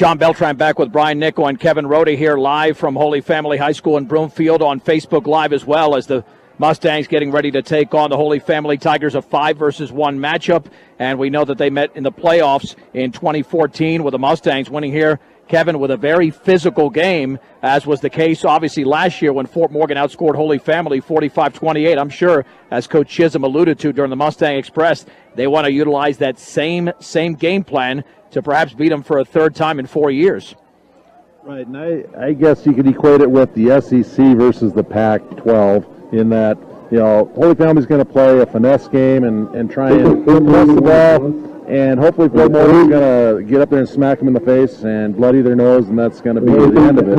John Beltran back with Brian Nickel and Kevin Rhoda here live from Holy Family High School in Broomfield, on Facebook Live as well, as the Mustangs getting ready to take on the Holy Family Tigers, a 5-1 matchup. And we know that they met in the playoffs in 2014 with the Mustangs winning here, Kevin, with a very physical game, as was the case obviously last year when Fort Morgan outscored Holy Family 45-28. I'm sure, as Coach Chisholm alluded to during the Mustang Express, they want to utilize that same game plan to perhaps beat them for a third time in 4 years. Right, and I guess you could equate it with the SEC versus the Pac-12 in that, you know, Holy Family's going to play a finesse game and try and press the ball, and hopefully Fort Morgan's going to get up there and smack them in the face and bloody their nose, and that's going to be the end of it.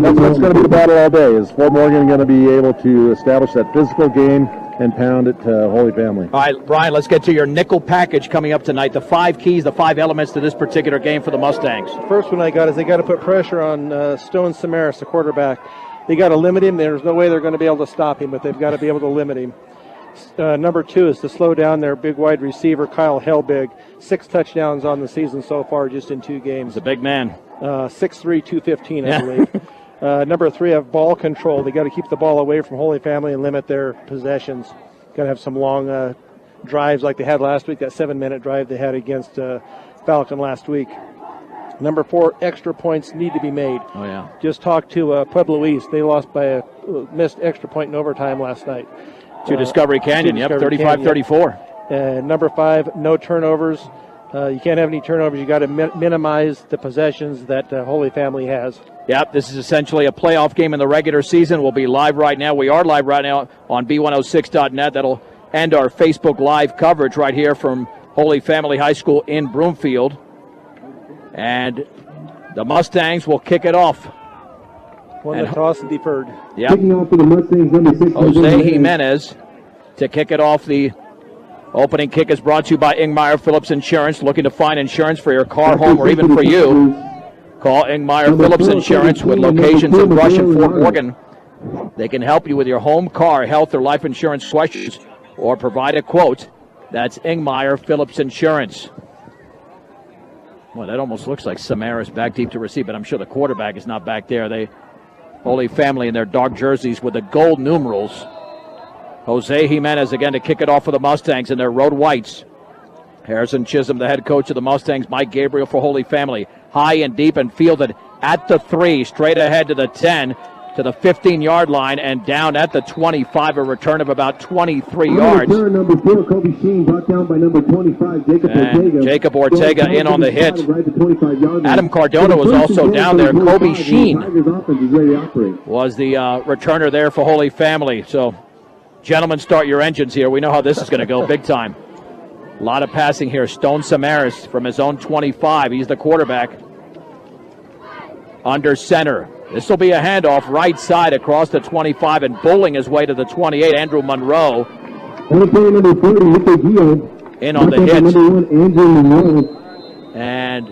That's what's going to be the battle all day, is Fort Morgan going to be able to establish that physical game and pound it to Holy Family. All right, Brian, let's get to your nickel package coming up tonight. The 5 keys, the 5 elements to this particular game for the Mustangs. First one I got is they got to put pressure on Stone Samaras, the quarterback. They got to limit him. There's no way they're going to be able to stop him, but they've got to be able to limit him. Number 2 is to slow down their big wide receiver, Kyle Helbig. 6 touchdowns on the season so far, just in 2 games. He's a big man. 6'3", 215, I believe. Number 3, have ball control. They got to keep the ball away from Holy Family and limit their possessions. Got to have some long drives like they had last week, that 7-minute drive they had against Falcon last week. Number 4, extra points need to be made. Oh, yeah. Just talked to Pueblo East. They lost by a missed extra point in overtime last night. To Discovery Canyon, 35-34. And number 5, no turnovers. You can't have any turnovers. You got to minimize the possessions that Holy Family has. Yep, this is essentially a playoff game in the regular season. We'll be live right now. We are live right now on B106.net. That'll end our Facebook Live coverage right here from Holy Family High School in Broomfield. And the Mustangs will kick it off. One the toss and deferred. Yep. Kicking off for the Mustangs, number 6. Jose Jimenez to kick it off. The opening kick is brought to you by Ingmeyer Phillips Insurance. Looking to find insurance for your car, home, or even for you? Call Ingmeyer Phillips Insurance with locations in Rush and Fort Morgan. They can help you with your home, car, health, or life insurance questions, or provide a quote. That's Ingmeyer Phillips Insurance. Well, that almost looks like Samaras back deep to receive, but I'm sure the quarterback is not back there. They Holy Family in their dark jerseys with the gold numerals. Jose Jimenez again to kick it off for the Mustangs in their road whites. Harrison Chisholm, the head coach of the Mustangs. Mike Gabriel for Holy Family. High and deep and fielded at the 3, straight ahead to the 10, to the 15-yard line, and down at the 25, a return of about 23 yards. Number 4, Kobe Sheen, brought down by number 25, Jacob Ortega in on the hit. Adam Cardona was also down there. Kobe Sheen was the returner there for Holy Family. So, gentlemen, start your engines here. We know how this is going to go big time. A lot of passing here. Stone Samaras from his own 25. He's the quarterback. Under center. This will be a handoff right side across the 25 and bowling his way to the 28. Andrew Monroe in on the hit. And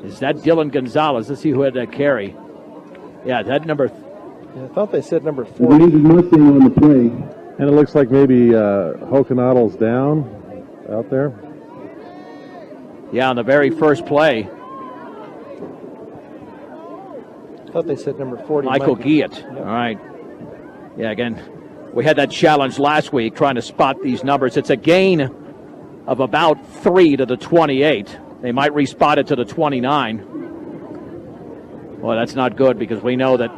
is that Dylan Gonzalez? Let's see who had that carry. Yeah, that number. I thought they said number 4. on the play. And it looks like maybe Hokenottel's down out there. Yeah, on the very first play. I thought they said number 40. Michael Giat. Yep. All right. Yeah, again, we had that challenge last week trying to spot these numbers. It's a gain of about 3 to the 28. They might respot it to the 29. Well, that's not good because we know that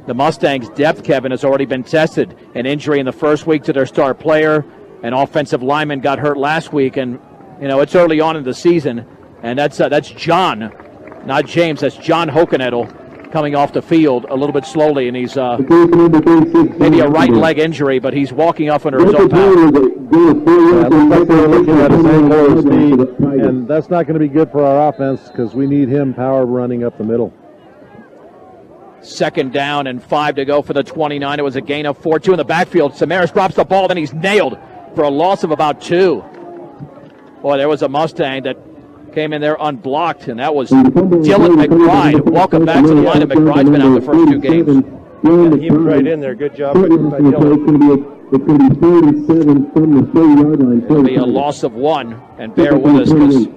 the Mustangs' depth, Kevin, has already been tested. An injury in the first week to their star player. An offensive lineman got hurt last week, and, you know, it's early on in the season. And that's John, not James. That's John Hokenettel coming off the field a little bit slowly, and he's maybe a right leg injury, but he's walking off under his own power. It looks like they're looking at his ankle speed, and that's not going to be good for our offense because we need him power running up the middle. 2nd down and 5 to go for the 29. It was a gain of 4-2 in the backfield. Samaras drops the ball, then he's nailed for a loss of about 2. Boy, there was a Mustang that came in there unblocked, and that was Dylan McBride. Welcome back to the line. McBride's been out the first 2 games. Yeah, he was right in there. Good job by Dylan. It's going to be 37 from the 30-yard line. It'll be a loss of 1, and bear with us because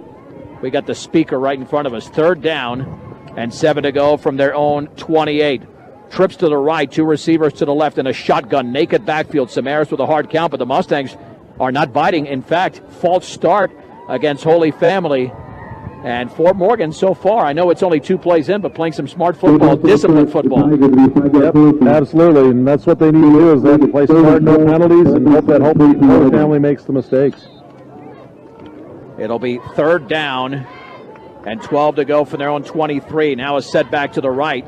We got the speaker right in front of us. 3rd down and 7 to go from their own 28. Trips to the right, 2 receivers to the left, and a shotgun, naked backfield. Samaras with a hard count, but the Mustangs are not biting. In fact, false start against Holy Family. And Fort Morgan so far, I know it's only 2 plays in, but playing some smart football, disciplined football. Yep, absolutely, and that's what they need to do is they have to play smart, no penalties, and hope that Holy Family makes the mistakes. It'll be 3rd down and 12 to go from their own 23. Now a setback to the right.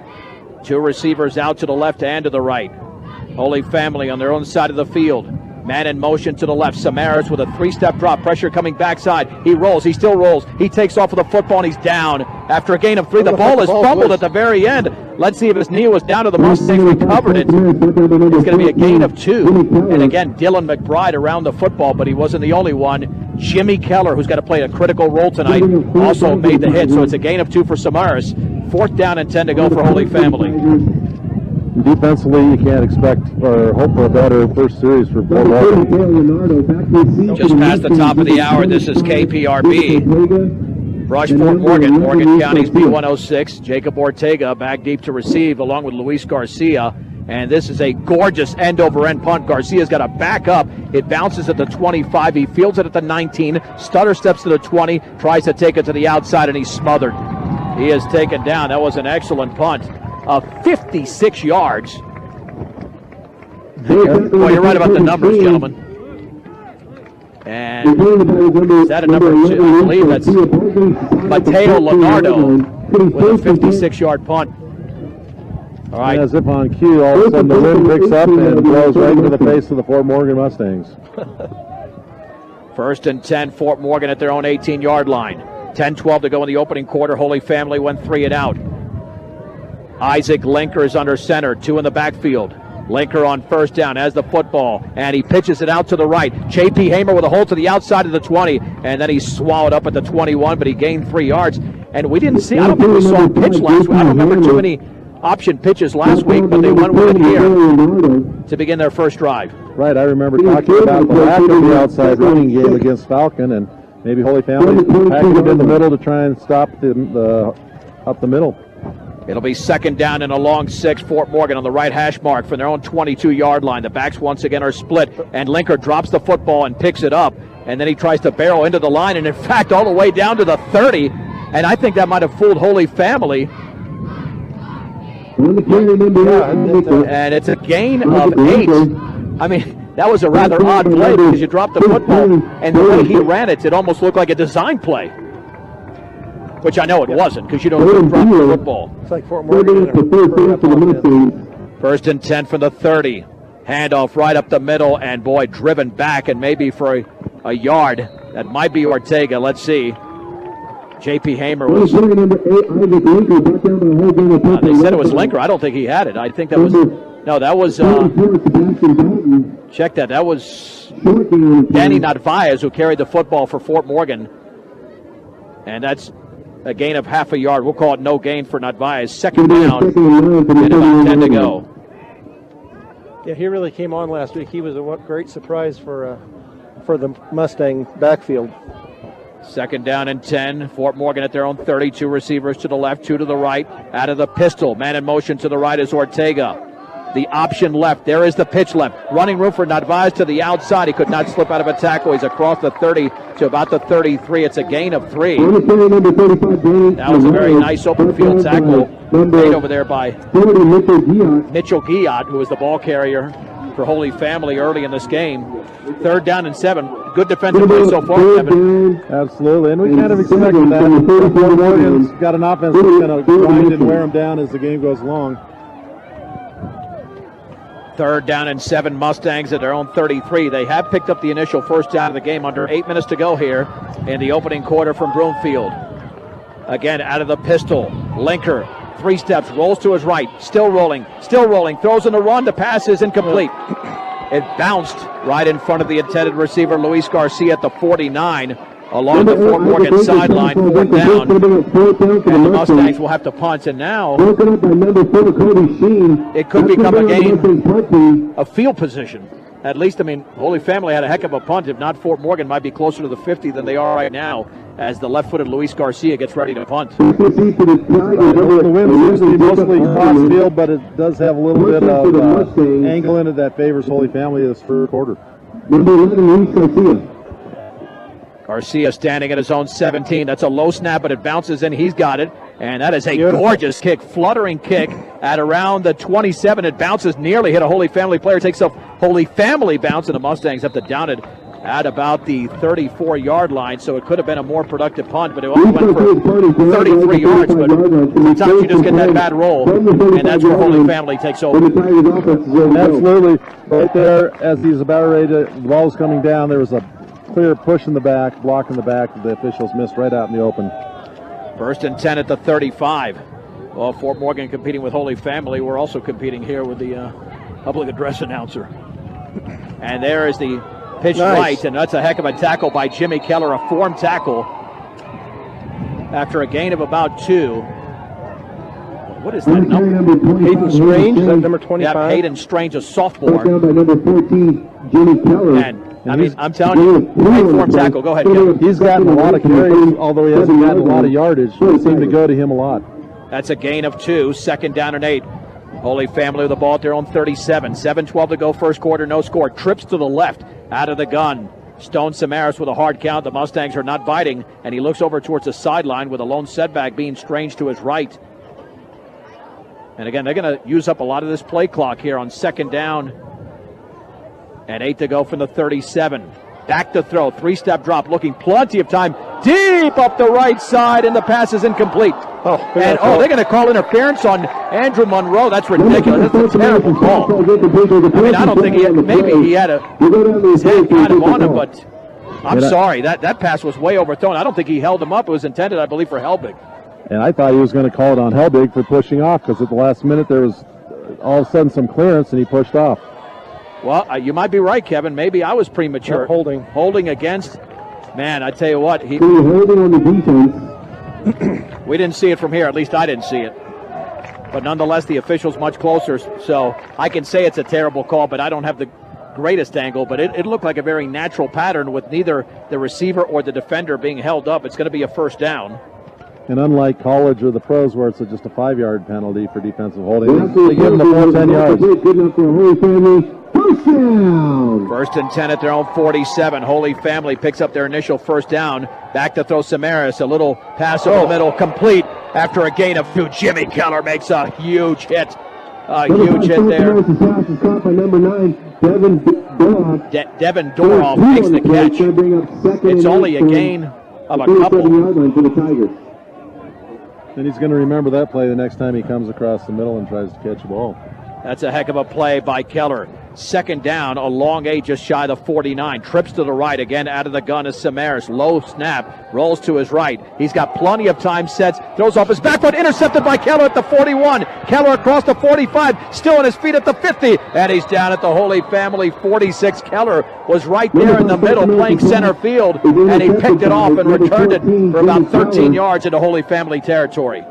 2 receivers out to the left and to the right. Holy Family on their own side of the field. Man in motion to the left. Samaras with a 3-step drop. Pressure coming backside. He rolls. He still rolls. He takes off with the football, and he's down after a gain of 3. The ball is fumbled at the very end. Let's see if his knee was down to the Mustangs. Recovered it. It's going to be a gain of 2. And again, Dylan McBride around the football, but he wasn't the only one. Jimmy Keller, who's got to play a critical role tonight, also made the hit. So it's a gain of 2 for Samaras. 4th down and 10 to go for Holy Family. Defensively, you can't expect or hope for a better first series for Fort Morgan. Just past the top of the hour, this is KPRB. Brush Fort Morgan, Morgan County's B106. Jacob Ortega back deep to receive along with Luis Garcia. And this is a gorgeous end-over-end punt. Garcia's got to back up. It bounces at the 25. He fields it at the 19. Stutter steps to the 20. Tries to take it to the outside, and he's smothered. He is taken down. That was an excellent punt. 56 yards. Well, you're right about the numbers, gentlemen. And is that a number 2? I believe that's Mateo Leonardo with a 56-yard punt. All right. As if on cue, all of a sudden the wind picks up and blows right into the face of the Fort Morgan Mustangs. 1st and 10, Fort Morgan at their own 18-yard line. 10-12 to go in the opening quarter. Holy Family went 3 and out. Isaac Linker is under center, 2 in the backfield. Linker on 1st down has the football, and he pitches it out to the right. J.P. Hamer with a hole to the outside of the 20, and then he's swallowed up at the 21, but he gained 3 yards. And we didn't see, I don't think we saw a pitch last week. I don't remember too many option pitches last week, but they went with it here to begin their first drive. Right, I remember talking about the lack of the outside running game against Falcon, and maybe Holy Family packing it in the middle to try and stop up the middle. It'll be 2nd down and a long 6. Fort Morgan on the right hash mark from their own 22-yard line. The backs once again are split, and Linker drops the football and picks it up, and then he tries to barrel into the line, and in fact all the way down to the 30, and I think that might have fooled Holy Family. And it's a gain of 8. I mean, that was a rather odd play because you dropped the football, and the way he ran it, it almost looked like a design play. Which I know it wasn't, because you don't drop the football. It's like Fort Morgan. 1st and 10 from the 30. Handoff right up the middle, and boy, driven back, and maybe for a yard. That might be Ortega. Let's see. J.P. Hamer was. They said it was Linker. I don't think he had it. I think that was. No, that was. Check that. That was Danny Narvaez who carried the football for Fort Morgan. And that's a gain of half a yard. We'll call it no gain for Narvaez. 2nd down and about 10 to go. Yeah, he really came on last week. He was a great surprise for the Mustang backfield. 2nd down and 10. Fort Morgan at their own 32 receivers to the left, 2 to the right. Out of the pistol. Man in motion to the right is Ortega. The option left. There is the pitch left. Running room for Narvaez to the outside. He could not slip out of a tackle. He's across the 30 to about the 33. It's a gain of 3. That was a very nice open field tackle made over there by Mitchell Giat, who was the ball carrier for Holy Family early in this game. 3rd down and 7. Good defensive play so far, Kevin. Absolutely, and we kind of expected that. Fort Morgan's got an offense that's going to grind and wear them down as the game goes along. 3rd down and 7. Mustangs at their own 33. They have picked up the initial 1st down of the game under 8 minutes to go here in the opening quarter from Broomfield. Again, out of the pistol. Linker, 3 steps, rolls to his right. Still rolling, throws in the run. The pass is incomplete. It bounced right in front of the intended receiver, Luis Garcia, at the 49. Along the Fort Morgan sideline, 4th down. And the Mustangs will have to punt. And now it could become a game of field position at least, I mean, Holy Family had a heck of a punt. If not, Fort Morgan might be closer to the 50 than they are right now as the left-footed Luis Garcia gets ready to punt. The wind seems to be mostly cross field, but it does have a little bit of angle in it that favors Holy Family this first quarter. Number 11, Luis Garcia. Garcia standing at his own 17. That's a low snap, but it bounces in. He's got it. And that is a gorgeous kick, fluttering kick at around the 27. It bounces, nearly hit a Holy Family player. Takes a Holy Family bounce, and the Mustangs have to down it at about the 34-yard line. So it could have been a more productive punt, but it only went for 33 yards. But sometimes you just get that bad roll, and that's where Holy Family takes over. Absolutely. Right there, as he's about ready to, the ball was coming down, there was a clear push in the back, block in the back. The officials missed right out in the open. First and 10 at the 35. Well, Fort Morgan competing with Holy Family. We're also competing here with the public address announcer. And there is the pitch right, and that's a heck of a tackle by Jimmy Keller, a form tackle after a gain of about 2. What is that number? Hayden Strange, is that number 25? Yeah, Hayden Strange, a sophomore. Down by number 14, Jimmy Keller. And I mean, I'm telling you, great form tackle. Go ahead, Kevin. He's gotten a lot of carries, although he hasn't gotten a lot of yardage. It seemed to go to him a lot. That's a gain of 2, second down and 8. Holy Family with the ball at their own 37. 7:12 to go, first quarter, no score. Trips to the left, out of the gun. Stone Samaras with a hard count. The Mustangs are not biting, and he looks over towards the sideline with a lone setback being Strange to his right. And again, they're going to use up a lot of this play clock here on second down. And 8 to go from the 37. Back to throw, 3-step drop, looking plenty of time. Deep up the right side, and the pass is incomplete. They're going to call interference on Andrew Monroe. That's ridiculous. That's a terrible call. I mean, I don't think maybe he had his head kind of on him, but I'm sorry. That pass was way overthrown. I don't think he held him up. It was intended, I believe, for Helbig. And I thought he was going to call it on Helbig for pushing off, because at the last minute there was all of a sudden some clearance, and he pushed off. Well, you might be right, Kevin. Maybe I was premature. Holding against. Man, I tell you what. Holding on the defense. We didn't see it from here. At least I didn't see it. But nonetheless, the official's much closer. So I can say it's a terrible call, but I don't have the greatest angle. But it looked like a very natural pattern with neither the receiver or the defender being held up. It's going to be a first down. And unlike college or the pros where it's just a 5-yard penalty for defensive holding, they give them the full 10 yards. Good enough for a Holy Family. First down. First and 10 at their own 47. Holy Family picks up their initial first down. Back to throw Samaras. A little pass over the middle, complete after a gain of 2. Jimmy Keller makes a huge hit. A huge hit there. Pass is caught by number 9, Devin Doroff. Devin Doroff makes the catch. It's only a gain of a couple. 37-yard line for the Tigers. And he's going to remember that play the next time he comes across the middle and tries to catch the ball. That's a heck of a play by Keller. Second down, a long 8 just shy of the 49. Trips to the right, again out of the gun is Samaras. Low snap, rolls to his right. He's got plenty of time, sets, throws off his back foot, intercepted by Keller at the 41. Keller across the 45, still on his feet at the 50, and he's down at the Holy Family 46. Keller was right there in the middle playing center field, and he picked it off and returned it for about 13 yards into Holy Family territory.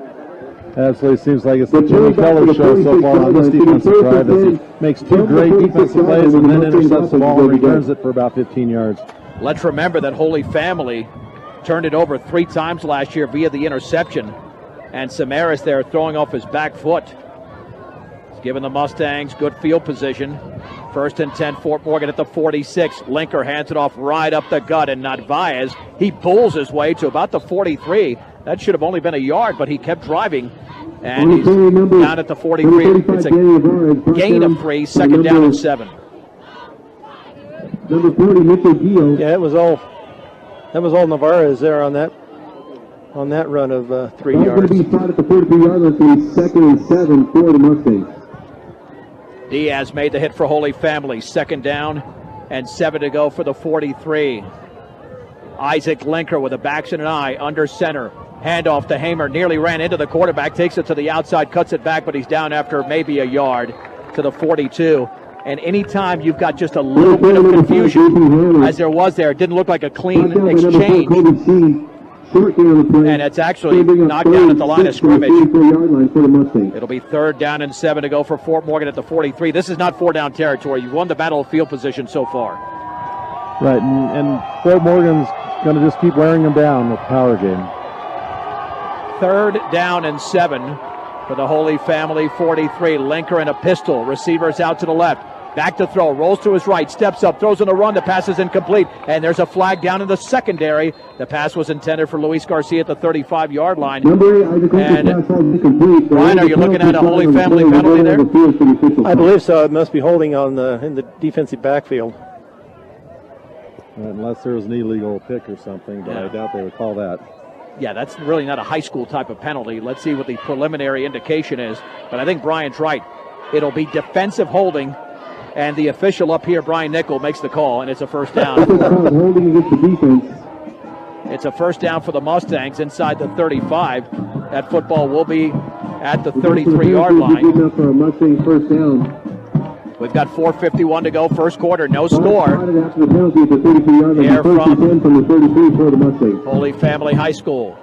Absolutely, seems like it's the Jimmy Keller show so far on this defensive drive as he makes 2 great defensive plays and then intercepts the ball and returns it for about 15 yards. Let's remember that Holy Family turned it over 3 times last year via the interception, and Samaras there throwing off his back foot. He's giving the Mustangs good field position. First and 10, Fort Morgan at the 46. Linker hands it off right up the gut, and Narvaez, he bulls his way to about the 43. That should have only been a yard, but he kept driving. And he's down at the 43. It's a gain of 3, second down and 7. Number 40, Mitchell Gio. Yeah, that was all Navarez there on that run of 3 yards. Going to be spotted at the 43-yard line for the second and 7 for the Mustangs. Diaz made the hit for Holy Family. Second down and 7 to go for the 43. Isaac Linker with a backs and an eye under center. Handoff to Hamer, nearly ran into the quarterback, takes it to the outside, cuts it back, but he's down after maybe a yard to the 42. And anytime you've got just a little bit of confusion, as there was there, it didn't look like a clean exchange. Short gain on the play. And it's actually Gonna bring up knocked down at the line of 36 from the scrimmage. 34-yard line for the Mustangs. It'll be 3rd down and 7 to go for Fort Morgan at the 43. This is not 4-down territory. You've won the battle of field position so far. Right, and Fort Morgan's going to just keep wearing them down with the power game. 3rd down and 7 for the Holy Family 43. Linker and a pistol. Receivers out to the left. Back to throw. Rolls to his right. Steps up. Throws on a run. The pass is incomplete. And there's a flag down in the secondary. The pass was intended for Luis Garcia at the 35-yard line. Number 8, Isaac And pass ball incomplete. Brian, are you looking at a Holy Family penalty there? I believe so. It must be holding on in the defensive backfield. Unless there was an illegal pick or something, but I doubt they would call that. Yeah, that's really not a high school type of penalty. Let's see what the preliminary indication is. But I think Brian's right. It'll be defensive holding. And the official up here, Brian Nickel, makes the call, and it's a first down. Holding against the defense. It's a first down for the Mustangs inside the 35. That football will be at the 33-yard line. Good enough for a Mustang first down. We've got 4:51 to go, first quarter, no score. Spotted after the penalty at the 33-yard line. Here First and from 10 from the 33 for the Mustangs. Holy Family High School.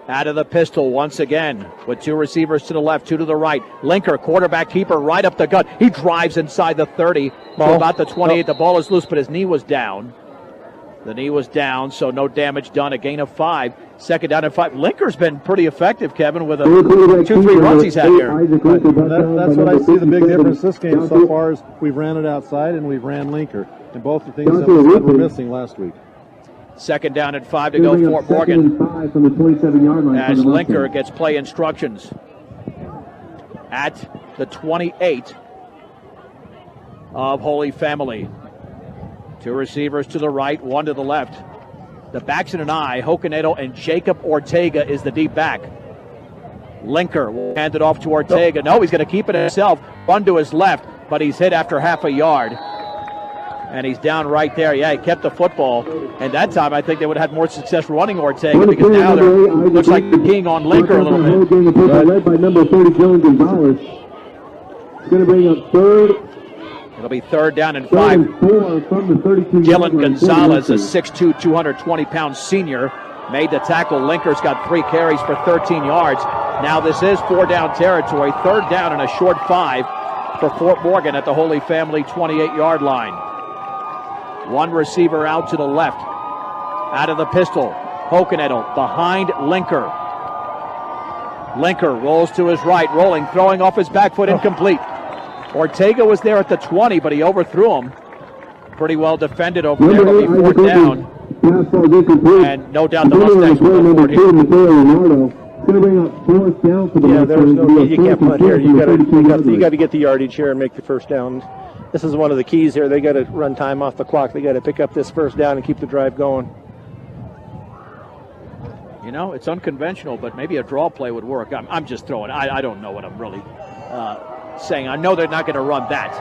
Out of the pistol once again with 2 receivers to the left, 2 to the right. Linker, quarterback keeper, right up the gut. He drives inside the 30 to about the 28. The ball is loose, but his knee was down. The knee was down, so no damage done. A gain of 5. 2nd down and 5. Linker's been pretty effective, Kevin, with 2-3 runs he's had here. That's what I see the big difference this game so far is we've ran it outside and we've ran Linker. And both the things that we said were missing last week. 2nd down and 5 to go, Fort Morgan. From the 27-yard line As Linker gets play instructions at the 28 of Holy Family. 2 receivers to the right, 1 to the left. The backs in an eye, Hocanedo and Jacob Ortega is the deep back. Linker will hand it off to Ortega. No, he's going to keep it himself. Run to his left, but he's hit after half a yard. And he's down right there. Yeah, he kept the football. And that time, I think they would have had more success running Ortega because now they're looks like they're keying on Linker a little bit. Led by number 30, Dylan Gonzalez. It's going to bring up 3rd. It'll be 3rd down and 5. 4 from the 32. Dylan Gonzalez, a 6'2", 220-pound senior, made the tackle. Linker's got 3 carries for 13 yards. Now this is 4-down territory. 3rd down and a short 5 for Fort Morgan at the Holy Family 28-yard line. 1 receiver out to the left. Out of the pistol, Hocanedo behind Linker. Linker rolls to his right, rolling, throwing off his back foot, incomplete. Ortega was there at the 20, but he overthrew him. Pretty well defended over there. It'll be 4th down. And no doubt the Mustangs will go for it here. Going to bring up 4th down for the Yeah, there's no need. You can't punt here. You got to get the yardage here and make the first down. This is one of the keys here. They got to run time off the clock. They got to pick up this first down and keep the drive going. You know, it's unconventional, but maybe a draw play would work. I'm just throwing. I don't know what I'm really saying. I know they're not going to run that.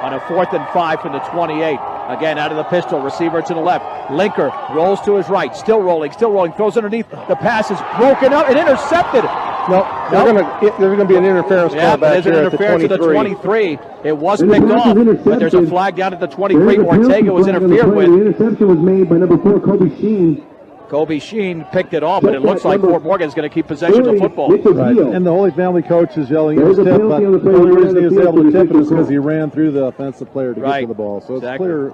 On a 4th and 5 from the 28. Again, out of the pistol, receiver to the left. Linker rolls to his right, still rolling, throws underneath. The pass is broken up and intercepted. There's going to be an interference call back here at the 23. To the 23. It was picked off, but there's a flag down at the 23. Ortega was interfered with. The interception was made by number 4, Kobe Sheen. Kobe Sheen picked it off, but it looks like Fort Morgan is going to keep possession of the football. Right. And the Holy Family coach is yelling at his tip, but the only reason he was able to tip it is because he ran through the offensive player to get to the ball. So it's a clear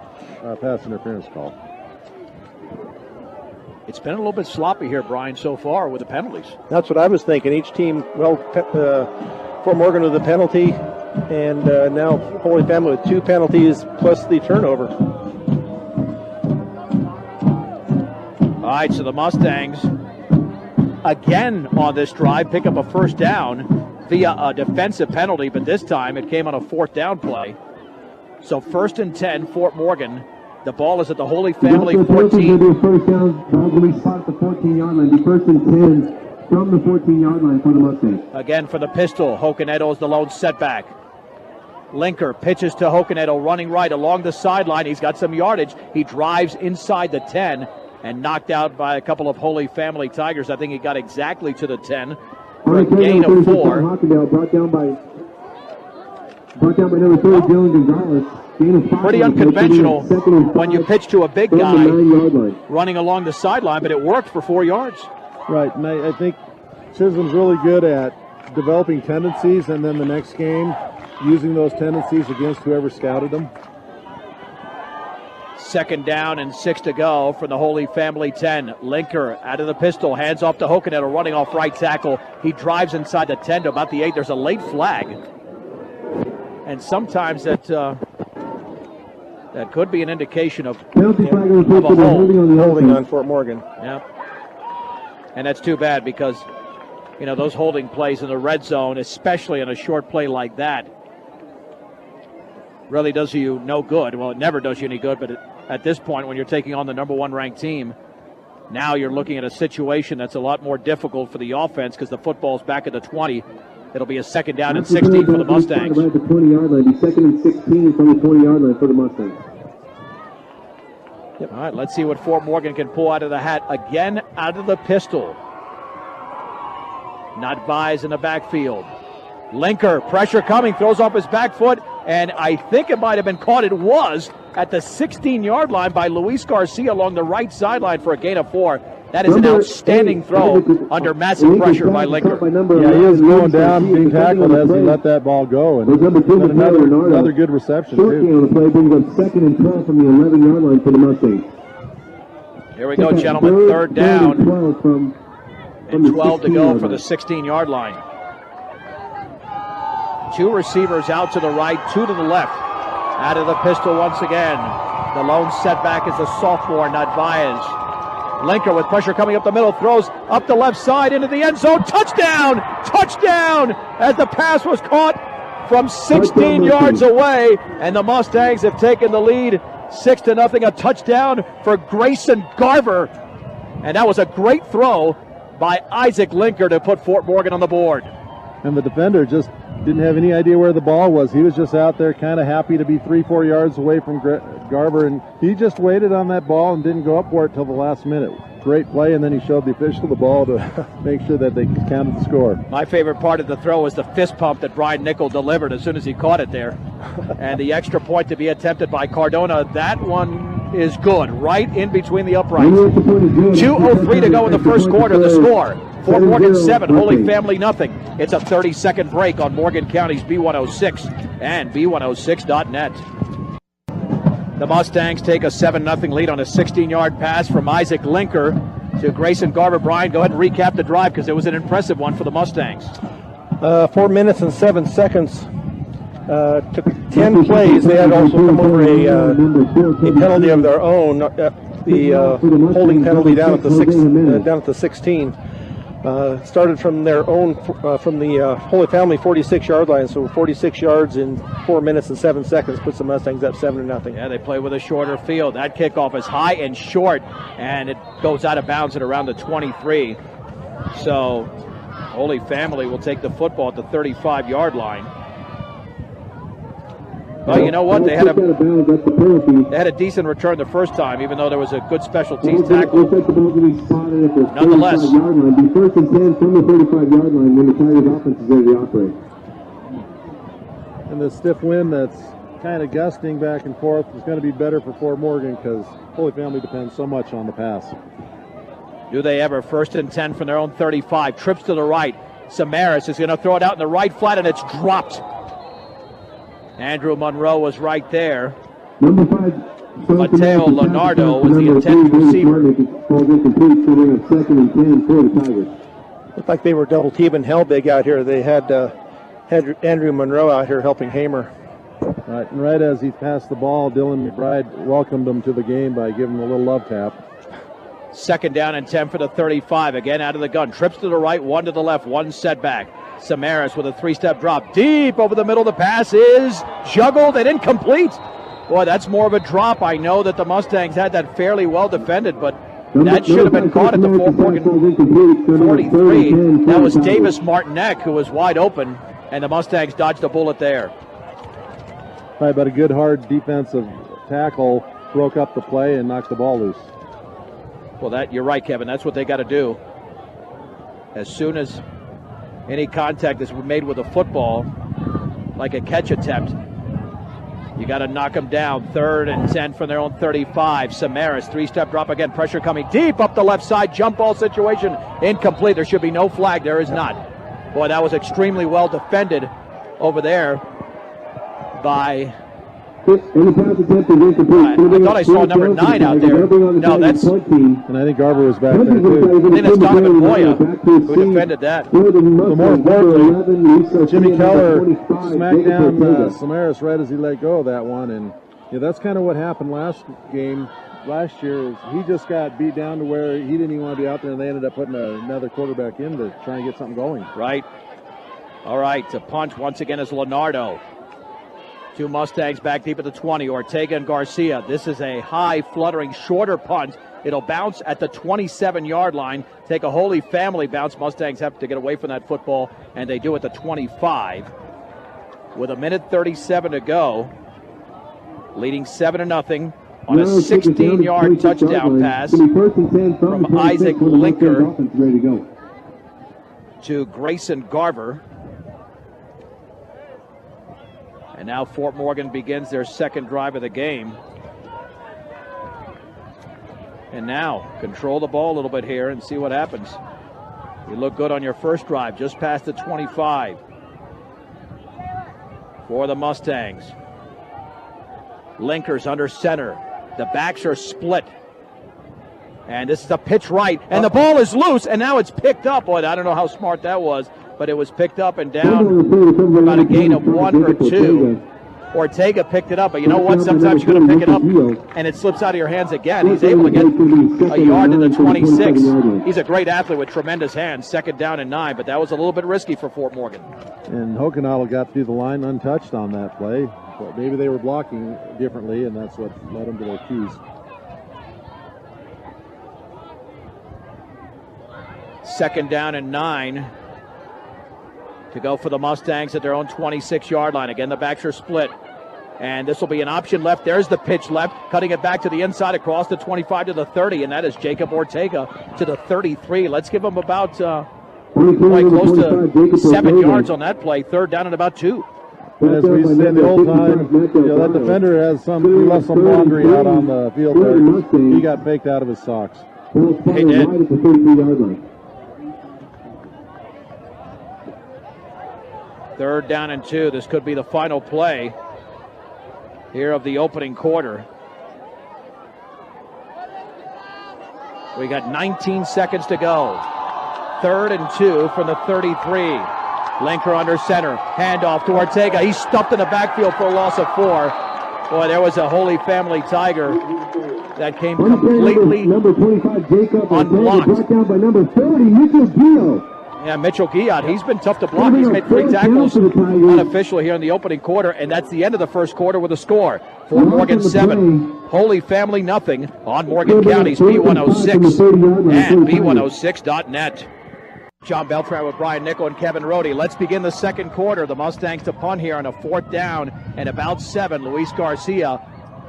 pass interference call. It's been a little bit sloppy here, Brian, so far with the penalties. That's what I was thinking. Each team, Fort Morgan with a penalty, and now Holy Family with 2 penalties plus the turnover. All right, so the Mustangs, again on this drive, pick up a first down via a defensive penalty, but this time it came on a 4th down play. So 1st and 10, Fort Morgan. The ball is at the Holy Family 14. First down, ball will be spot at the 14-yard line. The 1st and 10 from the 14-yard line for the Mustangs. Again for the pistol, Hocanedo is the lone setback. Linker pitches to Hocanedo, running right along the sideline. He's got some yardage. He drives inside the 10 and knocked out by a couple of Holy Family Tigers. I think he got exactly to the 10 for a gain of 4. Brought down by Brought down by number 3, Dylan Gonzalez. Gain of 5. Pretty unconventional Second and 5 when you pitch to a big from the guy 9-yard line. running along the sideline, but it worked for 4 yards. Right, and I think Chisholm's really good at developing tendencies, and then the next game using those tendencies against whoever scouted them. 2nd down and 6 to go from the Holy Family 10. Linker out of the pistol, hands off to Hokenettle, running off right tackle. He drives inside the 10 to about the 8. There's a late flag. And sometimes that could be an indication of Penalty flag on the of first a quarter, hold. holding on the Holding offense. on Fort Morgan. Yep. And that's too bad because, those holding plays in the red zone, especially in a short play like that, really does you no good. Well, it never does you any good, but at this point, when you're taking on the number 1 ranked team, now you're looking at a situation that's a lot more difficult for the offense because the football's back at the 20. It'll be a 2nd down and 16 for the Mustangs. About the 20-yard line. Be 2nd and 16 from the 20-yard line for the Mustangs. All right, let's see what Fort Morgan can pull out of the hat. Again, out of the pistol. Nadvise in the backfield. Linker, pressure coming, throws off his back foot, and I think it might have been caught. It was at the 16-yard line by Luis Garcia along the right sideline for a gain of 4. That is an outstanding throw under massive pressure by Linker. Yeah, he is going down, being tackled as he let that ball go, and another good reception, Short gain too. on the play brings up 2nd and 12 from the 11-yard line for the Mustangs. Here we go, gentlemen, 3rd down. 12 from And 12 to go 16-yard for the 16-yard line. 2 receivers out to the right, 2 to the left. Out of the pistol once again. The lone setback is the sophomore, Nadvaez. Linker with pressure coming up the middle, throws up the left side into the end zone. Touchdown! Touchdown! As the pass was caught from 16 yards away, and the Mustangs have taken the lead 6-0. A touchdown for Grayson Garver. And that was a great throw by Isaac Linker to put Fort Morgan on the board. And the defender just didn't have any idea where the ball was. He was just out there kind of happy to be 3-4 yards away from Garver, and he just waited on that ball and didn't go up for it till the last minute. Great play, and then he showed the official the ball to make sure that they counted the score. My favorite part of the throw was the fist pump that Brian Nickel delivered as soon as he caught it there. And the extra point to be attempted by Cardona, that one is good, right in between the uprights. 2:03 to go in the first quarter. The score, Fort Morgan 7, Holy Family nothing. It's a 30-second break on Morgan County's B106 and B106.net. The Mustangs take a 7-0 lead on a 16-yard pass from Isaac Linker to Grayson Garver. Brian, go ahead and recap the drive because it was an impressive one for the Mustangs. 4 minutes and 7 seconds. Took 10 plays. They had also come over a penalty of their own, the holding penalty down at the 16. Started from their own, from the Holy Family 46-yard line, so 46 yards in 4 minutes and 7 seconds puts the Mustangs up 7-0. Yeah, they play with a shorter field. That kickoff is high and short, and it goes out of bounds at around the 23. So Holy Family will take the football at the 35-yard line. Well, you know what? They had a decent return the first time, even though there was a good special teams tackle. Nonetheless. Be 1st and 10 from the 35-yard line when the Tigers offense is ready to operate. And the stiff wind that's kind of gusting back and forth is going to be better for Fort Morgan because Holy Family depends so much on the pass. Do they ever? 1st and 10 from their own 35. Trips to the right. Samaras is going to throw it out in the right flat, and it's dropped. Andrew Monroe was right there. Number 5, Mateo Leonardo was the intended receiver. Second and 10 for the Tigers. Looked like they were double teaming hell big out here. They had Andrew Monroe out here helping Hamer. Right, and right as he passed the ball, Dylan McBride welcomed him to the game by giving him a little love tap. 2nd down and 10 for the 35. Again out of the gun. Trips to the right, 1 to the left, 1 setback. Samaras with a 3-step drop. Deep over the middle. The pass is juggled and incomplete. Boy, that's more of a drop. I know that the Mustangs had that fairly well defended, but that should have been caught at the Fort Morgan 43. That was Davis Martinek who was wide open, and the Mustangs dodged a bullet there. Right, but a good hard defensive tackle broke up the play and knocked the ball loose. Well, you're right, Kevin. That's what they got to do. As soon as any contact is made with a football, like a catch attempt. You got to knock them down. 3rd and 10 from their own 35. Samaras, 3-step drop again. Pressure coming deep up the left side. Jump ball situation. Incomplete. There should be no flag. There is not. Boy, that was extremely well defended over there by... I thought I saw number 9 out there. No, that's... And I think Garber was back there, too. I think that's Donovan Moya who defended that. But more importantly, Jimmy Keller smacked down Samaras right as he let go of that one. And that's kind of what happened last year. Is he just got beat down to where he didn't even want to be out there, and they ended up putting another quarterback in to try and get something going. Right. All right, to punch once again is Leonardo. 2 Mustangs back deep at the 20. Ortega and Garcia. This is a high, fluttering, shorter punt. It'll bounce at the 27-yard line. Take a Holy Family bounce. Mustangs have to get away from that football, and they do at the 25. With 1:37 to go, leading 7-0 on a 16-yard touchdown pass from Isaac Linker to Grayson Garver. And now Fort Morgan begins their second drive of the game. And now control the ball a little bit here and see what happens. You look good on your first drive, just past the 25 for the Mustangs. Linkers under center. The backs are split. And this is a pitch right. And the ball is loose, and now it's picked up. Boy, I don't know how smart that was, but it was picked up and down for about a gain of 1 or 2. Ortega picked it up, but you know what? Sometimes you're going to pick it up and it slips out of your hands again. He's able to get a yard to the 26. He's a great athlete with tremendous hands. 2nd down and 9, but that was a little bit risky for Fort Morgan. And Hokanalo got through the line untouched on that play. But maybe they were blocking differently, and that's what led them to their keys. 2nd down and 9 to go for the Mustangs at their own 26-yard line. Again, the backs are split. And this will be an option left. There's the pitch left, cutting it back to the inside across the 25 to the 30, and that is Jacob Ortega to the 33. Let's give him about quite close to 7 yards on that play. 3rd down and about 2. As we said the whole time, that defender has he left some laundry out on the field there. He got faked out of his socks. He did. 3rd down and 2. This could be the final play here of the opening quarter. We got 19 seconds to go. 3rd and 2 from the 33. Linker under center. Handoff to Ortega. He's stuffed in the backfield for a loss of 4. Boy, there was a Holy Family Tiger that came completely unblocked. Brought down by number 30, Mitchell Gio. Yeah, Mitchell Guyot, he's been tough to block. He's made 3 tackles unofficially here in the opening quarter, and that's the end of the first quarter with a score. Fort Morgan 7, Holy Family nothing on Morgan County's B106 and B106.net. John Beltran with Brian Nickel and Kevin Rohde. Let's begin the second quarter. The Mustangs to punt here on a 4th down and about 7. Luis Garcia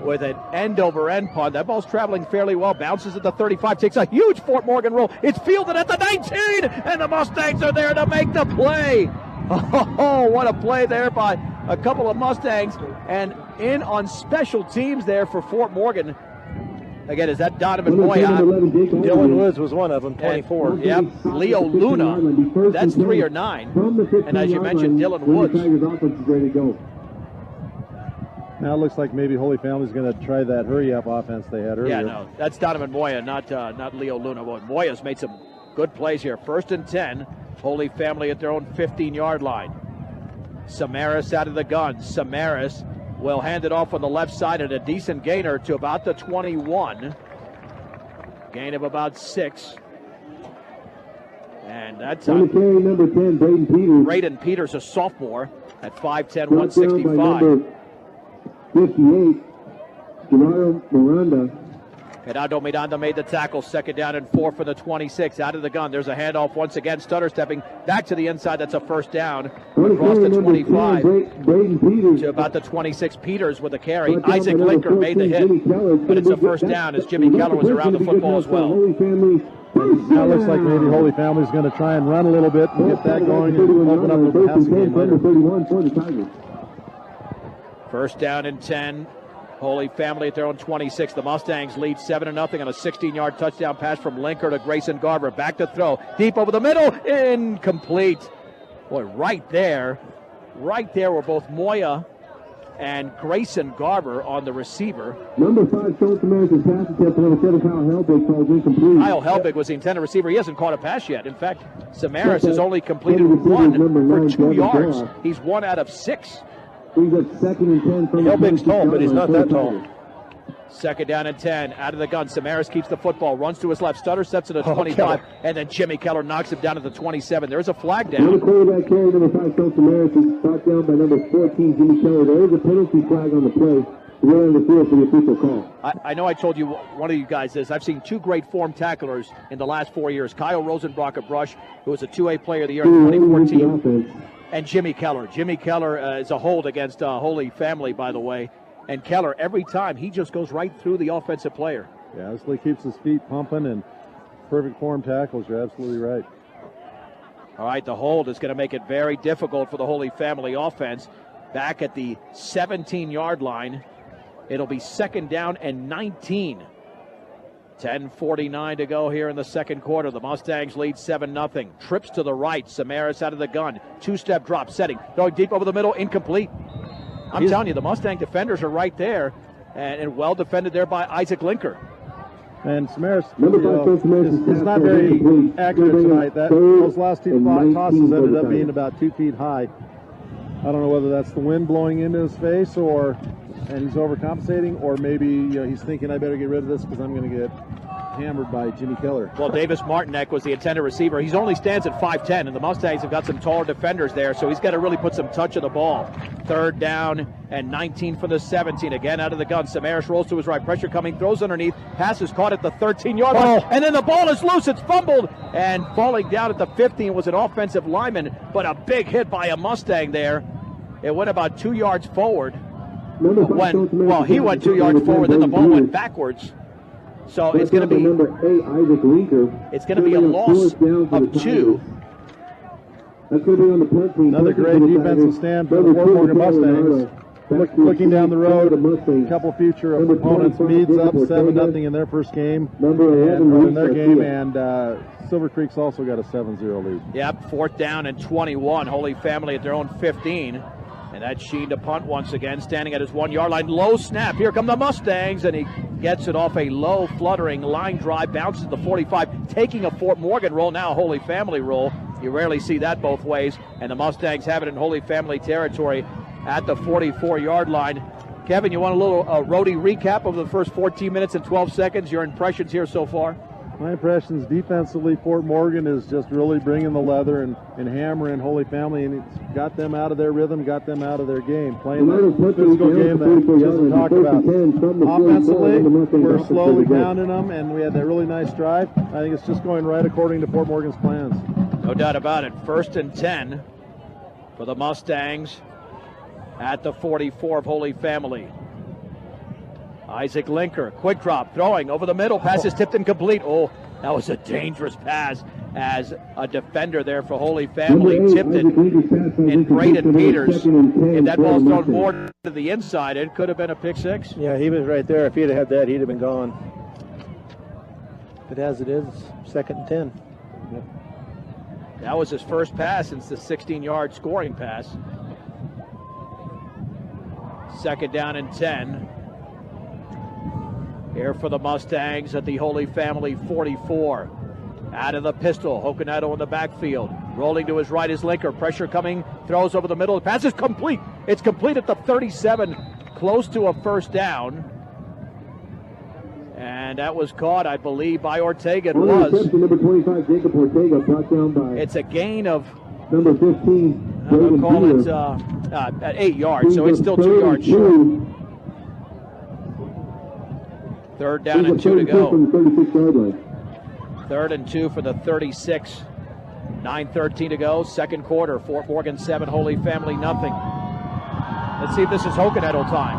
with an end-over-end punt. That ball's traveling fairly well. Bounces at the 35. Takes a huge Fort Morgan roll. It's fielded at the 19, and the Mustangs are there to make the play. Oh, what a play there by a couple of Mustangs. And in on special teams there for Fort Morgan. Again, is that Donovan Moya? Dylan Woods was one of them, 24. Yep. Leo Luna, that's 3 or 9. And as you mentioned, Dylan Woods. Now it looks like maybe Holy Family's going to try that hurry-up offense they had earlier. Yeah, no, that's Donovan Moya, not Leo Luna. Well, Moya's made some good plays here. 1st and 10, Holy Family at their own 15-yard line. Samaras out of the gun. Samaras will hand it off on the left side at a decent gainer to about the 21. Gain of about 6. And that's number 10, Braden Peters. Braden Peters, a sophomore, at 5'10", 165. 58, Gerardo Miranda. Gerardo Miranda made the tackle. 2nd down and 4 for the 26. Out of the gun. There's a handoff once again. Stutter stepping back to the inside. That's a 1st down. Across the 25 to about the 26. Peters with a carry. Isaac Linker made the hit. But it's a 1st down as Jimmy Keller was around the football as well. Now it looks like maybe Holy Family's going to try and run a little bit and get that going and open up the passing game later. First down and 10. Holy Family at their own 26. The Mustangs lead 7-0 on a 16-yard touchdown pass from Linker to Grayson Garver. Back to throw. Deep over the middle. Incomplete. Boy, right there were both Moya and Grayson Garver on the receiver. Number 5, Schultz America's pass attempt on the 7, Kyle Helbig, called incomplete. Kyle Helbig was the intended receiver. He hasn't caught a pass yet. In fact, Samaras has only completed one for 2 yards. He's 1 out of 6. Brings up 2nd and 10 from Helbig's tall, but he's not that tall. Second down and 10. Out of the gun. Samaras keeps the football. Runs to his left. Stutter steps at the 25. And then Jimmy Keller knocks him down at the 27. There's a flag Another down. quarterback carry, number 5, Schultz America, is brought down by number 14, Jimmy Keller. There is a penalty flag on the play. We're on the field for the official call. I know I told you, one of you guys, this. I've seen 2 great form tacklers in the last 4 years. Kyle Rosenbrock of Brush, who was a 2A player of the year in 2014. And Jimmy Keller. Jimmy Keller is a hold against Holy Family, by the way. And Keller, every time, he just goes right through the offensive player. Yeah, Isley keeps his feet pumping and perfect form tackles. You're absolutely right. All right, the hold is going to make it very difficult for the Holy Family offense. Back at the 17-yard line, it'll be second down and 19. 10:49 to go here in the second quarter. The Mustangs lead 7-0. Trips to the right. Samaras out of the gun. 2-step drop, setting. Throwing deep over the middle, incomplete. I'm telling you, the Mustang defenders are right there, and well defended there by Isaac Linker. And Samaras is not very accurate tonight. Those last 2 tosses ended up being about 2 feet high. I don't know whether that's the wind blowing into his face and he's overcompensating, or maybe he's thinking, I better get rid of this because I'm going to get hammered by Jimmy Keller. Well, Davis Martinek was the intended receiver. He only stands at 5'10", and the Mustangs have got some taller defenders there, so he's got to really put some touch on the ball. Third down and 19 for the 17. Again, out of the gun. Samaras rolls to his right. Pressure coming. Throws underneath. Pass is caught at the 13-yard line. And then the ball is loose. It's fumbled. And falling down at the 15 was an offensive lineman, but a big hit by a Mustang there. It went about 2 yards forward. He went 2 yards forward, then the ball went backwards. So it's going to be number 8, Isaac Linker. It's going to be a loss of 2. That's going to be on the punt team. Another great defensive stand for the Fort Morgan Mustangs. Looking down the road, a couple future opponents. Meads up 7-0 in their first game. In their game, and Silver Creek's also got a 7-0 lead. Yep, 4th down and 21. Holy Family at their own 15. And that's Sheen to punt once again, standing at his 1-yard line. Low snap. Here come the Mustangs, and he gets it off a low, fluttering line drive. Bounces the 45, taking a Fort Morgan roll, now a Holy Family roll. You rarely see that both ways. And the Mustangs have it in Holy Family territory at the 44-yard line. Kevin, you want a little roadie recap of the first 14 minutes and 12 seconds? Your impressions here so far? My impressions defensively, Fort Morgan is just really bringing the leather and hammering Holy Family, and it's got them out of their rhythm, got them out of their game, playing the physical game that Justin talked about. Offensively, we're slowly pounding them, and we had that really nice drive. I think it's just going right according to Fort Morgan's plans. No doubt about it. 1st and 10 for the Mustangs at the 44 of Holy Family. Isaac Linker, quick drop, throwing over the middle. Pass is tipped incomplete. Oh, that was a dangerous pass as a defender there for Holy Family. Tipped it in Braden Peters. If that ball's thrown more to the inside, it could have been a pick 6. Yeah, he was right there. If he'd have had that, he'd have been gone. But as it is, 2nd and 10. Yep. That was his first pass since the 16-yard scoring pass. 2nd down and 10. Here for the Mustangs at the Holy Family 44. Out of the pistol, Hokunato in the backfield. Rolling to his right is Linker. Pressure coming, throws over the middle. The pass is complete. It's complete at the 37, close to a first down. And that was caught, I believe, by Ortega. It was. Number 25, Jacob Ortega, brought down by It's a gain of, number 15, I'll call it at 8 yards, so it's still 2 yards short. 3rd down and 2 to go. 3rd and 2 for the 36. 9:13 to go. Second quarter. Fort Morgan 7, Holy Family nothing. Let's see if this is Hokunato time.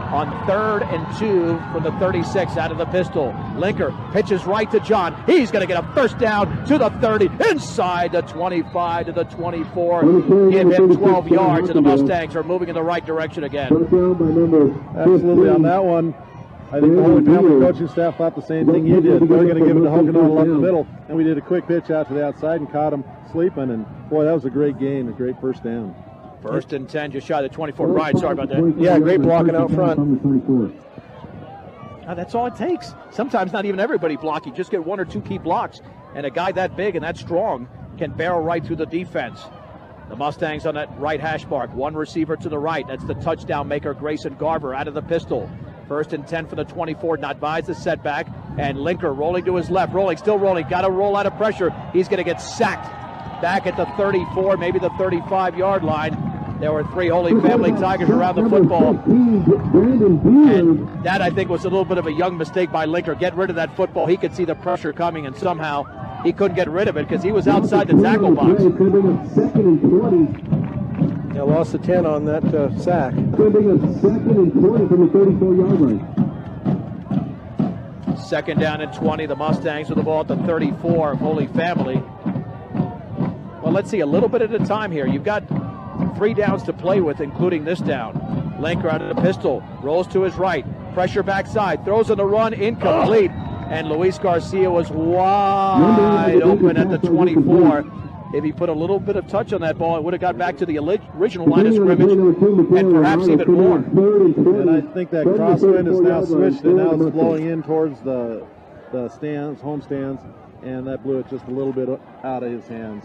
on 3rd and 2 from the 36 out of the pistol. Linker pitches right to John. He's going to get a first down to the 30, inside the 25 to the 24. Give him 12 yards, and the Mustangs are moving in the right direction again. First down by number Absolutely, on that one, I think the Holy Family coaching staff thought the same thing you did. They're going to give it to Hogan up the middle, and we did a quick pitch out to the outside and caught him sleeping, and boy, that was a great gain, a great first down. 1st and 10, just shy of the 24. Brian, sorry about that. Yeah, great blocking out front. That's all it takes. Sometimes not even everybody blocking. Just get 1 or 2 key blocks, and a guy that big and that strong can barrel right through the defense. The Mustangs on that right hash mark. 1 receiver to the right. That's the touchdown maker, Grayson Garver, out of the pistol. 1st and 10 for the 24. Not buys the setback. And Linker rolling to his left. Rolling, still rolling. Got to roll out of pressure. He's going to get sacked back at the 34, maybe the 35-yard line. There were 3 Holy Family Tigers around the football. And that, I think, was a little bit of a young mistake by Linker. Get rid of that football. He could see the pressure coming, and somehow he couldn't get rid of it because he was outside the tackle box. Yeah, lost the 10 on that sack. Bring up 2nd and 20 from the 34-yard line. 2nd down and 20. The Mustangs with the ball at the 34 of Holy Family. Well, let's see a little bit at a time here. You've got 3 downs to play with, including this down. Linker out of the pistol, rolls to his right, pressure backside, throws on the run, incomplete. And Luis Garcia was wide open at the 24. If he put a little bit of touch on that ball, it would have got back to the original line of scrimmage, and perhaps even more. And I think that crosswind is now switched, and now it's blowing in towards the stands, home stands, and that blew it just a little bit out of his hands.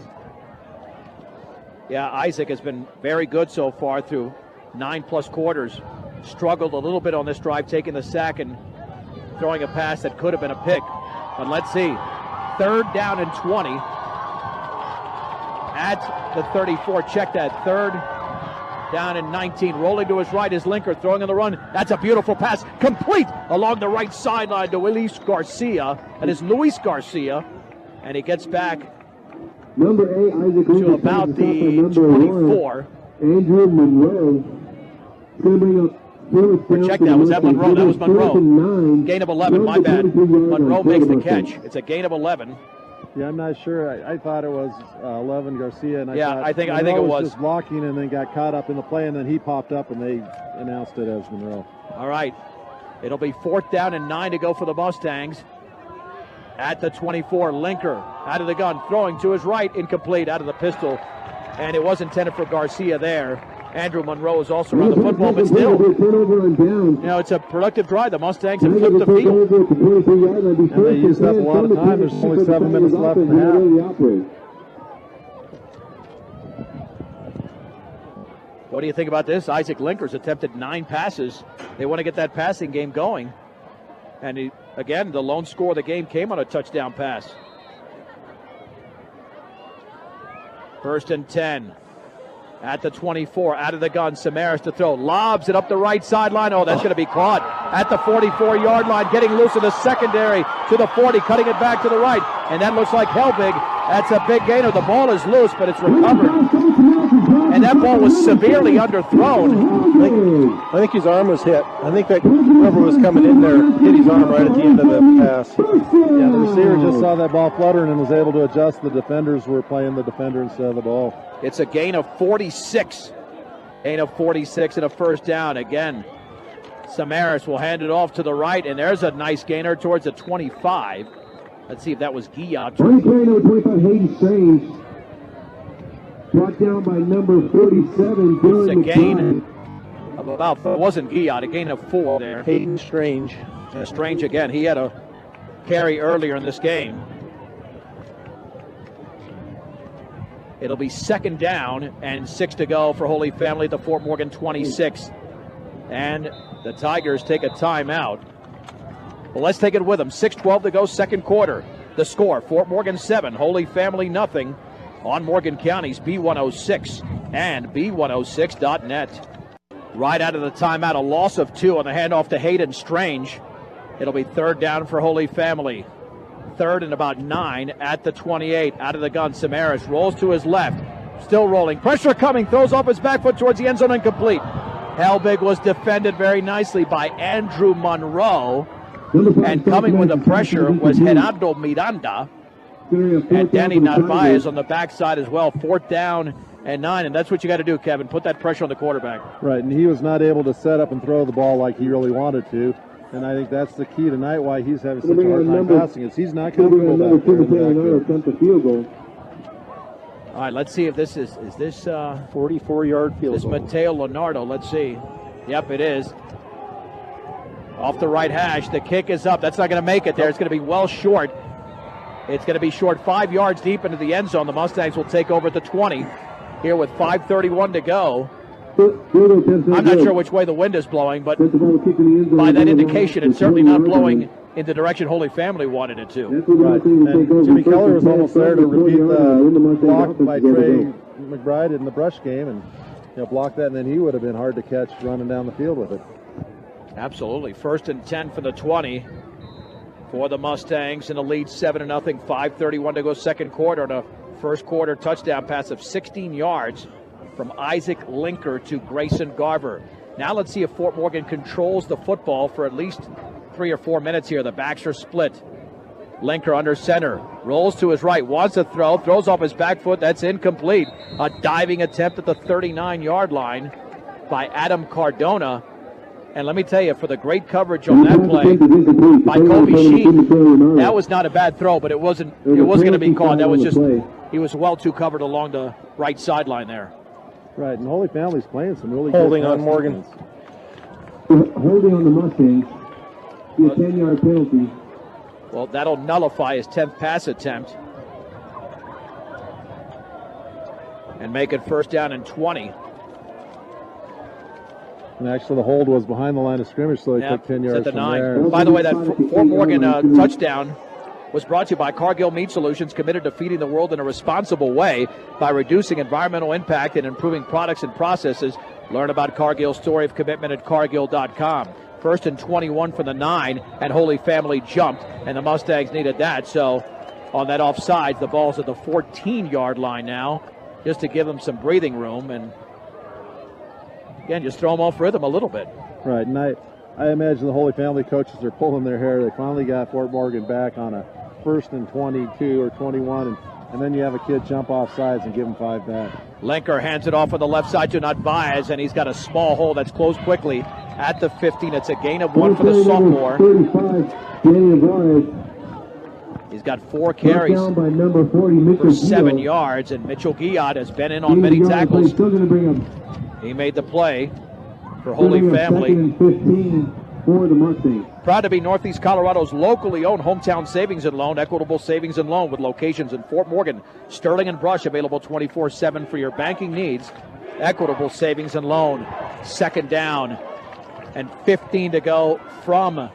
Yeah, Isaac has been very good so far through 9+ quarters. Struggled a little bit on this drive, taking the sack and throwing a pass that could have been a pick. But let's see. 3rd down and 20 at the 34. Check that. 3rd down and 19. Rolling to his right is Linker, throwing on the run. That's a beautiful pass. Complete along the right sideline to Luis Garcia. That is Luis Garcia. And he gets back Number 8, Isaac to about the 24. Andrew Monroe. Going to bring up 4th down. Check that. Was that Monroe? That was Monroe. Gain of 11. My bad. Monroe makes the catch. It's a gain of 11. Yeah, I'm not sure. I thought it was 11 Garcia, and I think it Monroe was just blocking, and then got caught up in the play, and then he popped up, and they announced it as Monroe. All right, it'll be 4th down and 9 to go for the Mustangs. At the 24, Linker out of the gun, throwing to his right, incomplete out of the pistol, and it was intended for Garcia there. Andrew Monroe is also around the football, but still, it's a productive drive. The Mustangs have flipped the field. And they used up a lot of time. There's only 7 minutes left in the half. What do you think about this? Isaac Linker's attempted 9 passes. They want to get that passing game going. And again, the lone score of the game came on a touchdown pass. 1st and 10. At the 24, out of the gun, Samaras to throw. Lobs it up the right sideline. Oh, that's going to be caught at the 44-yard line, getting loose in the secondary to the 40, cutting it back to the right. And that looks like Helbig. That's a big gainer. The ball is loose, but it's recovered. And that ball was severely underthrown. I think his arm was hit. I think that whoever was coming in there hit his arm right at the end of the pass. Yeah, the receiver just saw that ball fluttering and was able to adjust. The defenders were playing the defender instead of the ball. It's a gain of 46. Gain of 46 and a 1st down. Again, Samaras will hand it off to the right, and there's a nice gainer towards the 25. Let's see if that was Guillot. On play number 25, Hayden Strange. Brought down by number 47, It's a gain of about, it wasn't Guillot, a gain of 4 there. Hayden Strange. Strange again. He had a carry earlier in this game. It'll be 2nd down and 6 to go for Holy Family at the Fort Morgan 26. And the Tigers take a timeout. Well, let's take it with them. 6:12 to go, 2nd quarter. The score, Fort Morgan 7, Holy Family nothing on Morgan County's B106 and B106.net. Right out of the timeout, a loss of 2 on the handoff to Hayden Strange. It'll be 3rd down for Holy Family. 3rd and about 9 at the 28. Out of the gun, Samaras rolls to his left. Still rolling. Pressure coming. Throws off his back foot towards the end zone. Incomplete. Helbig was defended very nicely by Andrew Monroe. Number 5, And South coming with the American, pressure South was American, Gerardo Miranda. considering a fourth And Danny down for the Narvaez Tigers. on the backside as well. 4th down and 9. And that's what you got to do, Kevin. Put that pressure on the quarterback. Right, and he was not able to set up and throw the ball like he really wanted to. And I think that's the key tonight why he's having such a hard time passing. Is he's not comfortable Number back there 2, in the Mateo Leonardo backfield. attempt a field goal. All right, let's see if this is this 44-yard field this goal. Mateo Leonardo. Let's see. Yep, it is. Off the right hash. The kick is up. That's not going to make it there. It's going to be well short. It's going to be short 5 yards deep into the end zone. The Mustangs will take over at the 20 here with 5:31 to go. I'm not sure which way the wind is blowing, but by that indication, it's certainly not blowing in the direction Holy Family wanted it to. Right, and Jimmy Keller was almost there to repeat the block by Trey McBride in the brush game and block that, and then he would have been hard to catch running down the field with it. Absolutely. 1st and 10 for the 20 for the Mustangs in the lead 7-0. 5:31 to go second quarter. And a first quarter touchdown pass of 16 yards from Isaac Linker to Grayson Garver. Now let's see if Fort Morgan controls the football for at least 3 or 4 minutes here. The backs are split. Linker under center, rolls to his right, wants to throw, throws off his back foot. That's incomplete. A diving attempt at the 39-yard line by Adam Cardona. And let me tell you, for the great coverage on that play by Kobe Sheen, that was not a bad throw, but it wasn't going to be caught. That was just, he was well too covered along the right sideline there. Right, and Holy Family's playing some really Holding good on pass Morgan. defense. Holding on the Mustangs. Be a 10-yard penalty. Well, that'll nullify his 10th pass attempt and make it 1st down and 20. And actually, the hold was behind the line of scrimmage, so he Yep, took 10 it's yards at the from 9. there. By the way, that Fort Morgan touchdown was brought to you by Cargill Meat Solutions, committed to feeding the world in a responsible way by reducing environmental impact and improving products and processes. Learn about Cargill's story of commitment at cargill.com. 1st and 21 for the 9, and Holy Family jumped, and the Mustangs needed that. So on that offside, the ball's at the 14-yard line now, just to give them some breathing room. And again, just throw them off rhythm a little bit. Right, and I imagine the Holy Family coaches are pulling their hair. They finally got Fort Morgan back on a 1st and 22 or 21, and then you have a kid jump off sides and give him 5 back. Linker hands it off on the left side to Narvaez, and he's got a small hole that's closed quickly at the 15. It's a gain of 1 for the sophomore. 35, Danny Narvaez. He's got 4 carries Down by number 40, Mitchell for 7 Gio. yards, and Mitchell Guillot has been in on many tackles. Still going to bring up He made the play for Holy Family. 2nd and 15 for the Mustangs. Proud to be Northeast Colorado's locally owned hometown savings and loan, Equitable Savings and Loan, with locations in Fort Morgan, Sterling, and Brush, available 24/7 for your banking needs. Equitable Savings and Loan. 2nd down and 15 to go from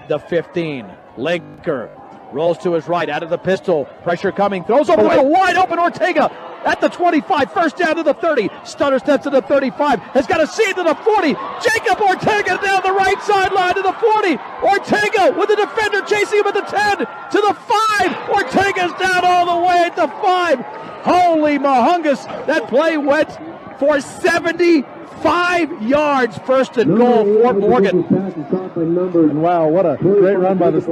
the 15. Linker rolls to his right, out of the pistol, pressure coming, throws over the middle, wide open Ortega at the 25, 1st down to the 30, stutter steps to the 35, has got a seed to the 40, Jacob Ortega down the right sideline to the 40, Ortega with the defender chasing him at the 10, to the 5, Ortega's down all the way at the 5, holy mahungus, that play went for 75 yards, 1st and goal, Fort Morgan. And wow, what a great run by this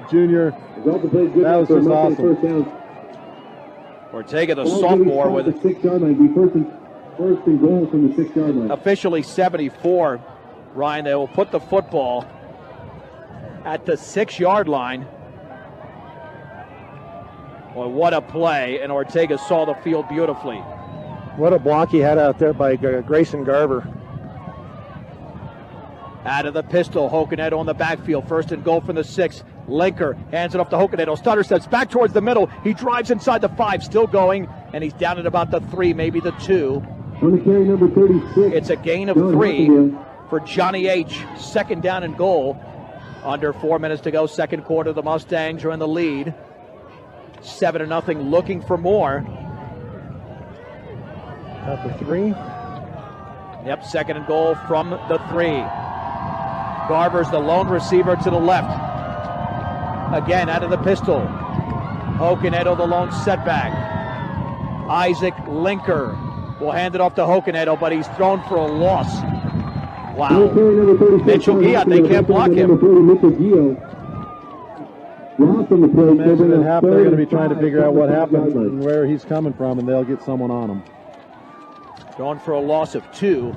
junior. That was just awesome. Ortega, the sophomore, with 6-yard line. First and goal from the 6-yard line. officially 74. Ryan, they will put the football at the 6-yard line. Boy, what a play, and Ortega saw the field beautifully. What a block he had out there by Grayson Garver. Out of the pistol, Hocanedo on the backfield, 1st and goal from the 6. Linker hands it off to Hocanedo. Stutter steps back towards the middle. He drives inside the 5, still going, and he's down at about the 3, maybe the 2. On the carry, number 36. It's a gain of 3 for Johnny H. 2nd down and goal. Under 4 minutes to go, second quarter. The Mustangs are in the lead. 7-0, looking for more. At the 3. Yep, 2nd and goal from the 3. Garver's the lone receiver to the left. Again, out of the pistol. Hocanedo, the lone setback. Isaac Linker will hand it off to Hocanedo, but he's thrown for a loss. Wow. Mitchell Giat, they can't block him. Imagine at half, they're going to be trying to figure out what happened and where he's coming from, and they'll get someone on him. Going for a loss of 2.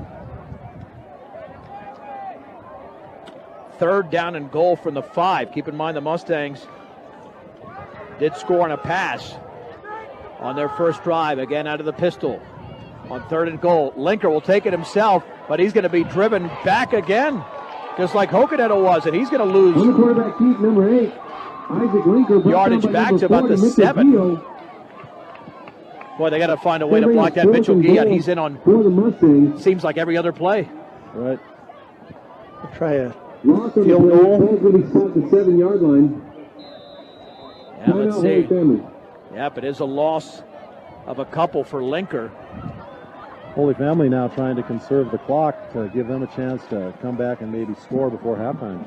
3rd down and goal from the 5. Keep in mind the Mustangs did score on a pass on their first drive, again out of the pistol. On 3rd and goal, Linker will take it himself, but he's going to be driven back again, just like Hokanetta was, and he's going to lose quarterback keep number 8. Isaac Linker yardage back to about the 7. Boy, they got to find a way to block that Mitchell Giat. He's in on, for the Mustangs. seems like every other play. Right. Try a Loss on the field play. goal. Ball's going to be stopped at the 7-yard line. Yeah, let's Timeout, see. Holy Family. Yep, it is a loss of a couple for Linker. Holy Family now trying to conserve the clock to give them a chance to come back and maybe score before halftime.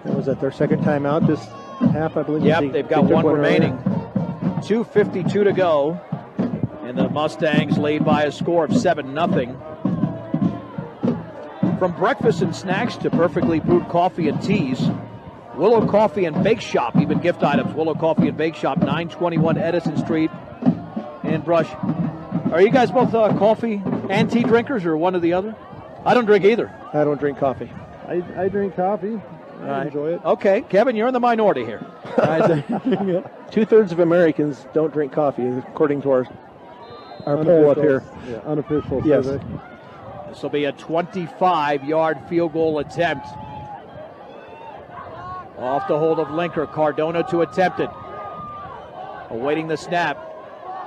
That was their second timeout this half, I believe. Yep, they've got They took one earlier. remaining. 2:52 to go, and the Mustangs lead by a score of 7-0. From breakfast and snacks to perfectly brewed coffee and teas, Willow Coffee and Bake Shop, even gift items. Willow Coffee and Bake Shop, 921 Edison Street in Brush. Are you guys both coffee and tea drinkers, or one or the other? I don't drink either. I don't drink coffee. I drink coffee. I enjoy it. Okay, Kevin, you're in the minority here. 2/3 of Americans don't drink coffee, according to our poll up here. Yeah, unofficial Yes. survey. This will be a 25-yard field goal attempt. Off the hold of Linker. Cardona to attempt it. Awaiting the snap.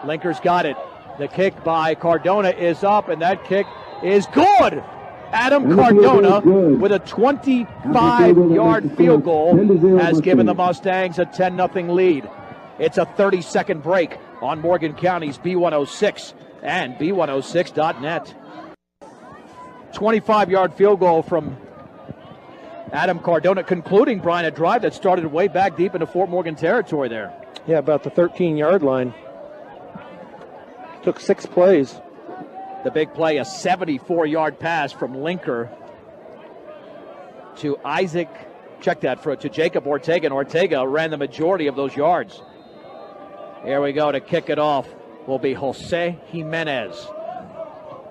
Linker's got it. The kick by Cardona is up, and that kick is good. Adam And the field Cardona goal is good. with a 25-yard field goal has given the Mustangs a 10-0 lead. It's a 30-second break on Morgan County's B106 and B106.net. 25-yard field goal from Adam Cardona, concluding, Brian, a drive that started way back deep into Fort Morgan territory there. Yeah, about the 13-yard line. Took 6 plays. The big play, a 74-yard pass from Linker to Isaac, check that, to Jacob Ortega, and Ortega ran the majority of those yards. Here we go. To kick it off will be Jose Jimenez.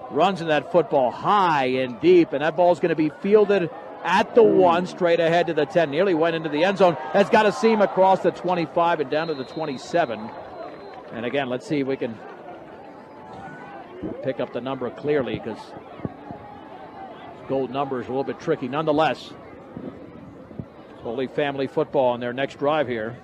Runs in that football high and deep, and that ball's going to be fielded at the 1, straight ahead to the 10. Nearly went into the end zone. Has got a seam across the 25 and down to the 27. And again, let's see if we can pick up the number clearly, because gold number is a little bit tricky. Nonetheless, Holy Family football on their next drive here.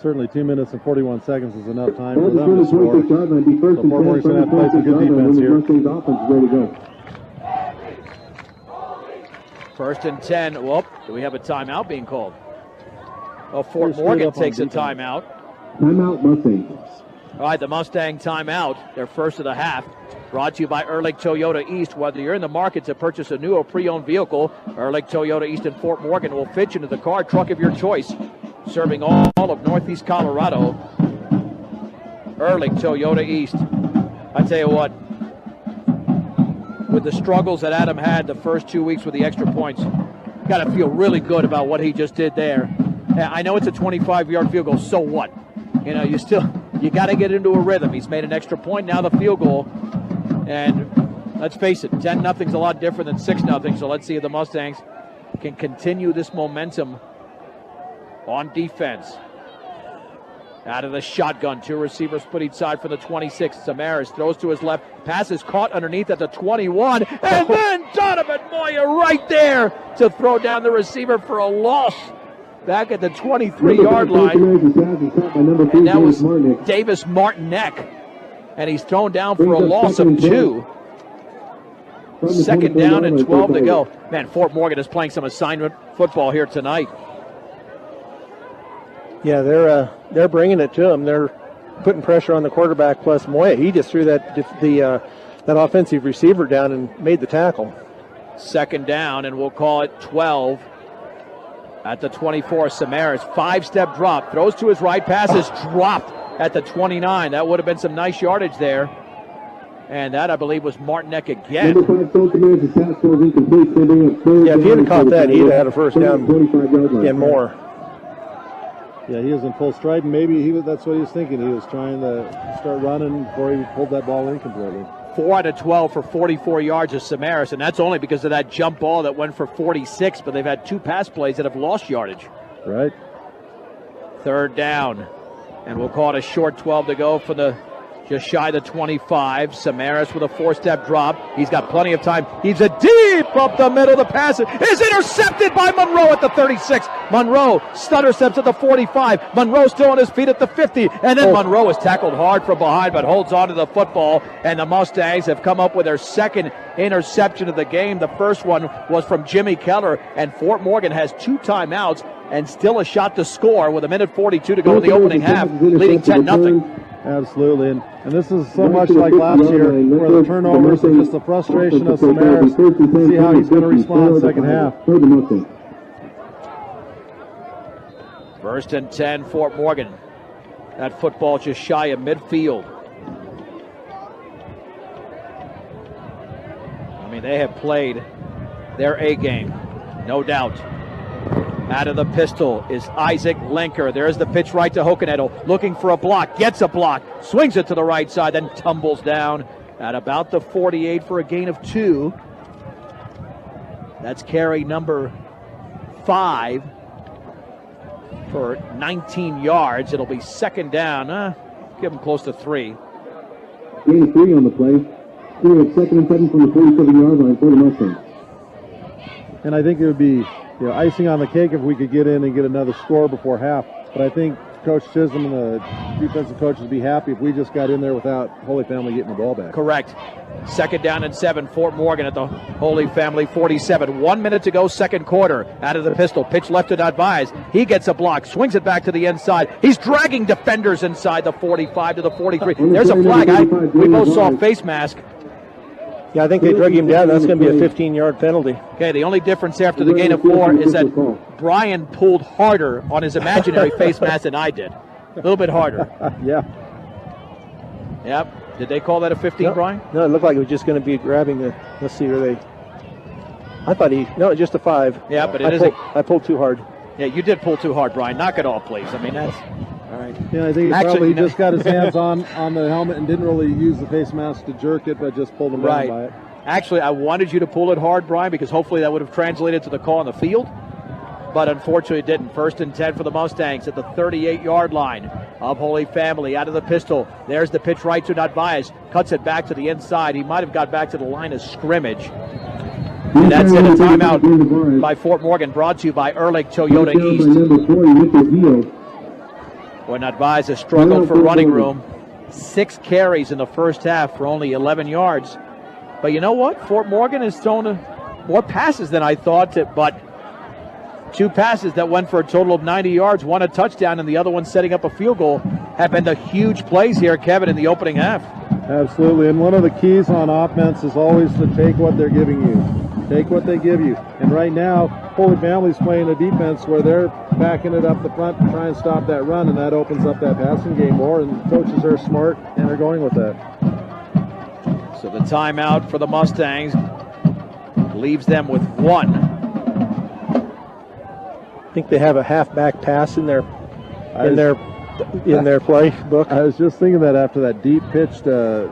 Certainly 2 minutes and 41 seconds is enough time for Ball's them going to to score. 26-yard line. Be first So and Fort 10 Morgan's from gonna have to play some good 26-yard line. defense The here. Mustangs offense is ready to go. First and 10. Whoop, do we have a timeout being called? Well, They're Fort straight Morgan up on takes a defense. timeout. Timeout, Mustangs. All right, the Mustang timeout, their first of the half, brought to you by Ehrlich Toyota East. Whether you're in the market to purchase a new or pre-owned vehicle, Ehrlich Toyota East in Fort Morgan will fit you into the car truck of your choice. Serving all of Northeast Colorado, Ehrlich Toyota East. I tell you what, with the struggles that Adam had the first 2 weeks with the extra points, got to feel really good about what he just did there. I know it's a 25-yard field goal, so what? You know, you got to get into a rhythm. He's made an extra point, now the field goal. And let's face it, 10-0's a lot different than 6-0. So let's see if the Mustangs can continue this momentum on defense. Out of the shotgun, 2 receivers split each side for the 26. Samaras throws to his left. Pass is caught underneath at the 21. And then Donovan Moya right there to throw down the receiver for a loss. Back at the 23-yard line. And that was Davis Martinek. And he's thrown down for a loss of 2. Second down and 12 to go. Man, Fort Morgan is playing some assignment football here tonight. Yeah, they're bringing it to him. They're putting pressure on the quarterback plus Moya. He just threw that offensive receiver down and made the tackle. Second down, and we'll call it 12 at the 24. Samaras, 5-step drop, throws to his right, pass is dropped at the 29. That would have been some nice yardage there. And that, I believe, was Martinek again. Number 5, Colton Maris' pass was incomplete. So they bring up third Yeah, if he had down caught that, he'd have had a for first down 25-yard line. and more. Yeah, he was in full stride, and maybe that's what he was thinking. He was trying to start running before he pulled that ball in completely. 4 out of 12 for 44 yards of Samaras, and that's only because of that jump ball that went for 46, but they've had 2 pass plays that have lost yardage. Right. Third down, and we'll call it a short 12 to go for the just shy of the 25. Samaras with a 4-step drop. He's got plenty of time. He's a deep up the middle. The pass is intercepted by Monroe at the 36. Monroe stutter steps at the 45. Monroe still on his feet at the 50. And then Monroe is tackled hard from behind but holds on to the football. And the Mustangs have come up with their second interception of the game. The first one was from Jimmy Keller. And Fort Morgan has 2 timeouts and still a shot to score with 1:42 to go in the opening half, leading 10-0. Absolutely, and this is so much like last year, where the turnovers and just the frustration of Samaras. See how he's going to respond in the second half. First and 10, Fort Morgan. That football just shy of midfield. I mean, they have played their A game, no doubt. Out of the pistol is Isaac Linker. There's the pitch right to Hocanedo. Looking for a block. Gets a block. Swings it to the right side. Then tumbles down at about the 48 for a gain of 2. That's carry number 5 for 19 yards. It'll be second down. Give him close to 3. Gain of 3 on the play. 3 at 2nd and 7 from the 47-yard line for the Mustangs. And I think it would be icing on the cake if we could get in and get another score before half. But I think Coach Chisholm and the defensive coaches would be happy if we just got in there without Holy Family getting the ball back. Correct. Second down and 7. Fort Morgan at the Holy Family 47. 1 minute to go, second quarter. Out of the pistol. Pitch left to Advise. He gets a block. Swings it back to the inside. He's dragging defenders inside the 45 to the 43. There's a flag. We both saw face mask. Yeah, I think they drug him down. That's going to be a 15-yard penalty. Okay, the only difference after the gain of 4 is that Brian pulled harder on his imaginary face mask than I did. A little bit harder. Yeah. Yep. Did they call that a 15, Brian? No, it looked like it was just going to be grabbing the. Let's see, are they? I thought just a 5. Yeah, but I pulled too hard. Yeah, you did pull too hard, Brian. Knock it off, please. I mean, that's all right. Yeah, I think he just got his hands on the helmet and didn't really use the face mask to jerk it, but just pulled him down by it. Actually, I wanted you to pull it hard, Brian, because hopefully that would have translated to the call on the field. But unfortunately it didn't. First and 10 for the Mustangs at the 38-yard line of Holy Family. Out of the pistol. There's the pitch right to Nadvaez. Cuts it back to the inside. He might have got back to the line of scrimmage. And that's it. A timeout by Fort Morgan, brought to you by Ehrlich Toyota East. When Nadvaez has struggled for running room. 6 carries in the first half for only 11 yards. But you know what? Fort Morgan has thrown more passes than I thought, but 2 passes that went for a total of 90 yards, 1 a touchdown and the other one setting up a field goal, have been the huge plays here, Kevin, in the opening half. Absolutely, and one of the keys on offense is always to take what they're giving you. Take what they give you. And right now, Holy Family's playing a defense where they're backing it up the front to try and stop that run, and that opens up that passing game more, and coaches are smart, and they're going with that. So the timeout for the Mustangs leaves them with 1. I think they have a halfback pass in their playbook. I was just thinking that after that deep pitch to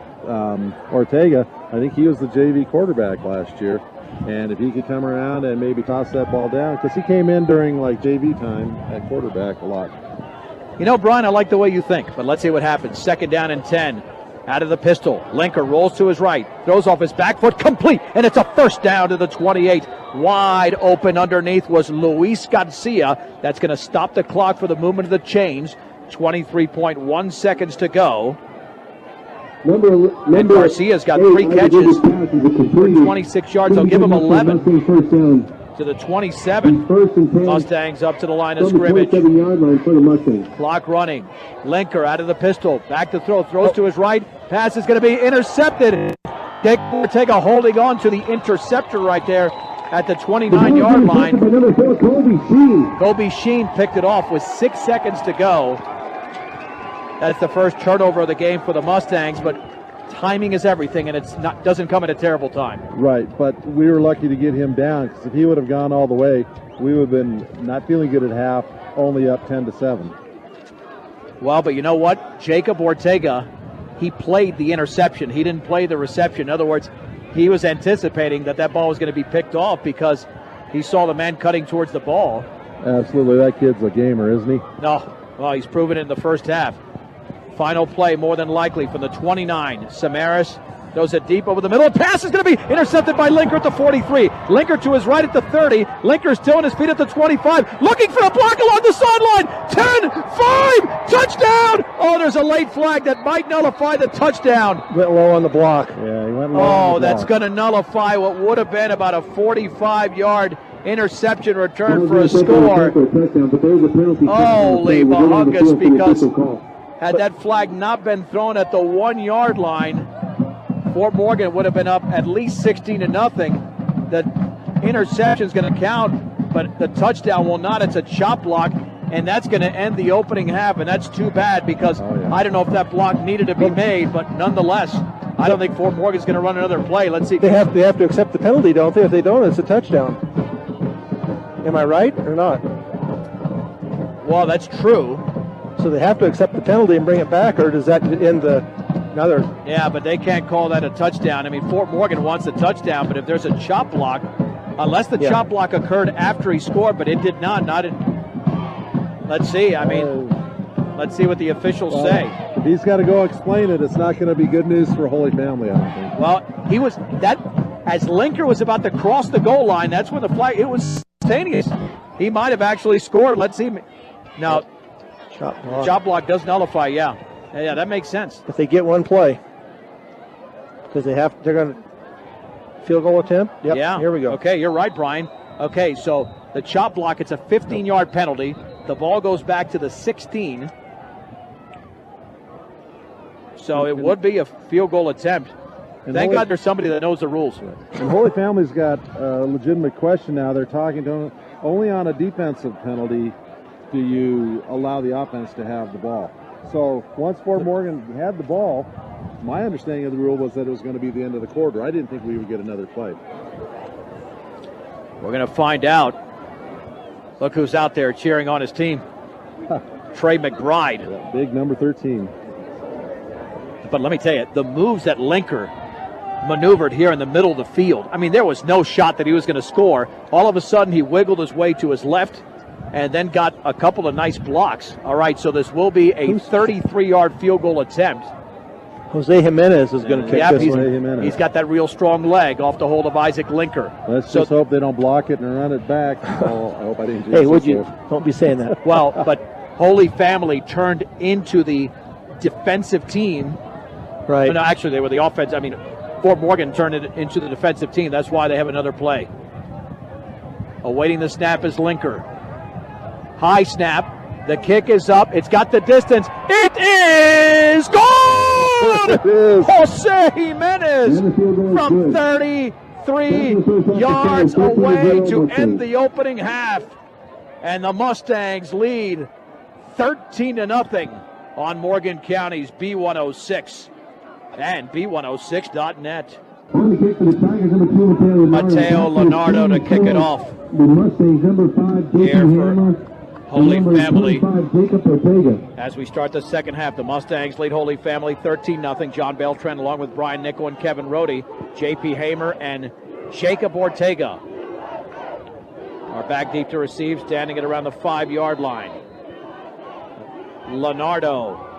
Ortega, I think he was the JV quarterback last year. And if he could come around and maybe toss that ball down, because he came in during JV time at quarterback a lot. You know, Brian, I like the way you think, but let's see what happens. Second down and 10. Out of the pistol. Linker rolls to his right. Throws off his back foot. Complete. And it's a first down to the 28. Wide open underneath was Luis Garcia. That's going to stop the clock for the movement of the chains. 23.1 seconds to go. And Garcia's got 3 catches for 26 yards. They'll give him 11 to the 27. Mustangs up to the line of scrimmage. Clock running. Linker out of the pistol. Back to throw. Throws to his right. Pass is going to be intercepted. Ortega holding on to the interceptor right there at the 29-yard line. Kobe Sheen picked it off with 6 seconds to go. That's the first turnover of the game for the Mustangs, but timing is everything, and it's not doesn't come at a terrible time. Right, but we were lucky to get him down, because if he would have gone all the way, we would have been not feeling good at half, only up 10-7. Well, but you know what? Jacob Ortega, he played the interception. He didn't play the reception. In other words, he was anticipating that ball was going to be picked off because he saw the man cutting towards the ball. Absolutely, that kid's a gamer, isn't he? No, well, he's proven it in the first half. Final play, more than likely, from the 29. Samaras throws it deep over the middle. Pass is going to be intercepted by Linker at the 43. Linker to his right at the 30. Linker's still on his feet at the 25. Looking for a block along the sideline. 10, 5, touchdown! Oh, there's a late flag that might nullify the touchdown. Went low on the block. Yeah, he went low on Oh, the that's block. going to nullify what would have been about a 45-yard interception return for a score. Holy Bahungus, because had that flag not been thrown at the 1 yard line, Fort Morgan would have been up at least 16-0. The interception is going to count, but the touchdown will not. It's a chop block, and that's going to end the opening half, and that's too bad because I don't know if that block needed to be made, but nonetheless, I don't think Fort Morgan's going to run another play. Let's see. They have to accept the penalty, don't they? If they don't, it's a touchdown. Am I right or not? Well, that's true. So they have to accept the penalty and bring it back, or does that end another? Yeah, but they can't call that a touchdown. I mean, Fort Morgan wants a touchdown, but if there's a chop block, unless the chop block occurred after he scored, but it did not. Let's see. I mean, let's see what the officials say. If he's got to go explain it, it's not going to be good news for Holy Family, I don't think. Well, he was that as Linker was about to cross the goal line. That's when the flag. It was instantaneous. He might have actually scored. Let's see. Now, chop block does nullify. Yeah, that makes sense. If they get one play, because they're going to field goal attempt. Yep, yeah. Here we go. Okay, you're right, Brian. Okay, so the chop block, it's a 15-yard penalty. The ball goes back to the 16. So it would be a field goal attempt. Thank God there's somebody that knows the rules. And Holy Family's got a legitimate question now. They're talking to him, only on a defensive penalty do you allow the offense to have the ball. So once Fort Morgan had the ball, my understanding of the rule was that it was going to be the end of the quarter. I didn't think we would get another play. We're going to find out. Look who's out there cheering on his team. Trey McBride. Yeah, big number 13. But let me tell you, the moves that Linker maneuvered here in the middle of the field. I mean, there was no shot that he was going to score. All of a sudden, he wiggled his way to his left and then got a couple of nice blocks. All right, so this will be a 33-yard field goal attempt. Jose Jimenez is going to kick this one. He's got that real strong leg off the hold of Isaac Linker. Let's just hope they don't block it and run it back. Oh, I hope I didn't. Hey, would you? Don't be saying that. Well, but Holy Family turned into the defensive team. Right. No, actually, they were the offense. I mean, Fort Morgan turned it into the defensive team. That's why they have another play. Awaiting the snap is Linker. High snap. The kick is up. It's got the distance. It is good! Jose Jimenez from 33 yards away to end the opening half. And the Mustangs lead 13-0 on Morgan County's B106 and B106.net. Mateo Leonardo to kick it off here for Holy Family. As we start the second half, the Mustangs lead Holy Family 13-0. John Beltran along with Brian Nickel and Kevin Rohde, J.P. Hamer and Jacob Ortega are back deep to receive, standing at around the 5-yard line. Leonardo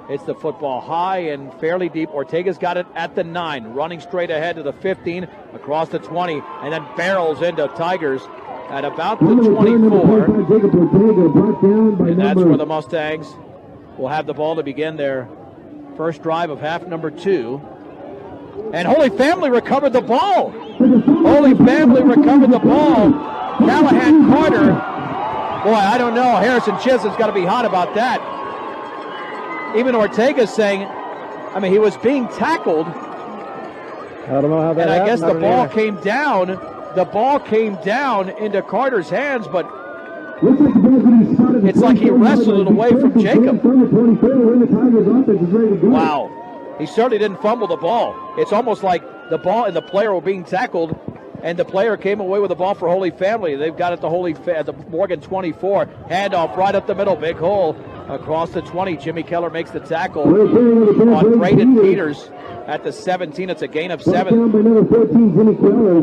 hits the football high and fairly deep. Ortega's got it at the 9, running straight ahead to the 15, across the 20, and then barrels into Tigers at about the 24. And that's where the Mustangs will have the ball to begin their first drive of half number 2. And Holy Family recovered the ball. Holy Family recovered the ball. Callahan Carter. Boy, I don't know. Harrison Chisholm's got to be hot about that. Even Ortega's saying, I mean, he was being tackled. I don't know how that happened. And I guess the ball came down. The ball came down into Carter's hands, but it's like he wrestled it away from Jacob. Wow. He certainly didn't fumble the ball. It's almost like the ball and the player were being tackled, and the player came away with the ball for Holy Family. They've got it at the Morgan 24. Handoff right up the middle, big hole across the 20. Jimmy Keller makes the tackle on Braden Peters at the 17. It's a gain of 7. By number 14, Jimmy Keller.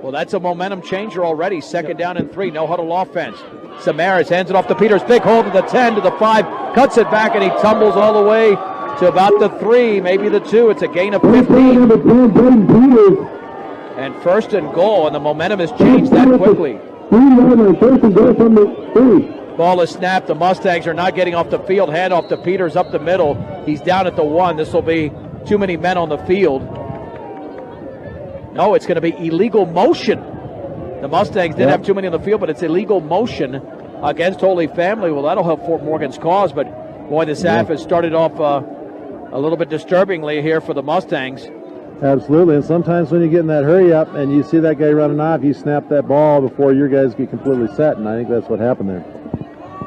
Well, that's a momentum changer already. Second down and 3. No huddle offense. Samaras hands it off to Peters. Big hole to the 10, to the 5. Cuts it back, and he tumbles all the way to about the 3, maybe the 2. It's a gain of 15. Number 10, Braden Peters. And first and goal, and the momentum has changed that quickly. 3-yard, first and goal from the 3. Ball is snapped. The Mustangs are not getting off the field. Hand off to Peters up the middle. He's down at the 1. This will be too many men on the field. No, it's going to be illegal motion. The Mustangs did have too many on the field, but it's illegal motion against Holy Family. Well, that'll help Fort Morgan's cause, but boy, this half has started off a little bit disturbingly here for the Mustangs. Absolutely, and sometimes when you get in that hurry up and you see that guy running off, you snap that ball before your guys get completely set, and I think that's what happened there.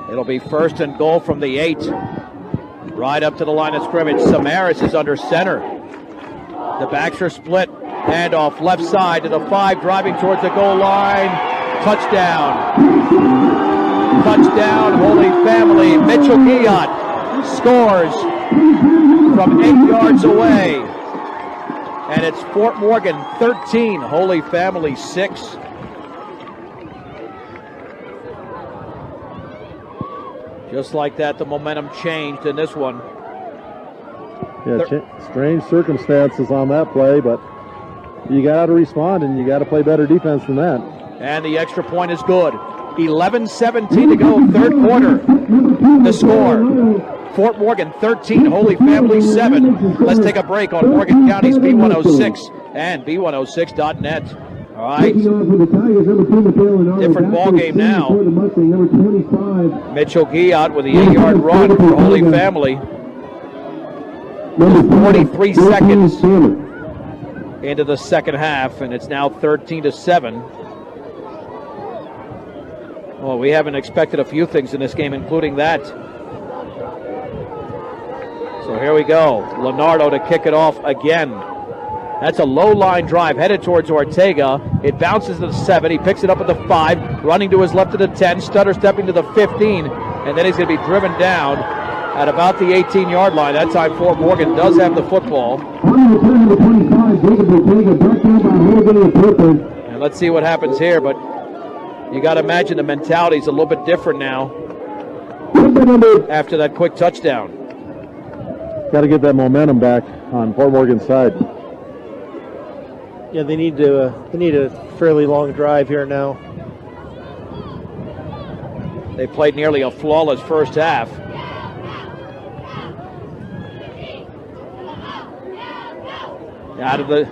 It'll be first and goal from the 8. Right up to the line of scrimmage. Samaras is under center. The backs are split. Handoff left side to the 5, driving towards the goal line. Touchdown. Touchdown, Holy Family. Mitchell Guillot scores from 8 yards away. And it's Fort Morgan 13, Holy Family 6. Just like that, the momentum changed in this one. Yeah, strange circumstances on that play, but you got to respond, and you got to play better defense than that. And the extra point is good. 11-17 to go, third quarter. The score, Fort Morgan 13, Holy Family 7. Let's take a break on Morgan County's B106 and B106.net. All right. Different ball game now. Mitchell Guillot with the 8-yard run for Holy Family. 43 seconds into the second half, and it's now 13-7. Well, we haven't expected a few things in this game, including that. So here we go. Leonardo to kick it off again. That's a low line drive headed towards Ortega. It bounces to the 7. He picks it up at the 5, running to his left to the 10, stutter stepping to the 15, and then he's going to be driven down at about the 18-yard line. That time Fort Morgan does have the football. And let's see what happens here, but you got to imagine the mentality is a little bit different now after that quick touchdown. Got to get that momentum back on Fort Morgan's side. Yeah, they need a fairly long drive here now. They played nearly a flawless first half. Out of the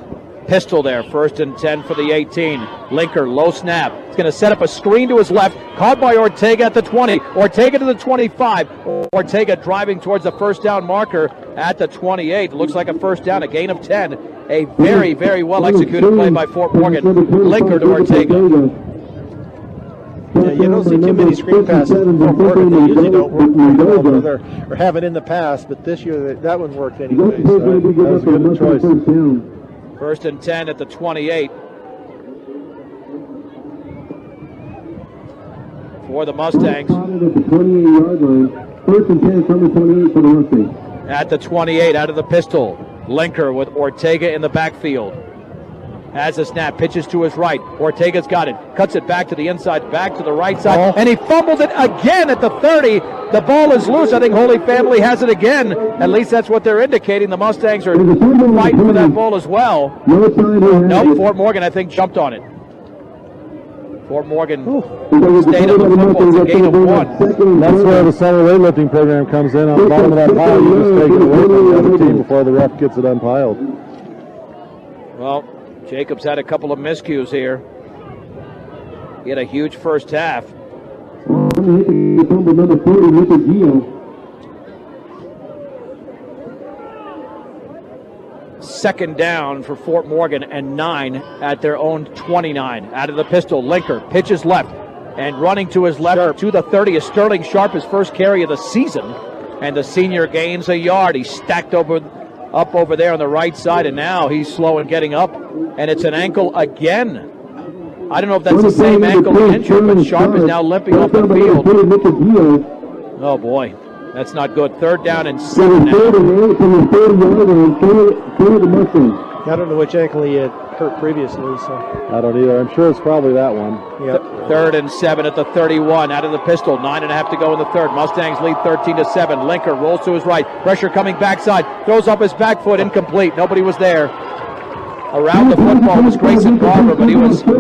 pistol there, first and 10 for the 18. Linker, low snap. He's going to set up a screen to his left. Caught by Ortega at the 20. Ortega to the 25. Ortega driving towards the first down marker at the 28. Looks like a first down, a gain of 10. A very, very well executed play by Fort Morgan. Linker to Ortega. Yeah, you don't see too many screen passes from Fort Morgan. They usually don't work very well, or have it in the past, but this year that one worked anyway. So that was a good choice. First and 10 at the 28. For the Mustangs. First and 10 from the 28 for the Mustangs. At the 28, out of the pistol. Linker with Ortega in the backfield. Has a snap, pitches to his right. Ortega's got it, cuts it back to the inside, back to the right side, and he fumbled it again at the 30. The ball is loose. I think Holy Family has it again. At least that's what they're indicating. The Mustangs are fighting for that ball as well. No, Fort Morgan, I think, jumped on it. Fort Morgan stayed on the football. It's a gain of 1. That's where the summer weightlifting program comes in. On the bottom of that pile, you just take it away from the other team before the ref gets it unpiled. Well, Jacobs had a couple of miscues here. He had a huge first half. Second down for Fort Morgan and 9 at their own 29. Out of the pistol, Linker pitches left and running to his left to the 30 is Sterling Sharp, his first carry of the season. and the senior gains a yard. He's stacked up over there on the right side, and now he's slow in getting up, and it's an ankle again. I don't know if that's the same ankle he injured, but Sharp is now limping off the field. Oh boy, that's not good. 3rd down and 7 now. I don't know which ankle he had hurt previously. So I don't either. I'm sure it's probably that one. yep. 3rd and 7 at the 31. Out of the pistol. 9.5 to go in the 3rd. Mustangs lead 13-7. Linker rolls to his right. Pressure coming backside. Throws up his back foot. Incomplete. Nobody was there. Around the football was Grayson Garber, but he was 4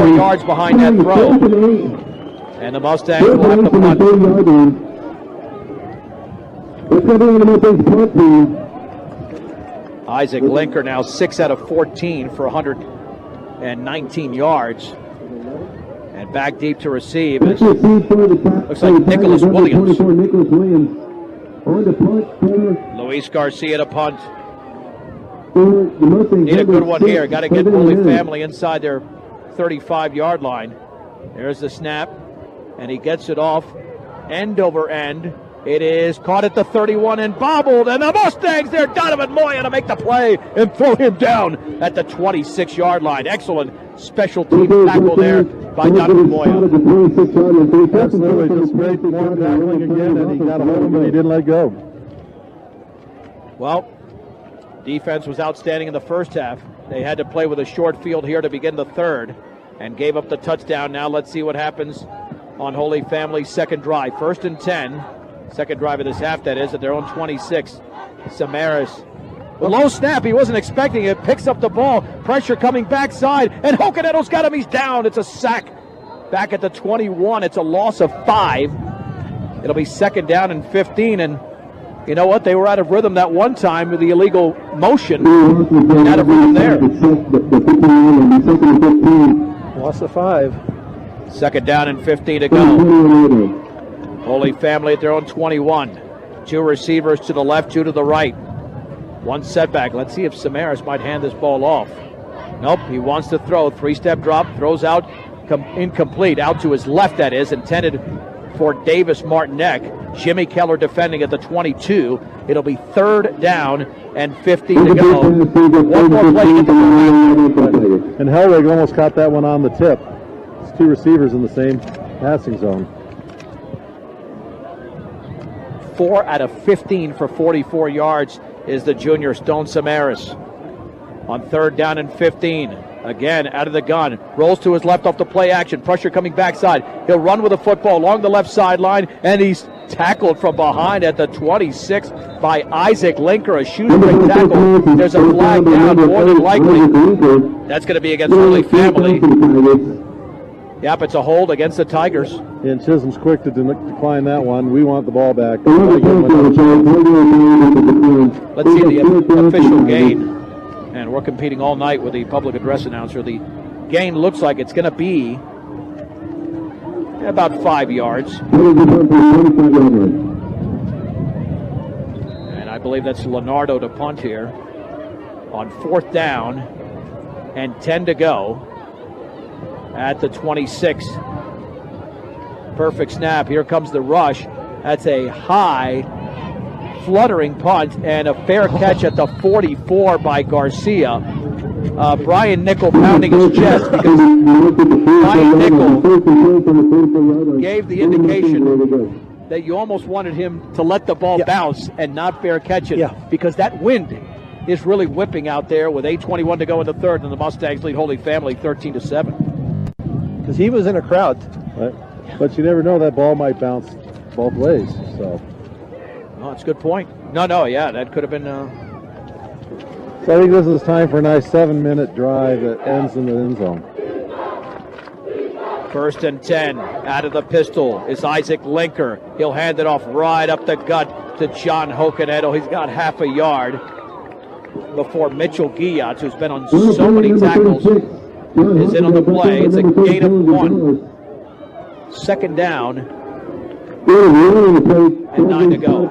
yards behind that throw. And the Mustangs will have to punt. Isaac Linker now 6 out of 14 for 119 yards. And back deep to receive is, looks like Nicholas Williams. Luis Garcia to punt. Need a good one here. Got to get Holy Family inside their 35-yard line. There's the snap, and he gets it off end over end. It is caught at the 31 and bobbled, and the Mustangs there, Donovan Moya to make the play and throw him down at the 26-yard line. Excellent special team tackle there by Donovan Moya. Absolutely, just great form tackling again, and he got a hold of him, but he didn't let go. Well, defense was outstanding in the first half. They had to play with a short field here to begin the 3rd and gave up the touchdown. Now let's see what happens on Holy Family's second drive. 1st and 10. Second drive of this half, that is, at their own 26. Samaras, a low snap, he wasn't expecting it, picks up the ball, pressure coming backside, and Hokaneto's got him, he's down. It's a sack back at the 21. It's a loss of 5. It'll be 2nd down and 15, and you know what? They were out of rhythm that one time with the illegal motion. Out of rhythm there. Loss of 5. 2nd down and 15 to go. Holy Family at their own 21. 2 receivers to the left, 2 to the right. 1 setback. Let's see if Samaras might hand this ball off. Nope, he wants to throw. 3-step drop, throws out, incomplete. Out to his left, that is, intended for Davis Martinek. Jimmy Keller defending at the 22. It'll be 3rd down and 15 to go. One more play to get the ball. And Hellwig almost caught that one on the tip. It's 2 receivers in the same passing zone. 4 out of 15 for 44 yards is the junior Stone Samaras. On 3rd down and 15. Again, out of the gun. Rolls to his left off the play action. Pressure coming backside. He'll run with the football along the left sideline, and he's tackled from behind at the 26 by Isaac Linker. A shoestring tackle. There's a flag down, more than likely. That's going to be against Holy Family. Yep, it's a hold against the Tigers. And Chisholm's quick to decline that one. We want the ball back. Let's see the official gain. And we're competing all night with the public address announcer. The gain looks like it's going to be about 5 yards. And I believe that's Leonardo to punt here on 4th down and 10 to go at the 26. Perfect snap. Here comes the rush. That's a high fluttering punt and a fair catch at the 44 by Garcia. Brian Nickel pounding his chest because Brian Nickel gave the indication that you almost wanted him to let the ball bounce and not fair catch it because that wind is really whipping out there with 8:21 to go in the 3rd, and the Mustangs lead Holy Family 13-7. Because he was in a crowd. Right. But you never know, that ball might bounce both ways. So. Oh, that's a good point. No, yeah, that could have been. So I think this is time for a nice 7-minute drive that ends in the end zone. 1st and 10. Out of the pistol is Isaac Linker. He'll hand it off right up the gut to John Hokaneto. He's got half a yard before Mitchell Guillots, who's been on so many tackles, is in on the play. It's a gain of 1. 2nd down and 9 to go.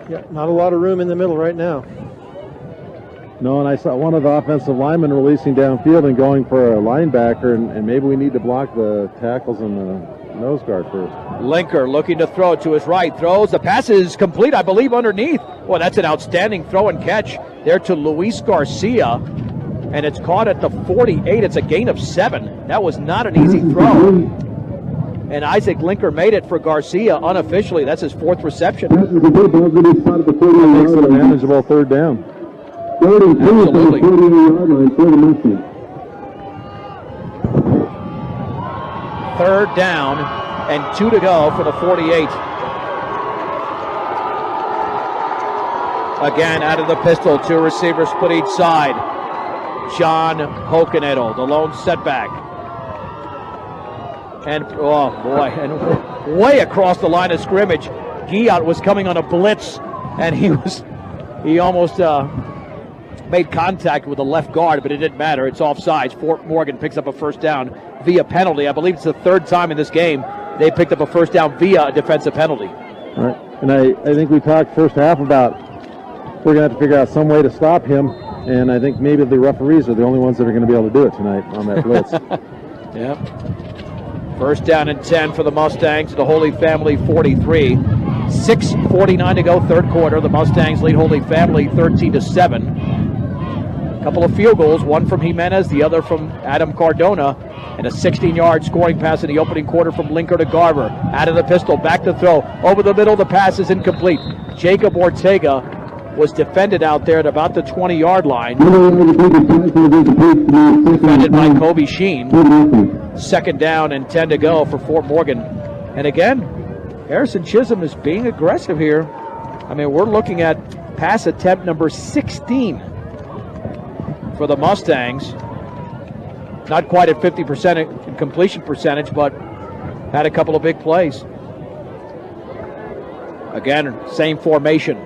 Yeah, not a lot of room in the middle right now. No, and I saw one of the offensive linemen releasing downfield and going for a linebacker, and maybe we need to block the tackles and the nose guard first. Linker looking to throw to his right. Throws. The pass is complete, I believe, underneath. Well, that's an outstanding throw and catch there to Luis Garcia. And it's caught at the 48. It's a gain of 7. That was not an easy throw. And Isaac Linker made it for Garcia unofficially. That's his 4th reception. Pass is complete. Ball's going to be spotted at the 48 Makes it a yard line. manageable third down. Third and 2 from the Absolutely. 48-yard line for the Mustangs. 3rd down and 2 to go for the 48. Again, out of the pistol, 2 receivers split each side. John Hokenedel, the lone setback. And, oh boy, and way across the line of scrimmage, Guillotte was coming on a blitz, and he almost made contact with the left guard, but it didn't matter. It's offsides. Fort Morgan picks up a first down via penalty. I believe it's the 3rd time in this game they picked up a first down via a defensive penalty. All right. And I think we talked first half about we're going to have to figure out some way to stop him, and I think maybe the referees are the only ones that are going to be able to do it tonight on that blitz. Yep. First down and 10 for the Mustangs, the Holy Family 43. 6:49 to go, 3rd quarter. The Mustangs lead Holy Family 13-7. A couple of field goals, one from Jimenez, the other from Adam Cardona, and a 16-yard scoring pass in the opening quarter from Linker to Garver. Out of the pistol, back to throw. Over the middle, the pass is incomplete. Jacob Ortega was defended out there at about the 20-yard line. Defended by Kobe Sheen. 2nd down and 10 to go for Fort Morgan. And again, Harrison Chisholm is being aggressive here. I mean, we're looking at pass attempt number 16 for the Mustangs. Not quite at 50% in completion percentage, but had a couple of big plays. Again, same formation.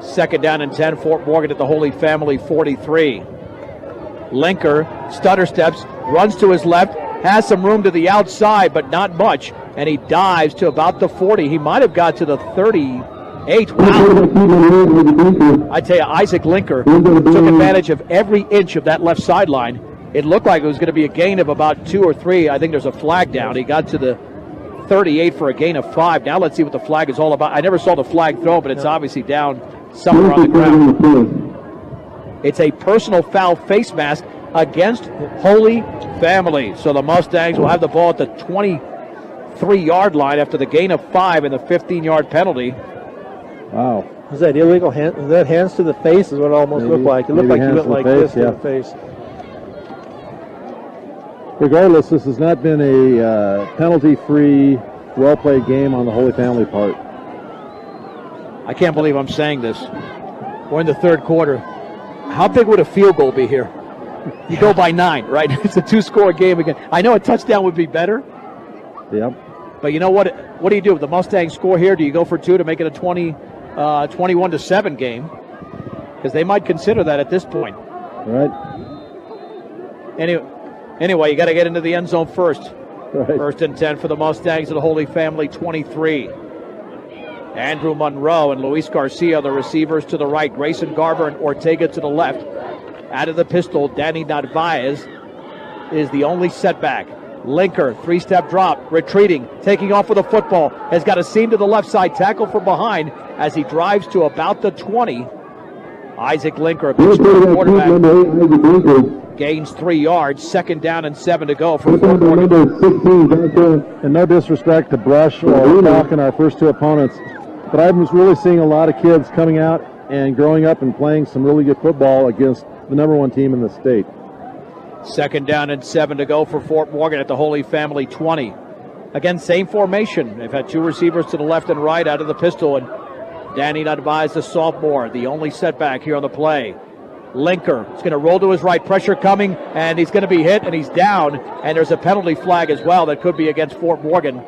2nd down and 10, Fort Morgan at the Holy Family 43. Linker stutter steps, runs to his left, has some room to the outside, but not much, and he dives to about the 40. He might have got to the 38. Wow. I tell you, Isaac Linker took advantage of every inch of that left sideline. It looked like it was going to be a gain of about 2 or 3. I think there's a flag down. He got to the 38 for a gain of 5. Now let's see what the flag is all about. I never saw the flag throw, but it's obviously down somewhere on the ground. It's a personal foul face mask against Holy Family. So the Mustangs will have the ball at the 23-yard line after the gain of 5 and the 15-yard penalty. Wow. Is that illegal? Is that hands to the face is what it almost looked like. It looked like he went like this to the face. Regardless, this has not been a penalty-free, well-played game on the Holy Family part. I can't believe I'm saying this. We're in the 3rd quarter. How big would a field goal be here? You go by 9, right? It's a 2-score game again. I know a touchdown would be better. Yep. But you know what? What do you do? If the Mustangs score here, do you go for 2 to make it a 21-7 game? Because they might consider that at this point. All right. Anyway, you got to get into the end zone first. Right. 1st and 10 for the Mustangs of the Holy Family 23. Andrew Monroe and Luis Garcia, the receivers to the right. Grayson Garver and Ortega to the left. Out of the pistol, Danny Narvaez is the only setback. Linker, 3-step drop, retreating, taking off with the football. Has got a seam to the left side, tackle from behind as he drives to about the 20. Isaac Linker, a big score quarterback, gains 3 yards. 2nd down and 7 to go for Fort Morgan. And no disrespect to Brush or Falcon, our first 2 opponents, but I'm really seeing a lot of kids coming out and growing up and playing some really good football against the number 1 team in the state. 2nd down and 7 to go for Fort Morgan at the Holy Family 20. Again, same formation. They've had 2 receivers to the left and right out of the pistol, and Danny Narvaez, the sophomore, the only setback here on the play. Linker is going to roll to his right, pressure coming, and he's going to be hit, and he's down, and there's a penalty flag as well that could be against Fort Morgan.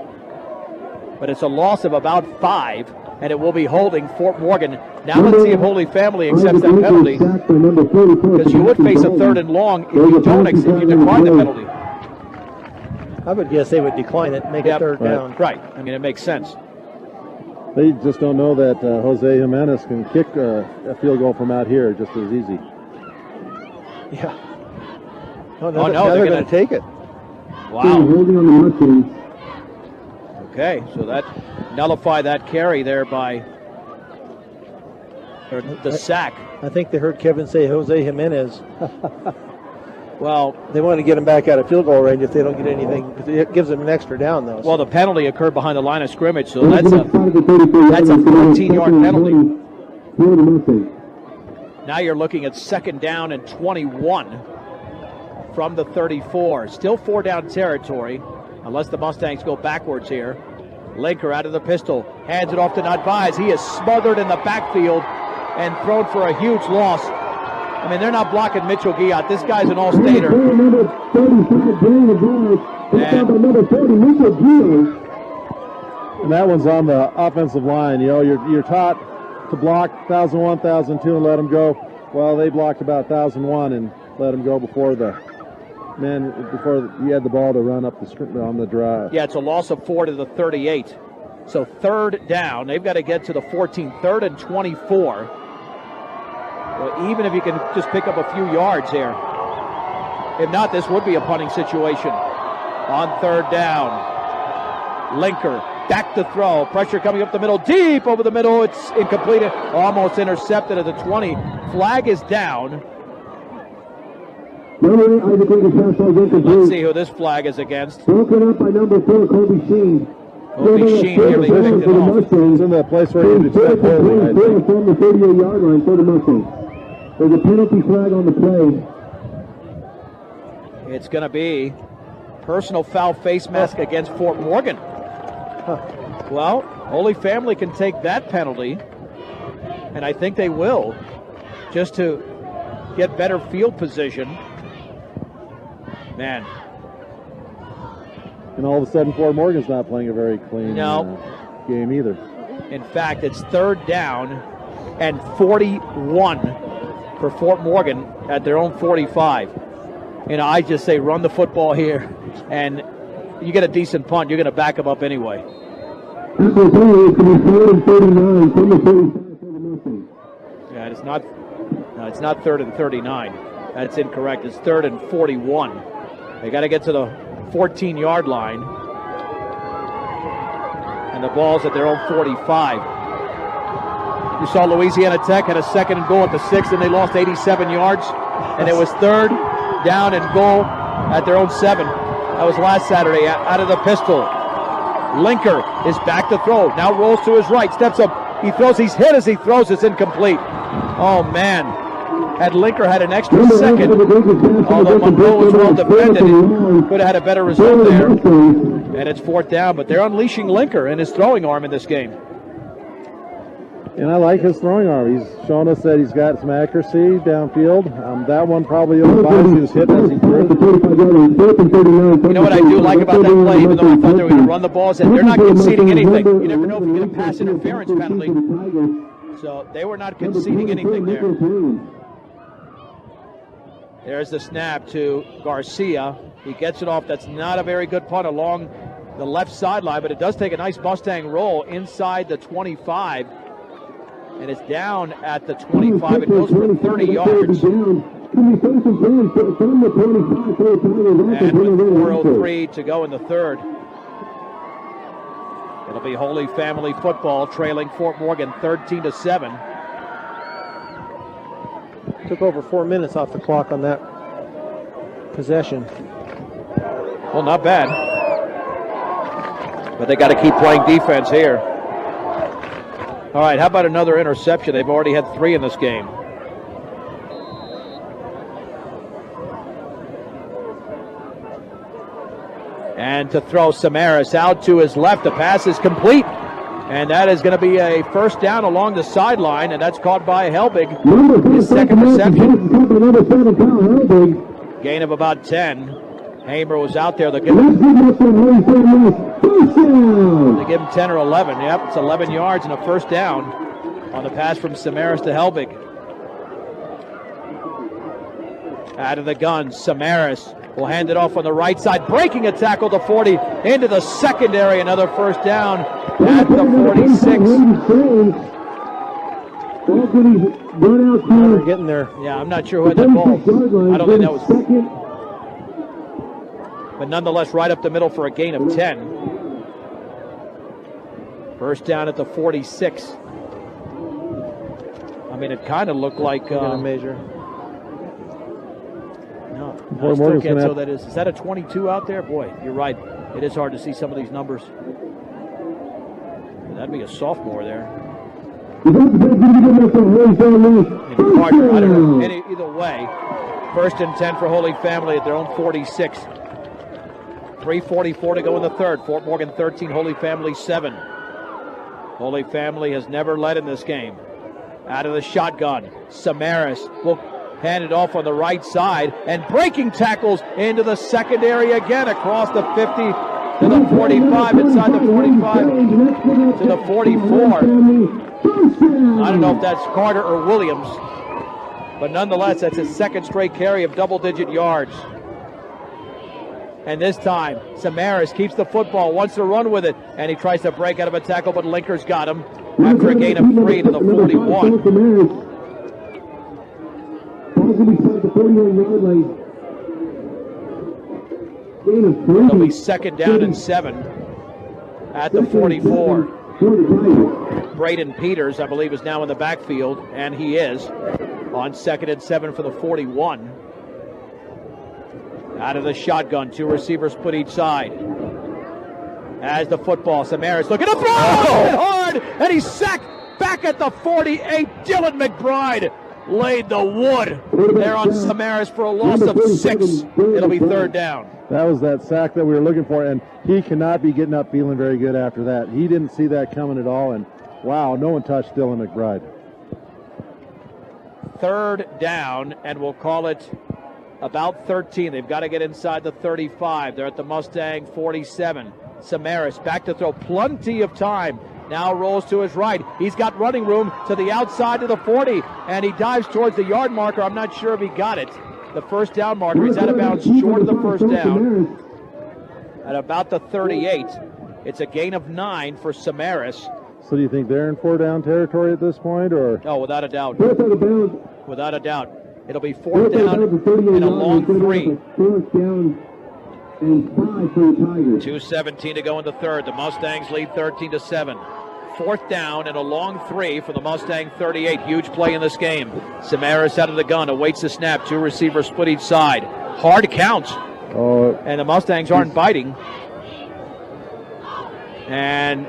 But it's a loss of about 5, and it will be holding Fort Morgan. Now let's see if Holy Family accepts that penalty, because you would face a 3rd and long if you decline the penalty. I would guess they would decline it, make it 3rd down. Right. I mean, it makes sense. They just don't know that Jose Jimenez can kick a field goal from out here just as easy. Yeah. No, Now they're going to take it. Wow. Okay, so that nullified that carry there by the sack. I think they heard Kevin say Jose Jimenez. Well, They want to get him back out of field goal range if they don't get anything. It gives them an extra down, though. well, the penalty occurred behind the line of scrimmage, so that's a 14-yard penalty. Now you're looking at 2nd down and 21 from the 34. Still 4-down territory, unless the Mustangs go backwards here. Linker out of the pistol, hands it off to Narvaez. He is smothered in the backfield and thrown for a huge loss. I mean, they're not blocking Mitchell Guillotte. This guy's an all-stater. And that one's on the offensive line. You know, you're taught to block 1,001, 1,002 and let them go. Well, they blocked about 1,001 and let them go before you had the ball to run up on the drive. Yeah, it's a loss of 4 to the 38. So 3rd down. They've got to get to the 14. 3rd and 24. Well, even if you can just pick up a few yards here. If not, this would be a punting situation. On 3rd down, Linker back to throw. Pressure coming up the middle, deep over the middle. It's incomplete. Almost intercepted at the 20. Flag is down. Let's see who this flag is against. Broken up by number 4, Kobe Sheen. Kobe Sheen nearly picked it off. It's in the place where you expect holding, I think. From the 38-yard line for the Mustangs. There's a penalty flag on the play. It's going to be personal foul face mask against Fort Morgan. Well, Holy Family can take that penalty, and I think they will, just to get better field position. Man. And all of a sudden, Fort Morgan's not playing a very clean game either. In fact, it's 3rd down and 41 for Fort Morgan at their own 45. You know, I just say run the football here, and you get a decent punt, you're going to back them up anyway. Yeah, it's not 3rd and 39. That's incorrect. It's 3rd and 41. They got to get to the 14-yard line, and the ball's at their own 45. You saw Louisiana Tech had a 2nd and goal at the 6, and they lost 87 yards, and it was 3rd down and goal at their own 7. That was last Saturday out of the pistol. Linker is back to throw. Now rolls to his right, steps up. He throws. He's hit as he throws. It's incomplete. Oh, man. Had Linker had an extra second, although Monroe was well defended, he could have had a better result there. And it's 4th down, but they're unleashing Linker and his throwing arm in this game. And I like his throwing arm. He's shown us that he's got some accuracy downfield. That one probably over he was hitting as he threw. You know what I do like about that play, even though I thought they were going to run the balls, and they're not conceding anything. You never know if you get a pass interference penalty. So they were not conceding anything there. There's the snap to Garcia. He gets it off. That's not a very good punt along the left sideline, but it does take a nice Mustang roll inside the 25. And it's down at the 25. It goes for 30 yards. And with 4:03 to go in the 3rd, it'll be Holy Family football trailing Fort Morgan 13-7. Took over 4 minutes off the clock on that possession. Well, not bad. But they got to keep playing defense here. All right, how about another interception? They've already had 3 in this game. And to throw Samaras out to his left. The pass is complete. And that is going to be a 1st down along the sideline, and that's caught by Helbig. His 2nd reception. Gain of about 10. Hamer was out there. They give him 10 or 11. Yep, it's 11 yards and a 1st down on the pass from Samaras to Helbig. Out of the gun, Samaras will hand it off on the right side, breaking a tackle to 40 into the secondary. Another 1st down at the 46. They're getting there. Yeah, I'm not sure who had that ball. I don't think that was. But nonetheless, right up the middle for a gain of 10. First down at the 46. I mean, it kind of looked like. Gonna measure. No, Boy, I still Morgan's can't gonna tell that is. Is that a 22 out there? Boy, you're right. It is hard to see some of these numbers. That'd be a sophomore there. In Carter, I don't know. Either way, 1st and 10 for Holy Family at their own 46. 3:44 to go in the third. Fort Morgan 13, Holy Family 7. Holy Family has never led in this game. Out of the shotgun, Samaras will hand it off on the right side, and breaking tackles into the secondary again across the 50 to the 45, inside the 45 to the 44. I don't know if that's Carter or Williams, but nonetheless, that's his second straight carry of double-digit yards. And this time, Samaras keeps the football, wants to run with it, and he tries to break out of a tackle, but Linker's got him after a gain of 3 to the 41. It'll be 2nd down and 7 at the 44. Braden Peters, I believe, is now in the backfield, and he is on 2nd and 7 for the 41. Out of the shotgun, 2 receivers put each side. As the football, Samaras looking to throw it hard, and he's sacked back at the 48. Dylan McBride laid the wood there on Samaras for a loss of 6. It'll be 3rd down. That was that sack that we were looking for, and he cannot be getting up feeling very good after that. He didn't see that coming at all, and wow, no one touched Dylan McBride. 3rd down, and we'll call it about 13. They've got to get inside the 35. They're at the Mustang 47. Samaras back to throw, plenty of time. Now rolls to his right. He's got running room to the outside to the 40, and he dives towards the yard marker. I'm not sure if he got it. The 1st down marker. He's out of bounds short of the 1st down. At about the 38. It's a gain of 9 for Samaras. So do you think they're in 4-down territory at this point, or? Oh, without a doubt. Without a doubt. It'll be 4th down and a long 3. 2:17 to go in the third. The Mustangs lead 13-7. 4th down and a long 3 for the Mustang 38. Huge play in this game. Samaras out of the gun, awaits the snap. 2 receivers split each side. Hard count. And the Mustangs aren't biting. And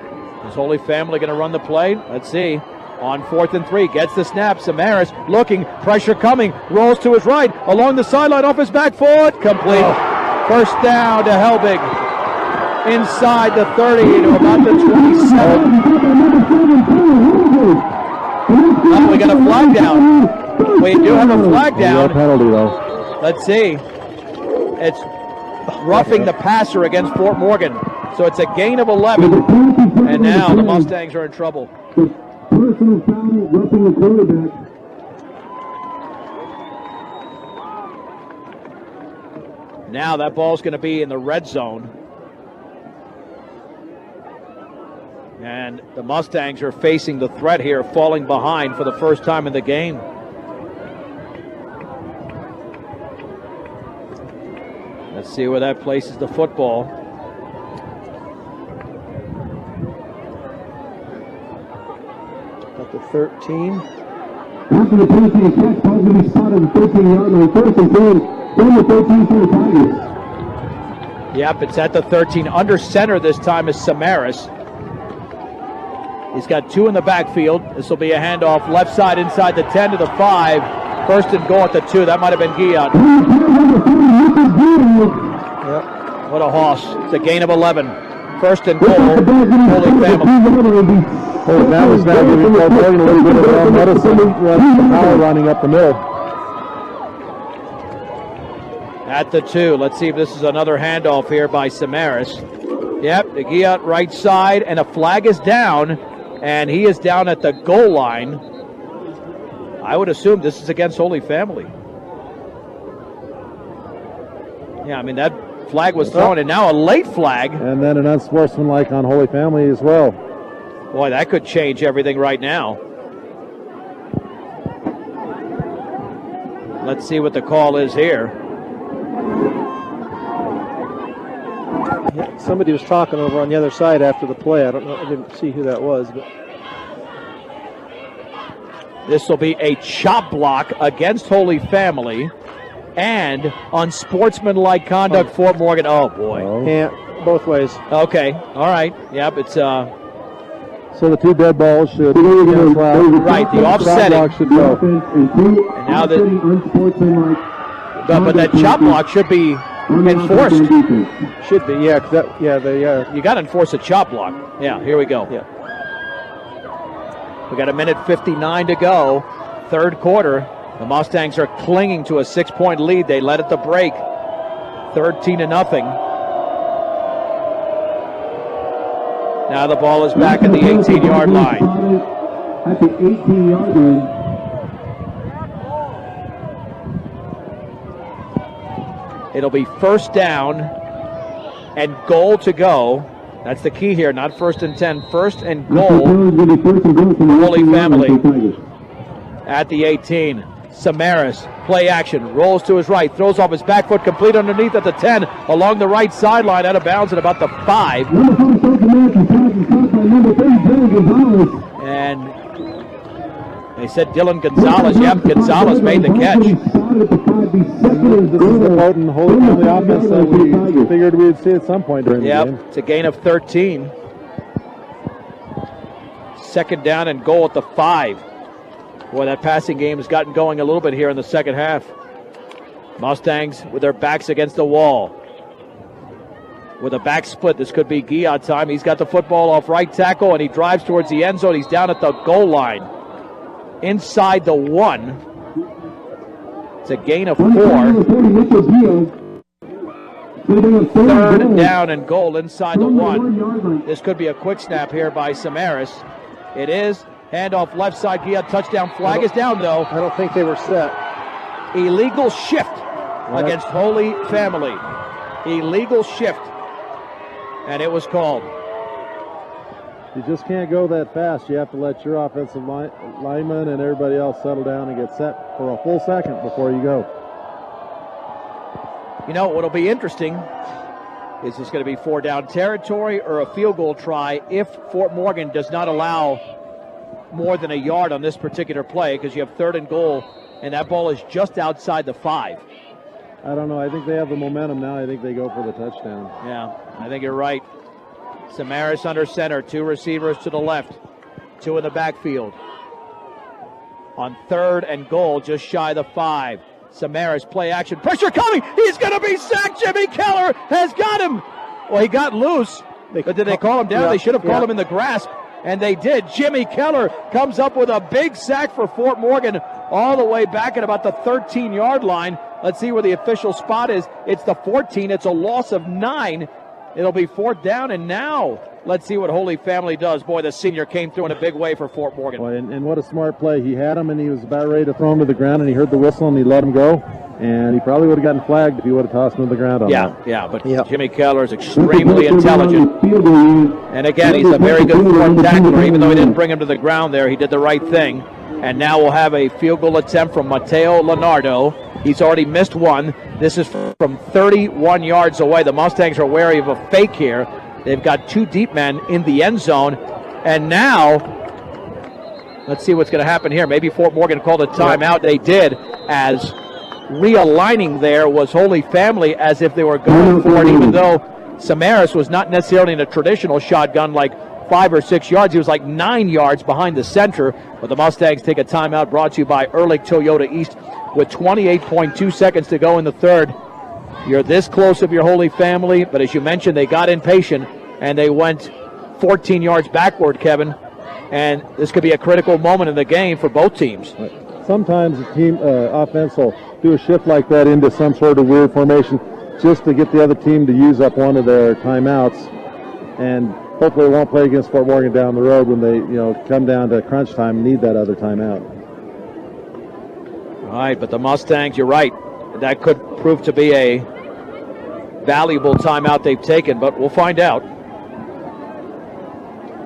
is Holy Family going to run the play? Let's see. On 4th and 3, gets the snap. Samaras looking, pressure coming, rolls to his right, along the sideline, off his back foot, complete. 1st down to Helbig. Inside the 30 to about the 27. Oh, we got a flag down. We do have a flag down. Penalty, though. Let's see. It's roughing the passer against Fort Morgan. So it's a gain of 11. And now the Mustangs are in trouble. Personal foul, roughing the quarterback. Now that ball's going to be in the red zone. And the Mustangs are facing the threat here, falling behind for the first time in the game. Let's see where that places the football. At the 13. After the penalty catch, ball's going to be spotted at the 13-yard line. 1st and 10. From the 13 for the Tigers. Yep, it's at the 13. Under center this time is Samaras. He's got 2 in the backfield. This will be a handoff left side inside the 10 to the 5. 1st and goal at the 2. That might have been Guillot. Yep. What a hoss. It's a gain of 11. 1st and goal. Holy Family. Holy Family's now giving Fort Morgan a little bit of their own medicine. The power running up the middle. At the 2. Let's see if this is another handoff here by Samaras. Yep, the Guillot right side, and a flag is down, and he is down at the goal line. I would assume this is against Holy Family. Yeah, I mean, that flag was thrown, and now a late flag. And then an unsportsmanlike on Holy Family as well. Boy, that could change everything right now. Let's see what the call is here. Yeah, somebody was talking over on the other side after the play. I don't know. I didn't see who that was, but This will be a chop block against Holy Family and unsportsmanlike conduct Fort Morgan. Oh, boy. yeah, both ways. Okay. All right. Yep. It's So the 2 dead balls should right. The offsetting. should go. And now but that chop block should be enforced. Should be, yeah. 'Cause that, yeah, they. You got to enforce a chop block. Yeah. Here we go. Yeah. We got 1:59 to go. Third quarter. The Mustangs are clinging to a 6-point lead. They led at the break. 13-0. Now the ball is back at the 18-yard line. At the 18-yard line. It'll be first down and goal to go. That's the key here, not 1st and 10. 1st and goal. Holy Family at the 18. Samaras, play action, rolls to his right, throws off his back foot, complete underneath at the 10, along the right sideline, out of bounds at about the 5. And they said Dylan Gonzalez. Yep, Gonzalez made the catch. This is the potent Holy Family offense that we figured we'd see at some point during the game. Yep, it's a gain of 13. Second down and goal at the 5. Boy, that passing game has gotten going a little bit here in the second half. Mustangs with their backs against the wall. With a back split, this could be Gia time. He's got the football off right tackle, and he drives towards the end zone. He's down at the goal line. Inside the 1. It's a gain of 4. Third down and goal inside the 1. This could be a quick snap here by Samaras. It is. Handoff left side. Gia touchdown. Flag is down, though. I don't think they were set. Illegal shift against Holy Family. Illegal shift. And it was called. You just can't go that fast. You have to let your offensive lineman and everybody else settle down and get set for a full second before you go. You know, what'll be interesting is this going to be 4-down territory or a field goal try if Fort Morgan does not allow more than a yard on this particular play, because you have 3rd and goal, and that ball is just outside the 5. I don't know. I think they have the momentum now. I think they go for the touchdown. Yeah, I think you're right. Samaras under center, 2 receivers to the left, 2 in the backfield. On 3rd and goal, just shy of the 5. Samaras, play action, pressure coming. He's going to be sacked. Jimmy Keller has got him. Well, he got loose, but did they call him down? Yeah, they should have called him in the grasp, and they did. Jimmy Keller comes up with a big sack for Fort Morgan all the way back at about the 13-yard line. Let's see where the official spot is. It's the 14. It's a loss of 9. It'll be 4th down, and now let's see what Holy Family does. Boy, the senior came through in a big way for Fort Morgan. Boy, and what a smart play. He had him, and he was about ready to throw him to the ground, and he heard the whistle, and he let him go. And he probably would have gotten flagged if he would have tossed him to the ground on that. But Jimmy Keller is extremely intelligent. And again, he's a very good fourth tackler. Even though he didn't bring him to the ground there, he did the right thing. And now we'll have a field goal attempt from Mateo Leonardo. He's already missed one. This is from 31 yards away. The Mustangs are wary of a fake here. They've got 2 deep men in the end zone. And now, let's see what's going to happen here. Maybe Fort Morgan called a timeout. They did, as realigning there was Holy Family as if they were going for it, even though Samaras was not necessarily in a traditional shotgun like 5 or 6 yards. He was like 9 yards behind the center. But the Mustangs take a timeout, brought to you by Ehrlich Toyota East, with 28.2 seconds to go in the third. You're this close of your Holy Family, but as you mentioned, they got impatient and they went 14 yards backward, Kevin. And this could be a critical moment in the game for both teams. Sometimes the team offense will do a shift like that into some sort of weird formation just to get the other team to use up one of their timeouts, and hopefully it won't play against Fort Morgan down the road when they come down to crunch time and need that other timeout. All right, but the Mustangs, you're right, that could prove to be a valuable timeout they've taken, but we'll find out.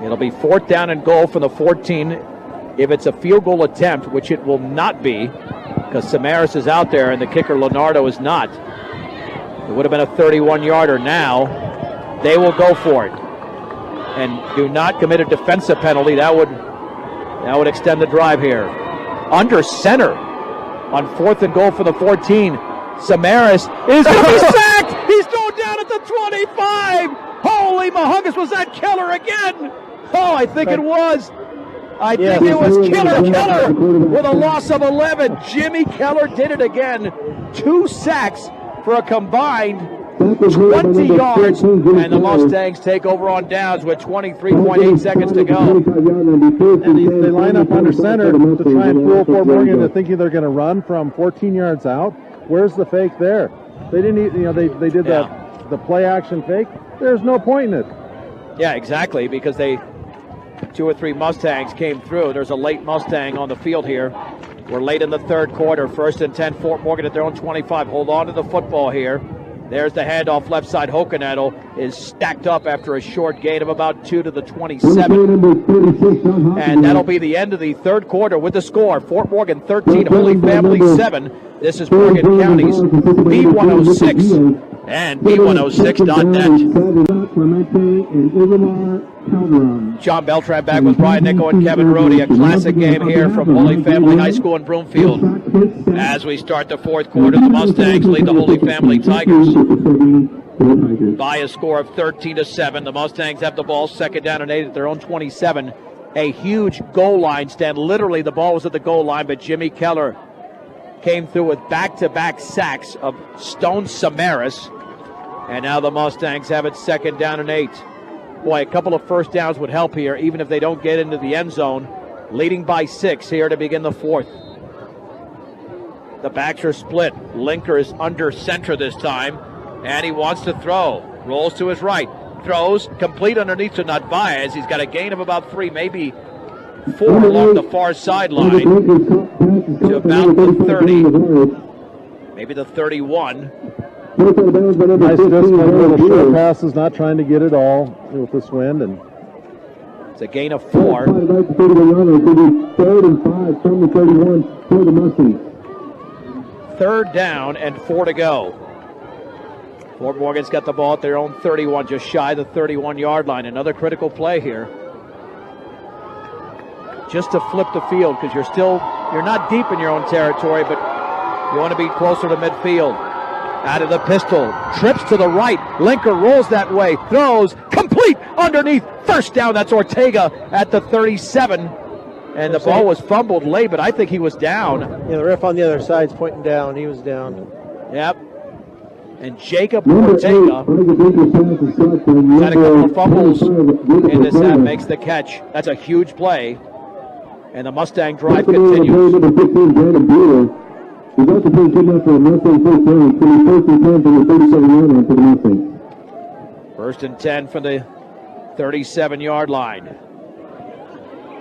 It'll be 4th down and goal from the 14. If it's a field goal attempt, which it will not be, because Samaras is out there and the kicker Leonardo is not. It would have been a 31-yarder now. they will go for it. And do not commit a defensive penalty. That would extend the drive here. Under center on 4th and goal for the 14. Samaras is going to be sacked. He's going down at the 25. Holy Mahungus, was that Keller again? Oh, I think it was. I think it was Keller with a loss of 11. Jimmy Keller did it again. 2 sacks for a combined 20 yards, and the Mustangs take over on downs with 23.8 seconds to go. And they line up under center to try and fool Fort Morgan into thinking they're going to run from 14 yards out. Where's the fake there? They didn't, they did the play action fake. There's no point in it. Yeah, exactly, because 2 or 3 Mustangs came through. There's a late Mustang on the field here. We're late in the third quarter. 1st and 10, Fort Morgan at their own 25. Hold on to the football here. There's the handoff left side. Hokanadel is stacked up after a short gain of about 2 to the 27. And that'll be the end of the third quarter with the score. Fort Morgan 13, Holy Family 7. This is Morgan County's B106 and B106.net. John Beltran back with Brian Nico and Kevin Rohde. A classic game here from Holy Family High School in Broomfield. As we start the fourth quarter, the Mustangs lead the Holy Family Tigers by a score of 13-7. The Mustangs have the ball, 2nd down and 8 at their own 27. A huge goal line stand. Literally, the ball was at the goal line, but Jimmy Keller came through with back-to-back sacks of Stone Samaras. And now the Mustangs have it 2nd down and 8. Boy, a couple of first downs would help here, even if they don't get into the end zone. Leading by 6 here to begin the fourth. The backs are split. Linker is under center this time, and he wants to throw. Rolls to his right. Throws, complete underneath to Narvaez. He's got a gain of about 3, maybe 4 along the far sideline to about the 30, maybe the 31. Nice little short passes, not trying to get it all with this wind, and it's a gain of 4. 3rd and 5 from the 31 for the Mustangs. 3rd down and 4 to go. Fort Morgan's got the ball at their own 31, just shy of the 31-yard line. Another critical play here. Just to flip the field, because you're not deep in your own territory, but you want to be closer to midfield. Out of the pistol, trips to the right. Linker rolls that way, throws, complete underneath. 1st down, that's Ortega at the 37. And the ball was fumbled late, but I think he was down. Yeah, the ref on the other side's pointing down. He was down. Yep. And Jacob Ortega had a couple of fumbles in this half, makes the catch. That's a huge play. And the Mustang drive continues. First and 10 from the 37-yard line.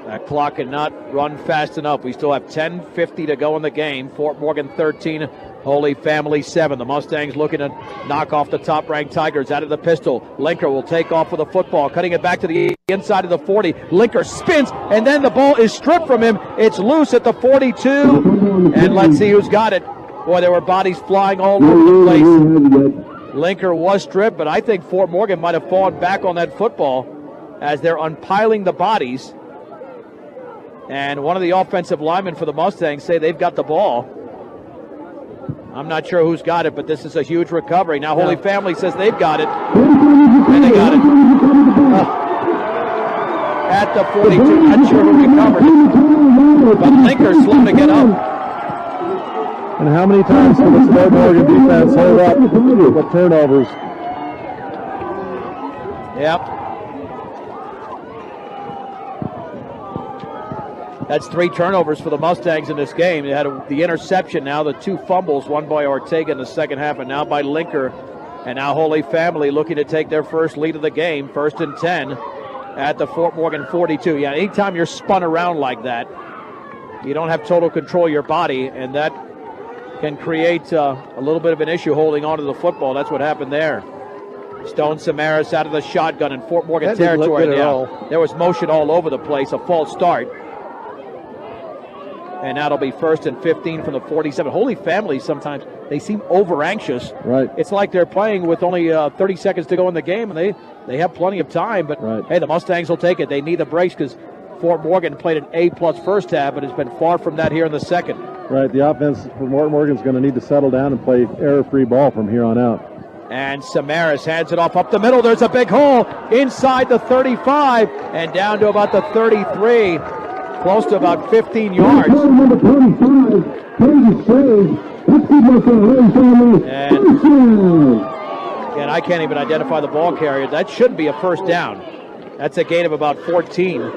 That clock cannot run fast enough. We still have 10:50 to go in the game. Fort Morgan 13, Holy Family 7. The Mustangs looking to knock off the top-ranked Tigers out of the pistol. Linker will take off with the football, cutting it back to the inside of the 40. Linker spins, and then the ball is stripped from him. It's loose at the 42, and let's see who's got it. Boy, there were bodies flying all over the place. Linker was stripped, but I think Fort Morgan might have fallen back on that football as they're unpiling the bodies. And one of the offensive linemen for the Mustangs say they've got the ball. I'm not sure who's got it, but this is a huge recovery. Now Holy Family says they've got it. And they got it. At the 42, not sure who recovered it. But Linker's slow to get up. And how many times can this Fort Morgan defense hold up with turnovers? Yep. That's 3 turnovers for the Mustangs in this game. They had the interception now, the 2 fumbles, one by Ortega in the second half, and now by Linker. And now Holy Family looking to take their first lead of the game, 1st and 10 at the Fort Morgan 42. Yeah, anytime you're spun around like that, you don't have total control of your body, and that can create a little bit of an issue holding on to the football. That's what happened there. Stone Samaras out of the shotgun in Fort Morgan territory. There was motion all over the place, a false start. And that'll be 1st and 15 from the 47. Holy Family, sometimes they seem over anxious. Right. It's like they're playing with only 30 seconds to go in the game, and they have plenty of time. But, Right. hey, the Mustangs will take it. They need the breaks because Fort Morgan played an A-plus first half, but has been far from that here in the second. Right. The offense for Fort Morgan's going to need to settle down and play error-free ball from here on out. And Samaras hands it off up the middle. There's a big hole inside the 35 and down to about the 33. Close to about 15 yards. Number 25, Brady Strange. Let's keep looking. Holy Family. And I can't even identify the ball carrier. That shouldn't be a first down. That's a gain of about 14.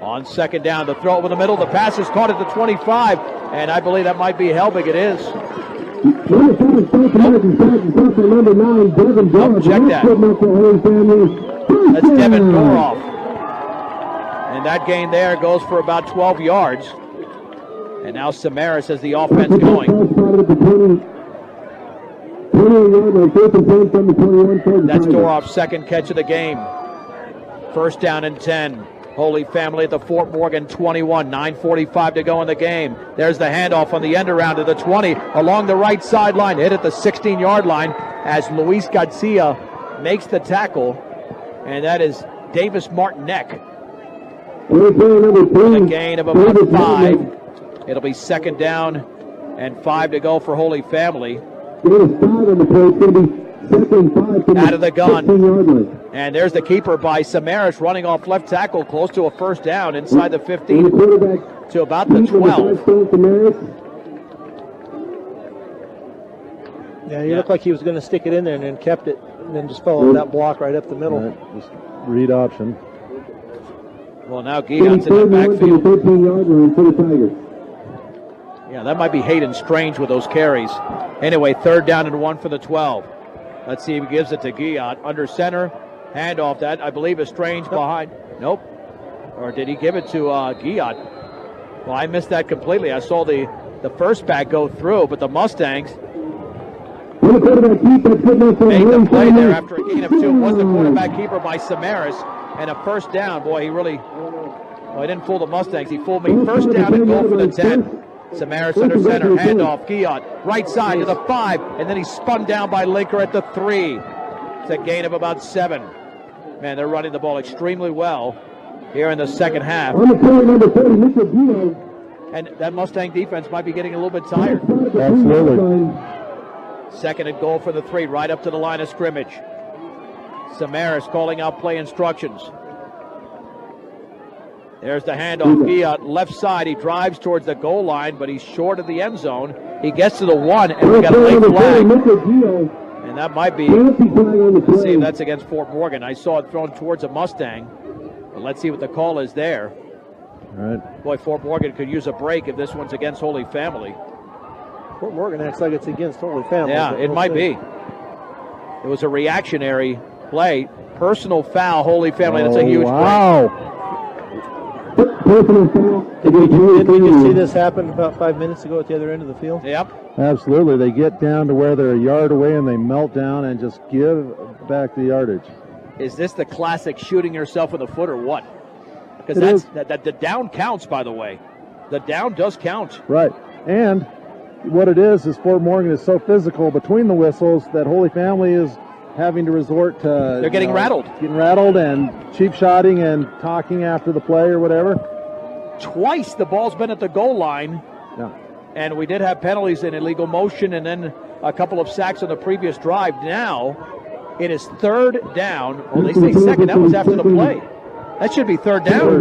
On second down, the throw over the middle. The pass is caught at the 25, and I believe that might be Helbig. It is. Number 7, South American Sergeant, number 9, Devin Dorff. Check that. Holy Family. That's Devin Doroff. And that gain there goes for about 12 yards. And now Samaras has the offense going. That's Doroff's second catch of the game. First down and 10. Holy Family at the Fort Morgan 21, 9:45 to go in the game. There's the handoff on the end around to the 20, along the right sideline, hit at the 16-yard line as Luis Garcia makes the tackle, and that is Davis Martinek. With a gain of about 5. It'll be second down and 5 to go for Holy Family. Out of the gun. And there's the keeper by Samaras running off left tackle close to a first down inside the 15 to about the 12. Yeah, he looked like he was going to stick it in there and then kept it and then just followed that block right up the middle. Right. Just read option. Well, now Guillot's in the backfield. Yeah, that might be Hayden Strange with those carries. Anyway, third down and 1 for the 12. Let's see if he gives it to Guillot. Under center, handoff. That, I believe, is Strange behind. Nope. Or did he give it to Guillot? Well, I missed that completely. I saw the first back go through, but the Mustangs made the play there after a gain of 2. It was the quarterback keeper by Samaras, and a first down. Boy, he really, well, he didn't fool the Mustangs. He fooled me. First down and goal for the 10. Samaras under center, handoff, Guillot, right side to the 5, and then he's spun down by Linker at the 3. It's a gain of about 7. Man, they're running the ball extremely well here in the second half. And that Mustang defense might be getting a little bit tired. Absolutely. Second and goal for the 3, right up to the line of scrimmage. Samaras calling out play instructions. There's the handoff. Guillot, left side. He drives towards the goal line, but he's short of the end zone. He gets to the 1, and we got a late flag. And that might be, let's see if that's against Fort Morgan. I saw it thrown towards a Mustang. But let's see what the call is there. All right. Boy, Fort Morgan could use a break if this one's against Holy Family. Fort Morgan acts like it's against Holy Family. Yeah, it might be. It was a reactionary play. Personal foul, Holy Family. That's a huge break. Wow. Did we just see this happen about 5 minutes ago at the other end of the field? Yep. Absolutely. They get down to where they're a yard away and they melt down and just give back the yardage. Is this the classic shooting yourself in the foot or what? Because the down counts, by the way. The down does count. Right. And what it is Fort Morgan is so physical between the whistles that Holy Family is having to resort to... They're getting rattled. Getting rattled and cheap shotting and talking after the play or whatever. Twice the ball's been at the goal line. Yeah. And we did have penalties in illegal motion and then a couple of sacks on the previous drive. Now it is third down. Well, they say second. That was after the play. That should be third down.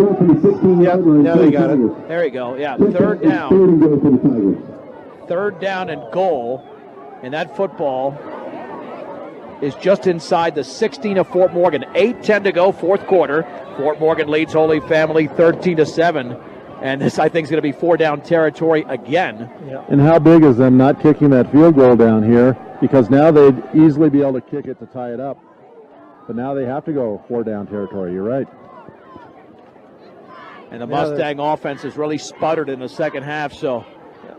Yep, now they got it. There you go. Yeah, third down. Third down and goal. And that football is just inside the 16 of Fort Morgan. 8:10 to go, fourth quarter. Fort Morgan leads Holy Family 13-7. And this, I think, is going to be 4-down territory again. Yeah. And how big is them not kicking that field goal down here? Because now they'd easily be able to kick it to tie it up. But now they have to go 4-down territory. You're right. And the Mustang offense has really sputtered in the second half, so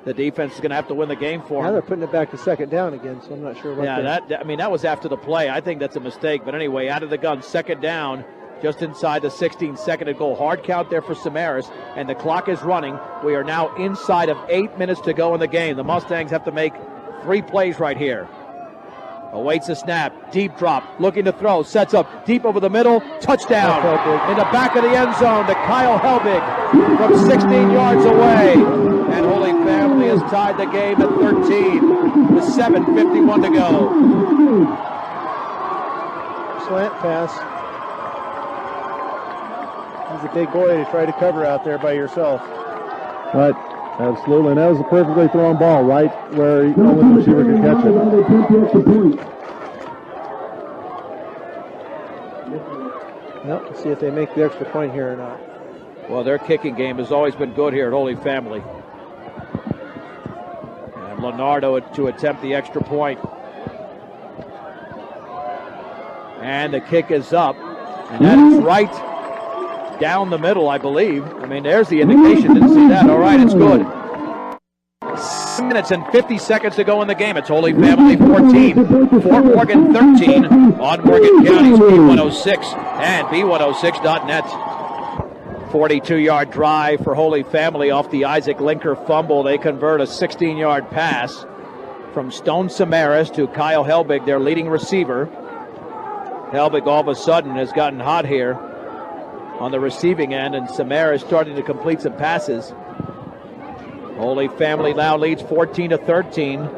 the defense is going to have to win the game for Now them. they're putting it back to second down again, so I'm not sure about that. Yeah, that was after the play. I think that's a mistake. But anyway, out of the gun, second down. just inside the 16-second to go. Hard count there for Samaras, and the clock is running. We are now inside of 8 minutes to go in the game. The Mustangs have to make 3 plays right here. Awaits a snap, deep drop, looking to throw, sets up deep over the middle, touchdown in the back of the end zone to Kyle Helbig from 16 yards away. And Holy Family has tied the game at 13 with 7:51 to go. Slant pass. He's a big boy to try to cover out there by yourself. Right, absolutely. And that was a perfectly thrown ball right where only the receiver could catch it. Well, let's see if they make the extra point here or not. Well, their kicking game has always been good here at Holy Family. And Leonardo to attempt the extra point. And the kick is up. And that is right down the middle, I believe. I mean, there's the indication. Didn't see that. All right, it's good. 6 minutes and 50 seconds to go in the game. It's Holy Family 14, Fort Morgan 13 on Morgan County's B106 and B106.net. 42-yard drive for Holy Family off the Isaac Linker fumble. They convert a 16-yard pass from Stone Samaras to Kyle Helbig, their leading receiver. Helbig all of a sudden has gotten hot here on the receiving end, and Samaras starting to complete some passes. Holy Family now leads 14-13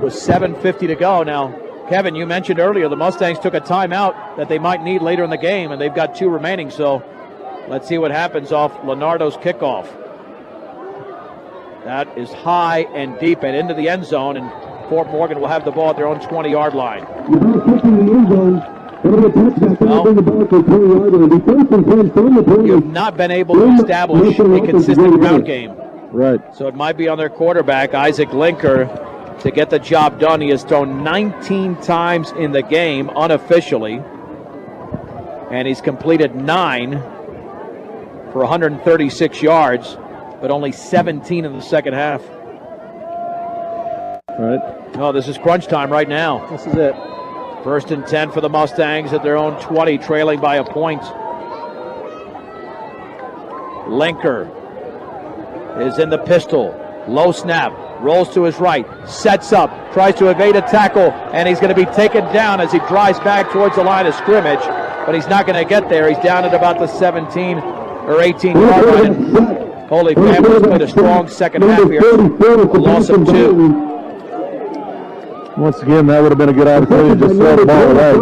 with 7:50 to go. Now, Kevin, you mentioned earlier the Mustangs took a timeout that they might need later in the game, and they've got 2 remaining, so let's see what happens off Leonardo's kickoff. That is high and deep and into the end zone, and Fort Morgan will have the ball at their own 20-yard line. You've not been able to establish a consistent ground game. Right. So it might be on their quarterback, Isaac Linker, to get the job done. He has thrown 19 times in the game unofficially, and he's completed 9 for 136 yards, but only 17 in the second half. Right. Oh, this is crunch time right now. This is it. 1st and 10 for the Mustangs at their own 20, trailing by a point. Linker is in the pistol. Low snap. Rolls to his right. Sets up. Tries to evade a tackle. And he's going to be taken down as he drives back towards the line of scrimmage. But he's not going to get there. He's down at about the 17 or 18-yard line. Holy Family's played a strong second half here. A loss of 2. Once again, that would have been a good opportunity to just throw the ball away.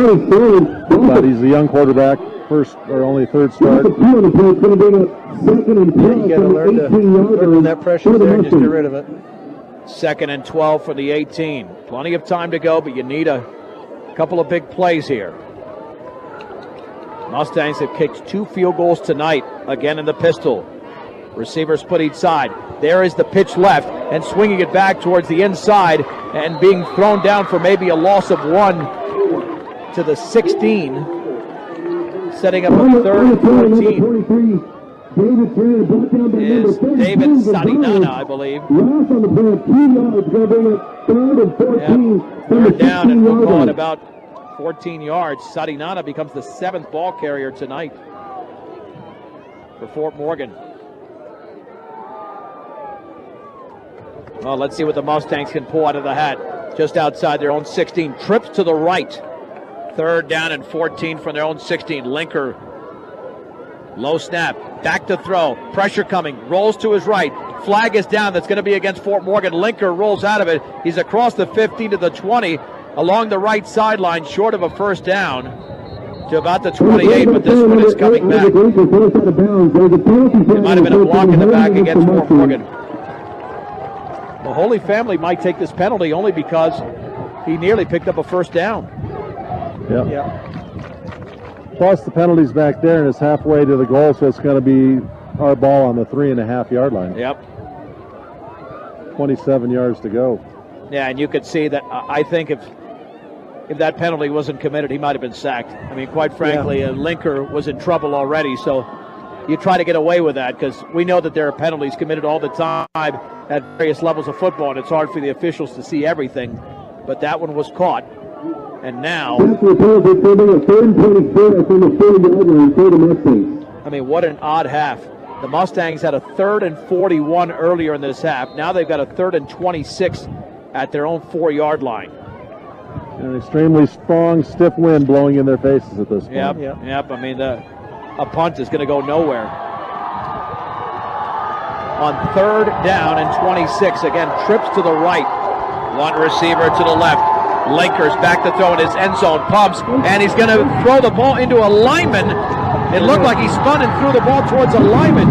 But he's a young quarterback, first or only 3rd start. You got to learn when that pressure's there and just get rid of it. 2nd and 12 for the 18. Plenty of time to go, but you need a couple of big plays here. Mustangs have kicked 2 field goals tonight, again in the pistol. Receivers put each side. There is the pitch left, and swinging it back towards the inside, and being thrown down for maybe a loss of 1 to the 16. Setting up a 3rd and 14. Is David Sadinana, I believe. Yep. 3rd down, and we'll call it about 14 yards. Sadinana becomes the 7th ball carrier tonight for Fort Morgan. Well, let's see what the Mustangs can pull out of the hat. Just outside their own 16. Trips to the right. 3rd down and 14 from their own 16. Linker. Low snap. Back to throw. Pressure coming. Rolls to his right. Flag is down. That's going to be against Fort Morgan. Linker rolls out of it. He's across the 15 to the 20. Along the right sideline. Short of a 1st down. To about the 28. But this one is coming back. It might have been a block in the back against Fort Morgan. The Holy Family might take this penalty only because he nearly picked up a 1st down. Yep. Yeah. Plus the penalty's back there, and it's halfway to the goal, so it's going to be our ball on the 3.5-yard line. Yep. 27 yards to go. Yeah, and you could see that. I think if that penalty wasn't committed, he might have been sacked. I mean, quite frankly, Linker was in trouble already, so you try to get away with that because we know that there are penalties committed all the time at various levels of football, and it's hard for the officials to see everything. But that one was caught, And now, After the penalty, filming a 3rd and 24 from the 40-yard line for the Mustangs. I mean, what an odd half. The Mustangs had a 3rd and 41 earlier in this half. Now they've got a 3rd and 26 at their own 4-yard line. An extremely strong, stiff wind blowing in their faces at this point. Yep. I mean, a punt is going to go nowhere. On 3rd down and 26, again, trips to the right. One receiver to the left. Lakers back to throw in his end zone. Pumps, and he's going to throw the ball into a lineman. It looked like he spun and threw the ball towards a lineman.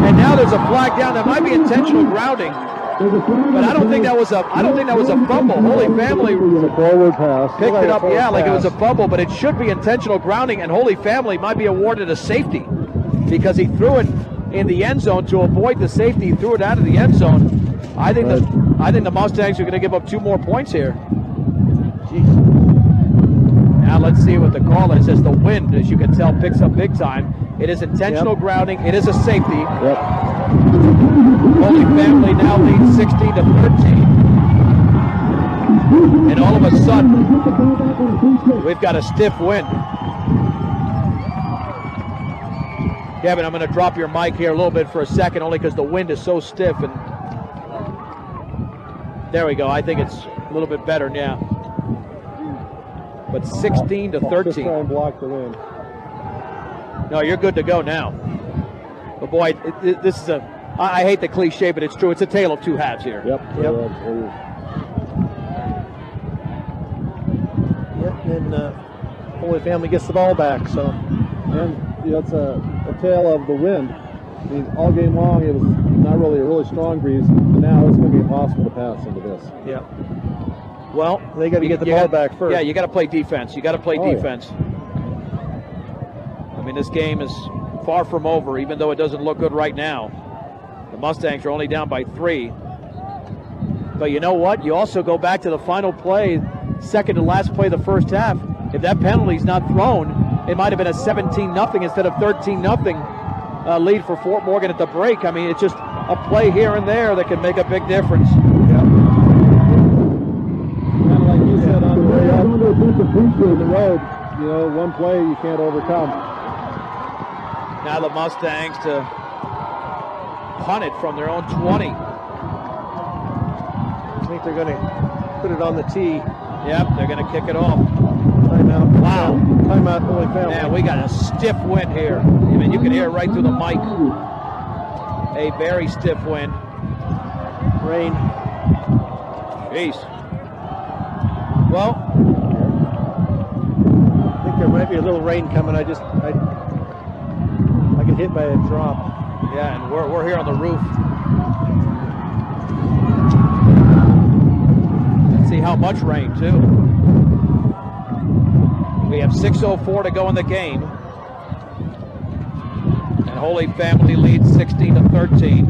And now there's a flag down. That might be intentional grounding. But I don't think that was a fumble. Holy Family Forward pass. picked it up, like it was a fumble, but it should be intentional grounding, and Holy Family might be awarded a safety because he threw it in the end zone to avoid the safety. He threw it out of the end zone. I think the Mustangs are going to give up 2 more points here. Jeez. Now let's see what the call is. As the wind, as you can tell, picks up big time. It is intentional grounding. It is a safety. Yep. Holy Family now leads 16-13. And all of a sudden, we've got a stiff wind. Kevin, I'm going to drop your mic here a little bit for a second, only because the wind is so stiff. And there we go. I think it's a little bit better now. But 16-13. Just try and block the wind. No, you're good to go now. But boy, this is I hate the cliche, but it's true. It's a tale of 2 halves here. Yep. And Holy Family gets the ball back. So, And it's a tale of the wind. I mean, all game long it was not really a really strong breeze, and now it's going to be impossible to pass into this. yeah. Well, They got to get the ball back first. Yeah, you got to play defense. You got to play Oh, yeah. defense. I mean, this game is far from over, even though it doesn't look good right now. The Mustangs are only down by 3. But you know what? You also go back to the final play, second to last play of the first half. If that penalty's not thrown, it might have been a 17-0 instead of 13-0 lead for Fort Morgan at the break. I mean, it's just a play here and there that can make a big difference. Kind of like you said on the way up the road, one play you can't overcome. Now the Mustangs to punt it from their own 20. I think they're going to put it on the tee. Yep, they're going to kick it off. Timeout. Wow. Timeout, Holy Family. Man, we got a stiff wind here. I mean, you can hear it right through the mic. A very stiff wind. Rain. Jeez. Well, I think there might be a little rain coming. I get hit by a drop. yeah, and we're here on the roof. Let's see how much rain, too. We have 6:04 to go in the game. And Holy Family leads 16-13.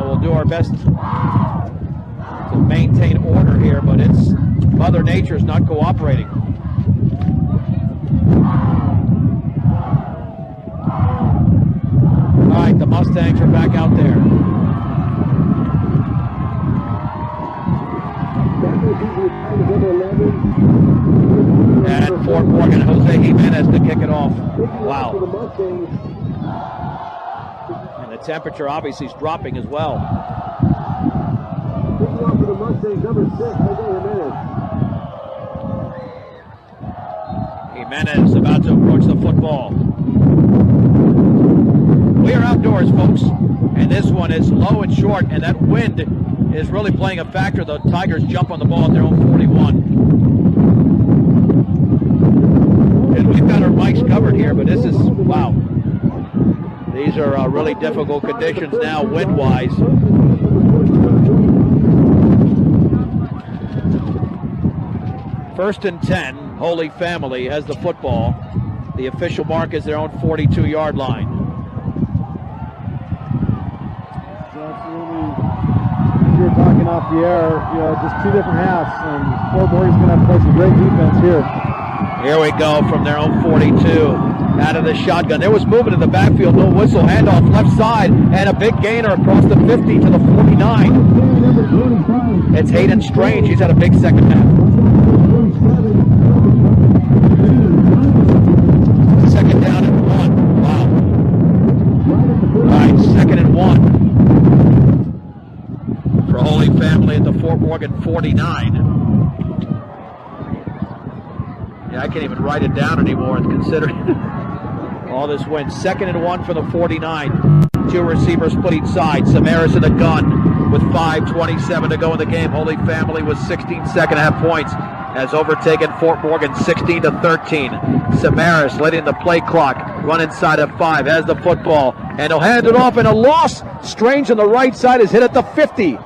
We'll do our best to maintain order here, but it's Mother Nature's not cooperating. All right, the Mustangs are back out there. And Fort Morgan, Jose Jimenez to kick it off. Wow. And the temperature obviously is dropping as well. Jimenez about to approach the football. We are outdoors, folks, and this one is low and short, and that wind is really playing a factor. The Tigers jump on the ball at their own 41. And we've got our mics covered here, but this is, wow. These are really difficult conditions now, wind-wise. First and 10, Holy Family has the football. The official mark is their own 42-yard line. You're talking off the air, just 2 different halves, and Fort Morgan's going to have to play some great defense here. Here we go from their own 42. out of the shotgun. There was movement in the backfield, no whistle, handoff left side, and a big gainer across the 50 to the 49. It's Hayden Strange. He's had a big second half. Second down and 1. Wow. All right, 2nd and 1 for Holy Family at the Fort Morgan 49. Yeah, I can't even write it down anymore considering all this wind. 2nd and 1 for the 49. 2 receivers split each side. Samaras in the gun with 5:27 to go in the game. Holy Family with 16 second half points has overtaken Fort Morgan 16-13. Samaras letting the play clock run inside of 5. Has the football and he'll hand it off, and a loss. Strange on the right side is hit at the 50.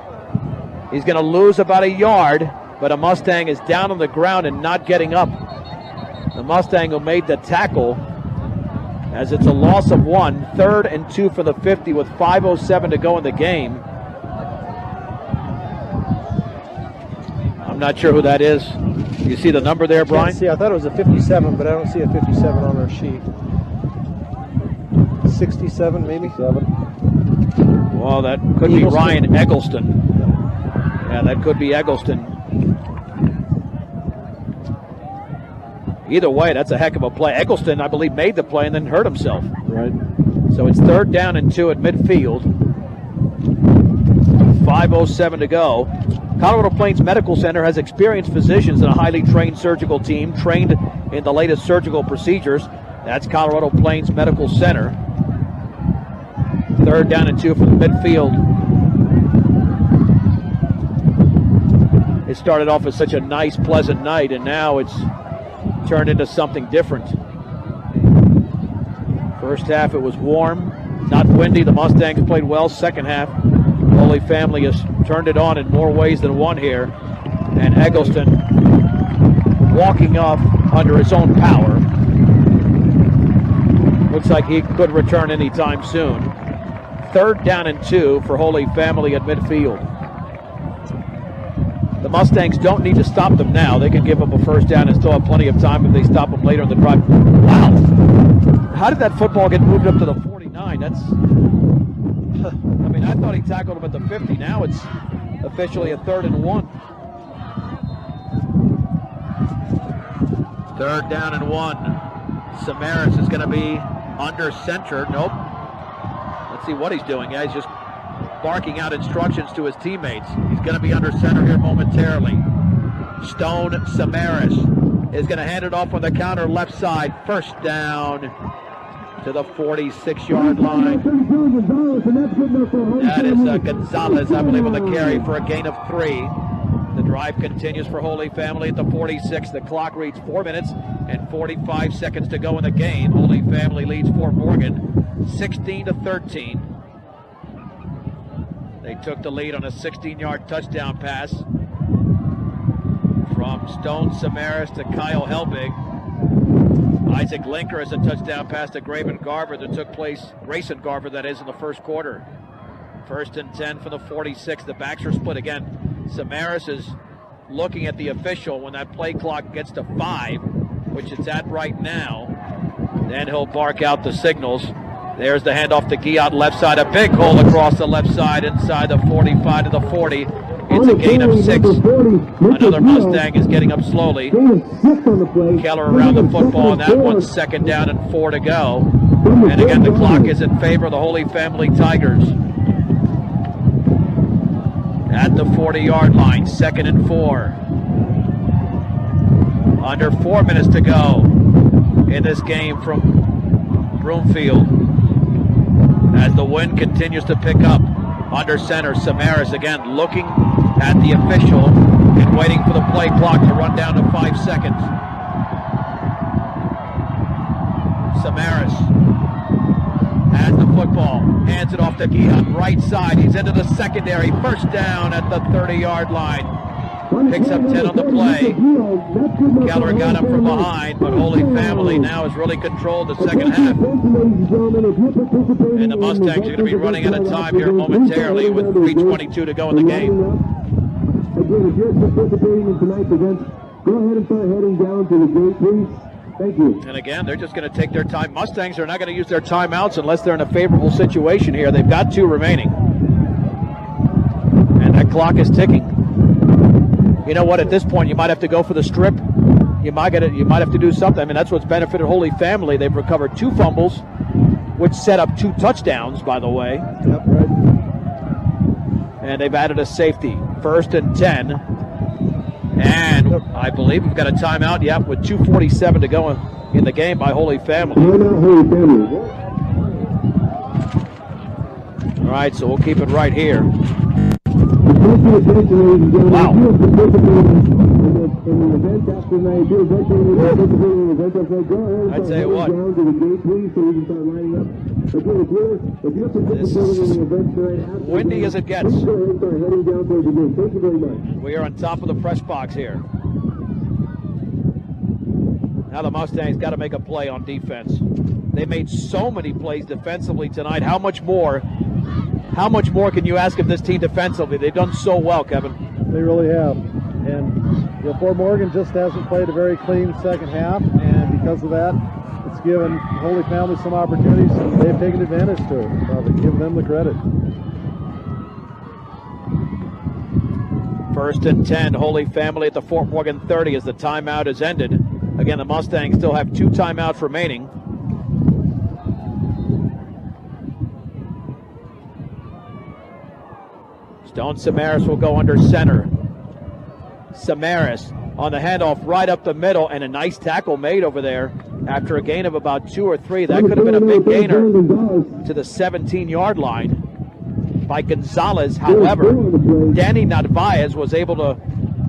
He's going to lose about a yard, but a Mustang is down on the ground and not getting up. The Mustang who made the tackle, as it's a loss of 1. 3rd and 2 for the 50 with 5:07 to go in the game. I'm not sure who that is. You see the number there, Brian? See, I thought it was a 57, but I don't see a 57 on our sheet. 67, maybe? 7. Well, that could be Ryan Eggleston. Yeah, that could be Eggleston. Either way, that's a heck of a play. Eggleston, I believe, made the play and then hurt himself. Right. So it's 3rd down and 2 at midfield. 5:07 to go. Colorado Plains Medical Center has experienced physicians and a highly trained surgical team trained in the latest surgical procedures. That's Colorado Plains Medical Center. 3rd down and 2 for the midfield. It started off as such a nice, pleasant night, and now it's turned into something different. First half it was warm, not windy. The Mustangs played well. Second half, Holy Family has turned it on in more ways than one here. And Eggleston walking off under his own power. Looks like he could return anytime soon. 3rd down and 2 for Holy Family at midfield. The Mustangs don't need to stop them now. They can give them a first down and still have plenty of time if they stop them later in the drive. Wow! How did that football get moved up to the 49? That's... I mean, I thought he tackled him at the 50. Now it's officially a 3rd and 1. 3rd down and 1. Samaras is going to be under center. Nope. Let's see what he's doing. Yeah, he's just barking out instructions to his teammates. He's going to be under center here momentarily. Stone Samaras is going to hand it off on the counter left side. First down to the 46-yard line. That is Gonzalez, I believe, on the carry for a gain of 3. The drive continues for Holy Family at the 46. The clock reads 4 minutes and 45 seconds to go in the game. Holy Family leads Fort Morgan 16-13. They took the lead on a 16-yard touchdown pass from Stone Samaras to Kyle Helbig. Isaac Linker has a touchdown pass to Grayson Garver that took place, Grayson Garver that is, in the first quarter. 1st and 10 for the 46. The backs are split again. Samaras is looking at the official when that play clock gets to 5, which it's at right now. Then he'll bark out the signals. There's the handoff to Guillot left side. A big hole across the left side inside the 45 to the 40. It's a gain of 6. Another Mustang is getting up slowly. Keller around the football, and that one's 2nd down and 4 to go. And again, the clock is in favor of the Holy Family Tigers. At the 40-yard line, 2nd and 4. Under 4 minutes to go in this game from Broomfield. As the wind continues to pick up, under center, Samaras again looking at the official and waiting for the play clock to run down to 5 seconds. Samaras has the football, hands it off to Guillot, right side. He's into the secondary. First down at the 30-yard line. Picks up 10 on the play. Keller got him from behind, but Holy Family now has really controlled the second half. And the Mustangs are going to be running out of time here momentarily with 3:22 to go in the game. Again, if you're participating in tonight's event, go ahead and start heading down to the gate, please. Thank you. And again, they're just going to take their time. Mustangs are not going to use their timeouts unless they're in a favorable situation here. They've got 2 remaining. And that clock is ticking. You know what? At this point, you might have to go for the strip. You might have to do something. I mean, that's what's benefited Holy Family. They've recovered 2 fumbles, which set up 2 touchdowns, by the way. Yep, right. And they've added a safety. 1st and 10. And I believe we've got a timeout, with 2:47 to go in the game by Holy Family. Timeout, Holy Family. All right, so we'll keep it right here. Wow. I tell you what. Windy as it gets. We are on top of the press box here. Now the Mustangs got to make a play on defense. They made so many plays defensively tonight. How much more can you ask of this team defensively? They've done so well, Kevin. They really have. And Fort Morgan just hasn't played a very clean second half, and because of that, it's given Holy Family some opportunities. They've taken advantage to it. Give them the credit. 1st and 10, Holy Family at the Fort Morgan 30 as the timeout has ended. Again, the Mustangs still have 2 timeouts remaining. Stone Samaras will go under center. Samaras on the handoff right up the middle, and a nice tackle made over there after a gain of about 2 or 3. That could have been a big gainer to the 17-yard line by Gonzalez. However, Danny Narvaez was able to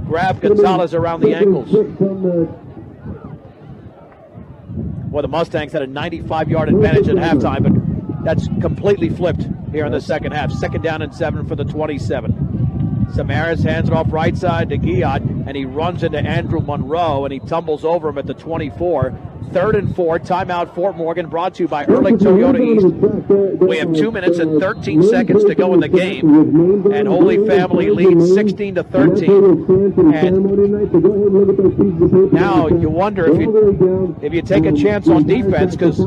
grab Gonzalez around the ankles. Well, the Mustangs had a 95-yard advantage at halftime, but that's completely flipped here in the second half. 2nd down and 7 for the 27. Samaras hands it off right side to Guillot, and he runs into Andrew Monroe, and he tumbles over him at the 24. 3rd and 4, timeout Fort Morgan, brought to you by Ehrlich Toyota East. We have 2 minutes and 13 seconds to go in the game, and Holy Family leads 16-13. And now you wonder if you take a chance on defense, because I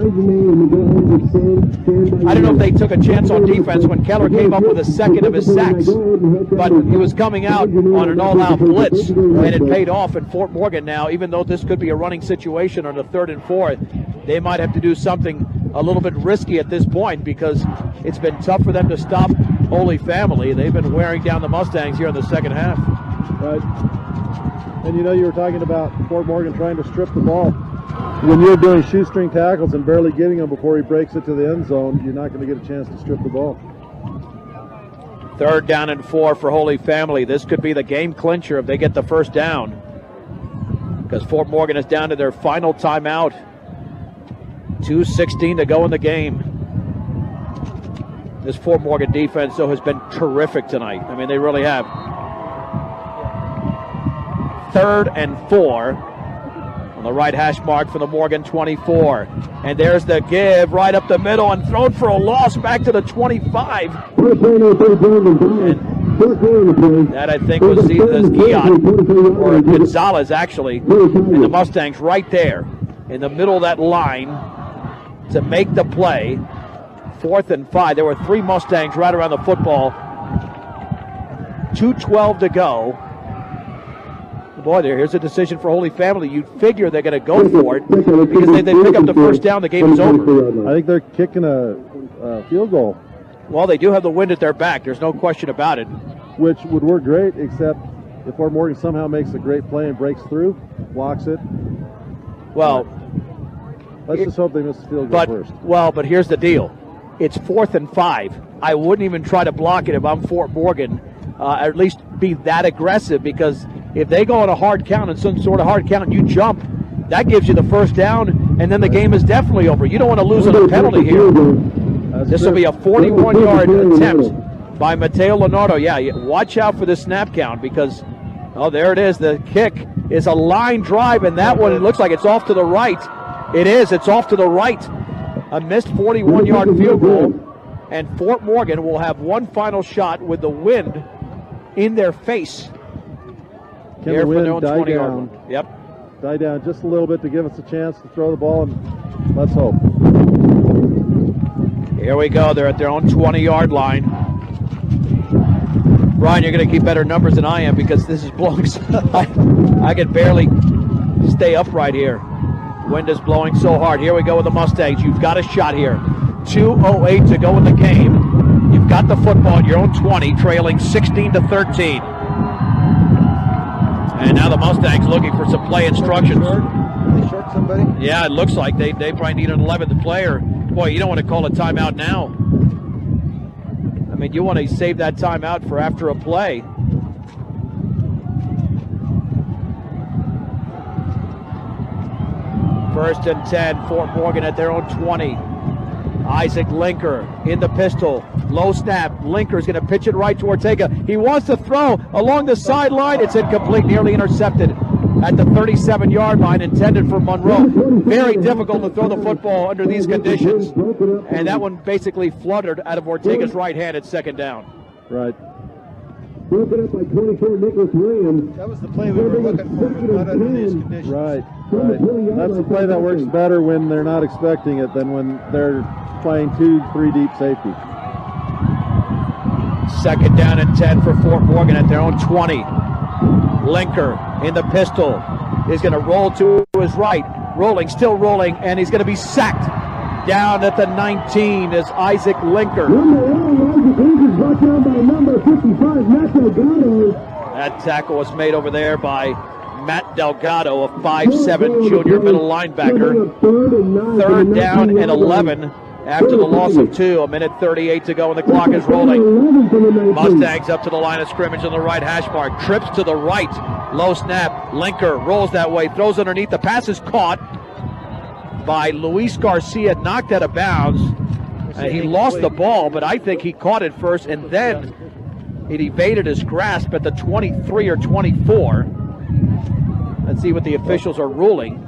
don't know if they took a chance on defense when Keller came up with a second of his sacks, but he was coming out on an all-out blitz, and it paid off in Fort Morgan. Now, even though this could be a running situation on the 3rd and 4th, they might have to do something a little bit risky at this point, because it's been tough for them to stop Holy Family. They've been wearing down the Mustangs here in the second half. Right. And you were talking about Fort Morgan trying to strip the ball. When you're doing shoestring tackles and barely getting him before he breaks it to the end zone, you're not going to get a chance to strip the ball. 3rd down and 4 for Holy Family. This could be the game clincher if they get the first down, because Fort Morgan is down to their final timeout. 2:16 to go in the game. This Fort Morgan defense, though, has been terrific tonight. I mean, they really have. 3rd and 4 on the right hash mark for the Morgan 24. And there's the give right up the middle and thrown for a loss back to the 25. And that, I think, was either Guillot or Gonzalez, actually. And the Mustangs right there in the middle of that line to make the play. 4th and 5. There were 3 Mustangs right around the football. 2:12 to go. Boy, here's a decision for Holy Family. You'd figure they're going to go for it, because they pick up the first down, the game is over. I think they're kicking a field goal. Well, they do have the wind at their back. There's no question about it. Which would work great, except if Fort Morgan somehow makes a great play and breaks through, blocks it. Well, let's just hope they miss the field goal first. Well, but here's the deal. It's 4th and 5. I wouldn't even try to block it if I'm Fort Morgan, at least be that aggressive, because if they go on a hard count and some sort of hard count and you jump, that gives you the first down, and then the game is definitely over. You don't want to lose on a penalty here. This will be a 41-yard attempt by Mateo Leonardo. Yeah, watch out for the snap count, because, oh, there it is. The kick is a line drive, and that one, it looks like it's off to the right. It is. It's off to the right. A missed 41-yard field goal, and Fort Morgan will have one final shot with the wind in their face. Can the wind die down? Yep. die down just a little bit to give us a chance to throw the ball, and let's hope. Here we go. They're at their own 20-yard line. Brian, you're going to keep better numbers than I am because this is blowing. I can barely stay upright here. Wind is blowing so hard. Here we go with the Mustangs. You've got a shot here. 2:08 to go in the game. You've got the football at your own 20, trailing 16-13. And now the Mustangs looking for some play instructions. They short somebody? Yeah, it looks like they probably need an 11th player. Boy, you don't want to call a timeout now. I mean, you want to save that timeout for after a play. First and 10, Fort Morgan at their own 20. Isaac Linker in the pistol. Low snap. Linker's going to pitch it right to Ortega. He wants to throw along the sideline. It's incomplete, nearly intercepted at the 37-yard line, intended for Monroe. Very difficult to throw the football under these conditions. And that one basically fluttered out of Ortega's right hand at second down. Right. Broken up by 24, Nicholas Williams. That was the play we were looking for, but not under these conditions. Right. That's the play that works better when they're not expecting it than when they're playing 2-3 deep safety. Second down and 10 for Fort Morgan at their own 20. Linker in the pistol is going to roll to his right. Rolling, still rolling, and he's going to be sacked. Down at the 19 is Isaac Linker. Brought down by number 55, Matt Delgado. That tackle was made over there by Matt Delgado, a 5'7" junior middle linebacker. Third down and 11 after the loss of 2. A minute 38 to go and the clock is rolling. Mustangs up to the line of scrimmage on the right hash mark. Trips to the right. Low snap. Linker rolls that way. Throws underneath. The pass is caught by Luis Garcia. Knocked out of bounds. He lost the ball, but I think he caught it first, and then it evaded his grasp at the 23 or 24. Let's see what the officials are ruling.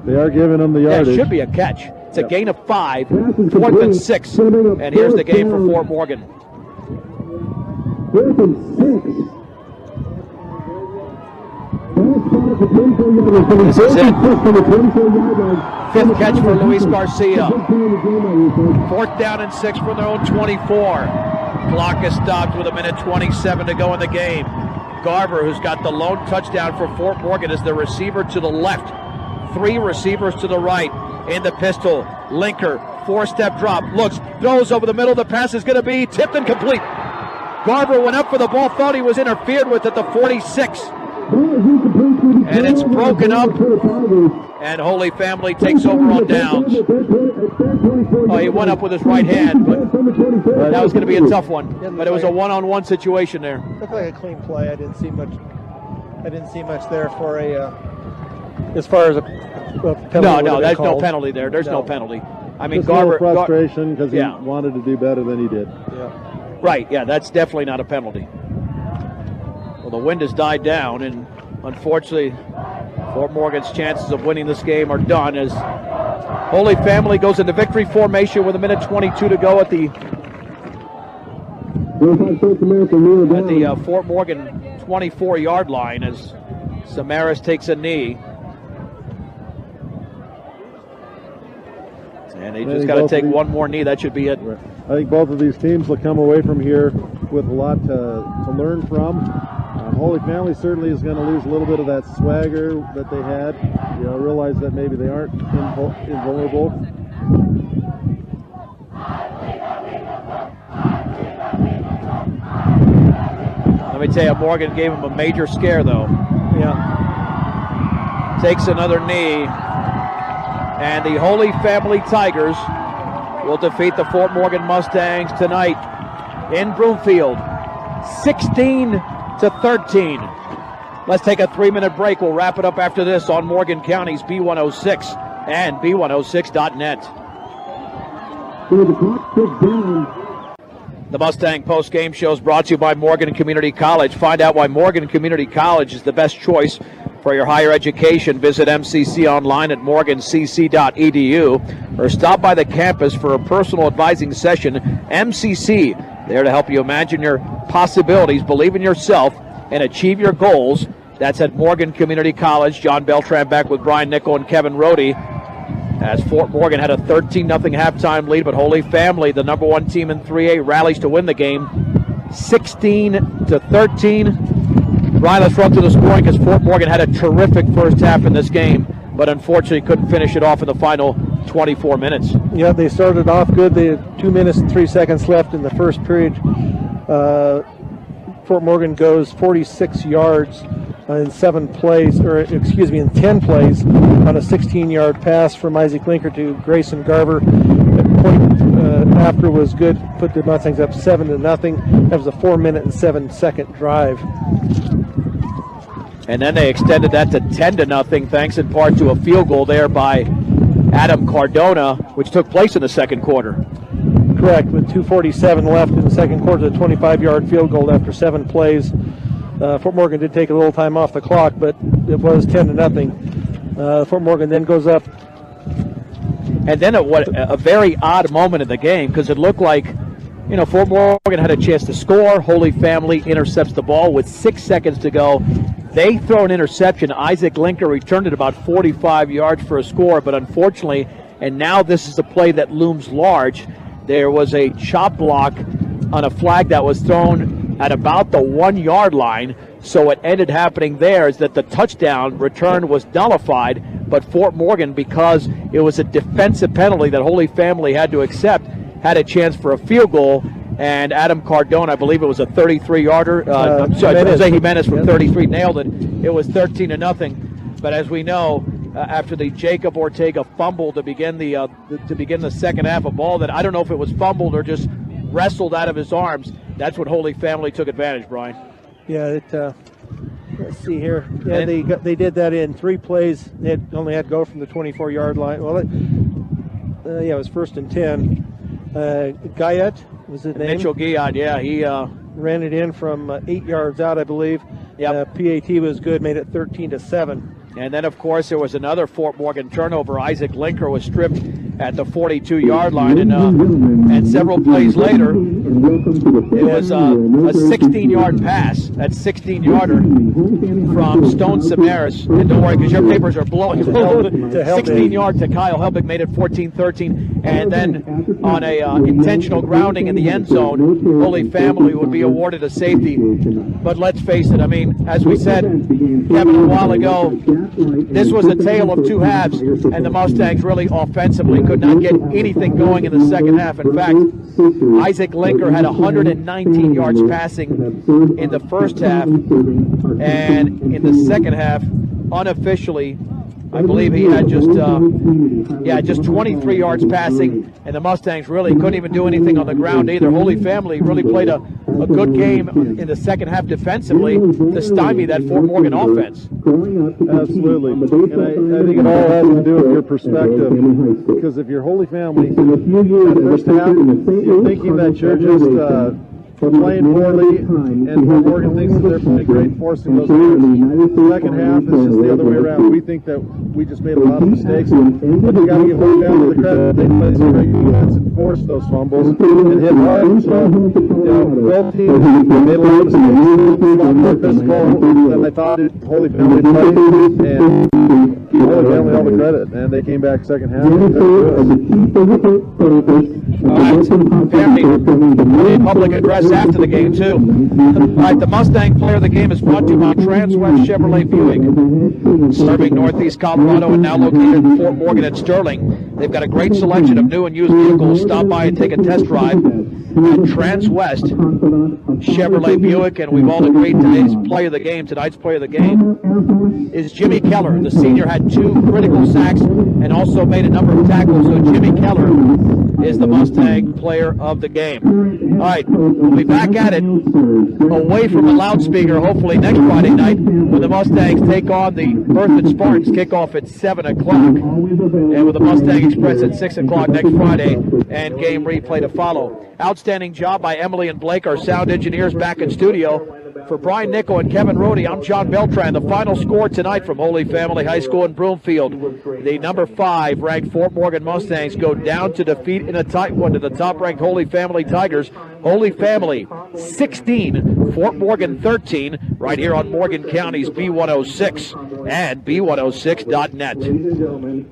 They are giving them the That yardage. should be a catch. It's a gain of 5, 4th and 6, and here's the game for Fort Morgan. 4th and 6. This is it. 5th catch for Luis Garcia. 4th down and 6 from their own 24. Clock is stopped with a minute 27 to go in the game. Garver, who's got the lone touchdown for Fort Morgan, is the receiver to the left. 3 receivers to the right. In the pistol, Linker, 4-step drop, looks, throws over the middle. The pass is going to be tipped and complete. Garver went up for the ball, thought he was interfered with at the 46. And it's broken up, and Holy Family takes over on downs. Oh, he went up with his right hand, but that was going to be a tough one. But it was a one-on-one situation there. Looked like a clean play. I didn't see much there for a as far as a penalty. No, there's no penalty there. There's no penalty. I mean, Just a little Garver frustration because he yeah. wanted to do better than he did. Yeah. Right, yeah, that's definitely not a penalty. Well, the wind has died down, and unfortunately, Fort Morgan's chances of winning this game are done as Holy Family goes into victory formation with a minute 22 to go at the Fort Morgan 24-yard line as Samaras takes a knee. And they just got to take one more knee. That should be it. I think both of these teams will come away from here with a lot to learn from. Holy Family certainly is going to lose a little bit of that swagger that they had. Realize that maybe they aren't invulnerable. Let me tell you, Morgan gave him a major scare, though. Yeah. Takes another knee. And the Holy Family Tigers will defeat the Fort Morgan Mustangs tonight in Broomfield, 16-13. Let's take a 3-minute break. We'll wrap it up after this on Morgan County's B106 and B106.net. The Mustang Post Game Show is brought to you by Morgan Community College. Find out why Morgan Community College is the best choice for your higher education. Visit MCC online at morgancc.edu or stop by the campus for a personal advising session. MCC, there to help you imagine your possibilities, believe in yourself, and achieve your goals. That's at Morgan Community College. John Beltran back with Brian Nickel and Kevin Rohde. As Fort Morgan had a 13-0 halftime lead, but Holy Family, the number one team in 3A, rallies to win the game 16-13. Ryan, let's run through the scoring because Fort Morgan had a terrific first half in this game, but unfortunately couldn't finish it off in the final 24 minutes. Yeah, they started off good. They had 2 minutes and 3 seconds left in the first period. Fort Morgan goes 46 yards in 10 plays on a 16-yard pass from Isaac Linker to Grayson Garver. The point after was good, put the Mustangs up 7-0. That was a 4-minute and 7-second drive. And then they extended that to 10-0, thanks in part to a field goal there by Adam Cardona, which took place in the second quarter. Correct, with 2:47 left in the second quarter, the 25-yard field goal after 7 plays. Fort Morgan did take a little time off the clock, but it was 10-0. Fort Morgan then goes up. And then a very odd moment in the game because it looked like, Fort Morgan had a chance to score. Holy Family intercepts the ball with 6 seconds to go. They throw an interception. Isaac Linker returned it about 45 yards for a score, but unfortunately, and now this is a play that looms large, there was a chop block on a flag that was thrown at about the 1-yard line. So what ended happening there is that the touchdown return was nullified, but Fort Morgan, because it was a defensive penalty that Holy Family had to accept, had a chance for a field goal. And Adam Cardona, I believe it was a 33-yarder. Jose Jimenez from 33 nailed it. It was 13-0. But as we know, after the Jacob Ortega fumble to begin the second half, a ball that I don't know if it was fumbled or just wrestled out of his arms, that's what Holy Family took advantage, Brian. Yeah, let's see here. Yeah, they did that in 3 plays. They only had to go from the 24-yard line. Well, it was 1st and 10. Guyette was his name. Mitchell Guyette, yeah, he ran it in from 8 yards out, I believe. Yep. PAT was good, made it 13-7. And then, of course, there was another Fort Morgan turnover. Isaac Linker was stripped at the 42-yard line, and several plays later, it was a 16-yard pass. That 16-yarder from Stone Samaras. And don't worry, because your papers are blowing. 16-yard to Kyle Helbig made it 14-13. And then on a intentional grounding in the end zone, Holy Family would be awarded a safety. But let's face it, as we said, Kevin, a while ago, this was a tale of 2 halves, and the Mustangs really offensively could not get anything going in the second half. In fact, Isaac Linker had 119 yards passing in the first half, and in the second half, unofficially, I believe he had just 23 yards passing, and the Mustangs really couldn't even do anything on the ground either. Holy Family really played a good game in the second half defensively to stymie that Fort Morgan offense. Absolutely. And I think it all has to do with your perspective, because if you're Holy Family, that first half, you're thinking that you're just playing poorly, and Fort Morgan thinks that they're playing great, forcing those errors. The second half is just the other way around. We think that we just made a lot of mistakes, but you got to give Holy Family the credit. They played some great defense and forced those fumbles and hit hard. So, both teams made a lot of mistakes, a lot more physical than I thought Holy Family played, and give Holy Family all the credit. And they came back second half. Family public address after the game, too. All right, the Mustang player of the game is brought to you by Transwest Chevrolet Buick, serving Northeast Colorado and now located in Fort Morgan at Sterling. They've got a great selection of new and used vehicles. Stop by and take a test drive at Transwest Chevrolet Buick, and we've all agreed tonight's player of the game is Jimmy Keller. The senior had 2 critical sacks and also made a number of tackles, so Jimmy Keller is the Mustang player of the game. All right, we'll be back at it away from a loudspeaker hopefully next Friday night when the Mustangs take on the Berthoud Spartans. Kickoff at 7 o'clock, and with the Mustang Express at 6 o'clock next Friday, and game replay to follow. Outstanding Outstanding job by Emily and Blake, our sound engineers back in studio. For Brian Nickel and Kevin Rohde, I'm John Beltran. The final score tonight from Holy Family High School in Broomfield. The number 5 ranked Fort Morgan Mustangs go down to defeat in a tight one to the top-ranked Holy Family Tigers. Holy Family 16, Fort Morgan 13, right here on Morgan County's B106 and B106.net. Ladies and gentlemen.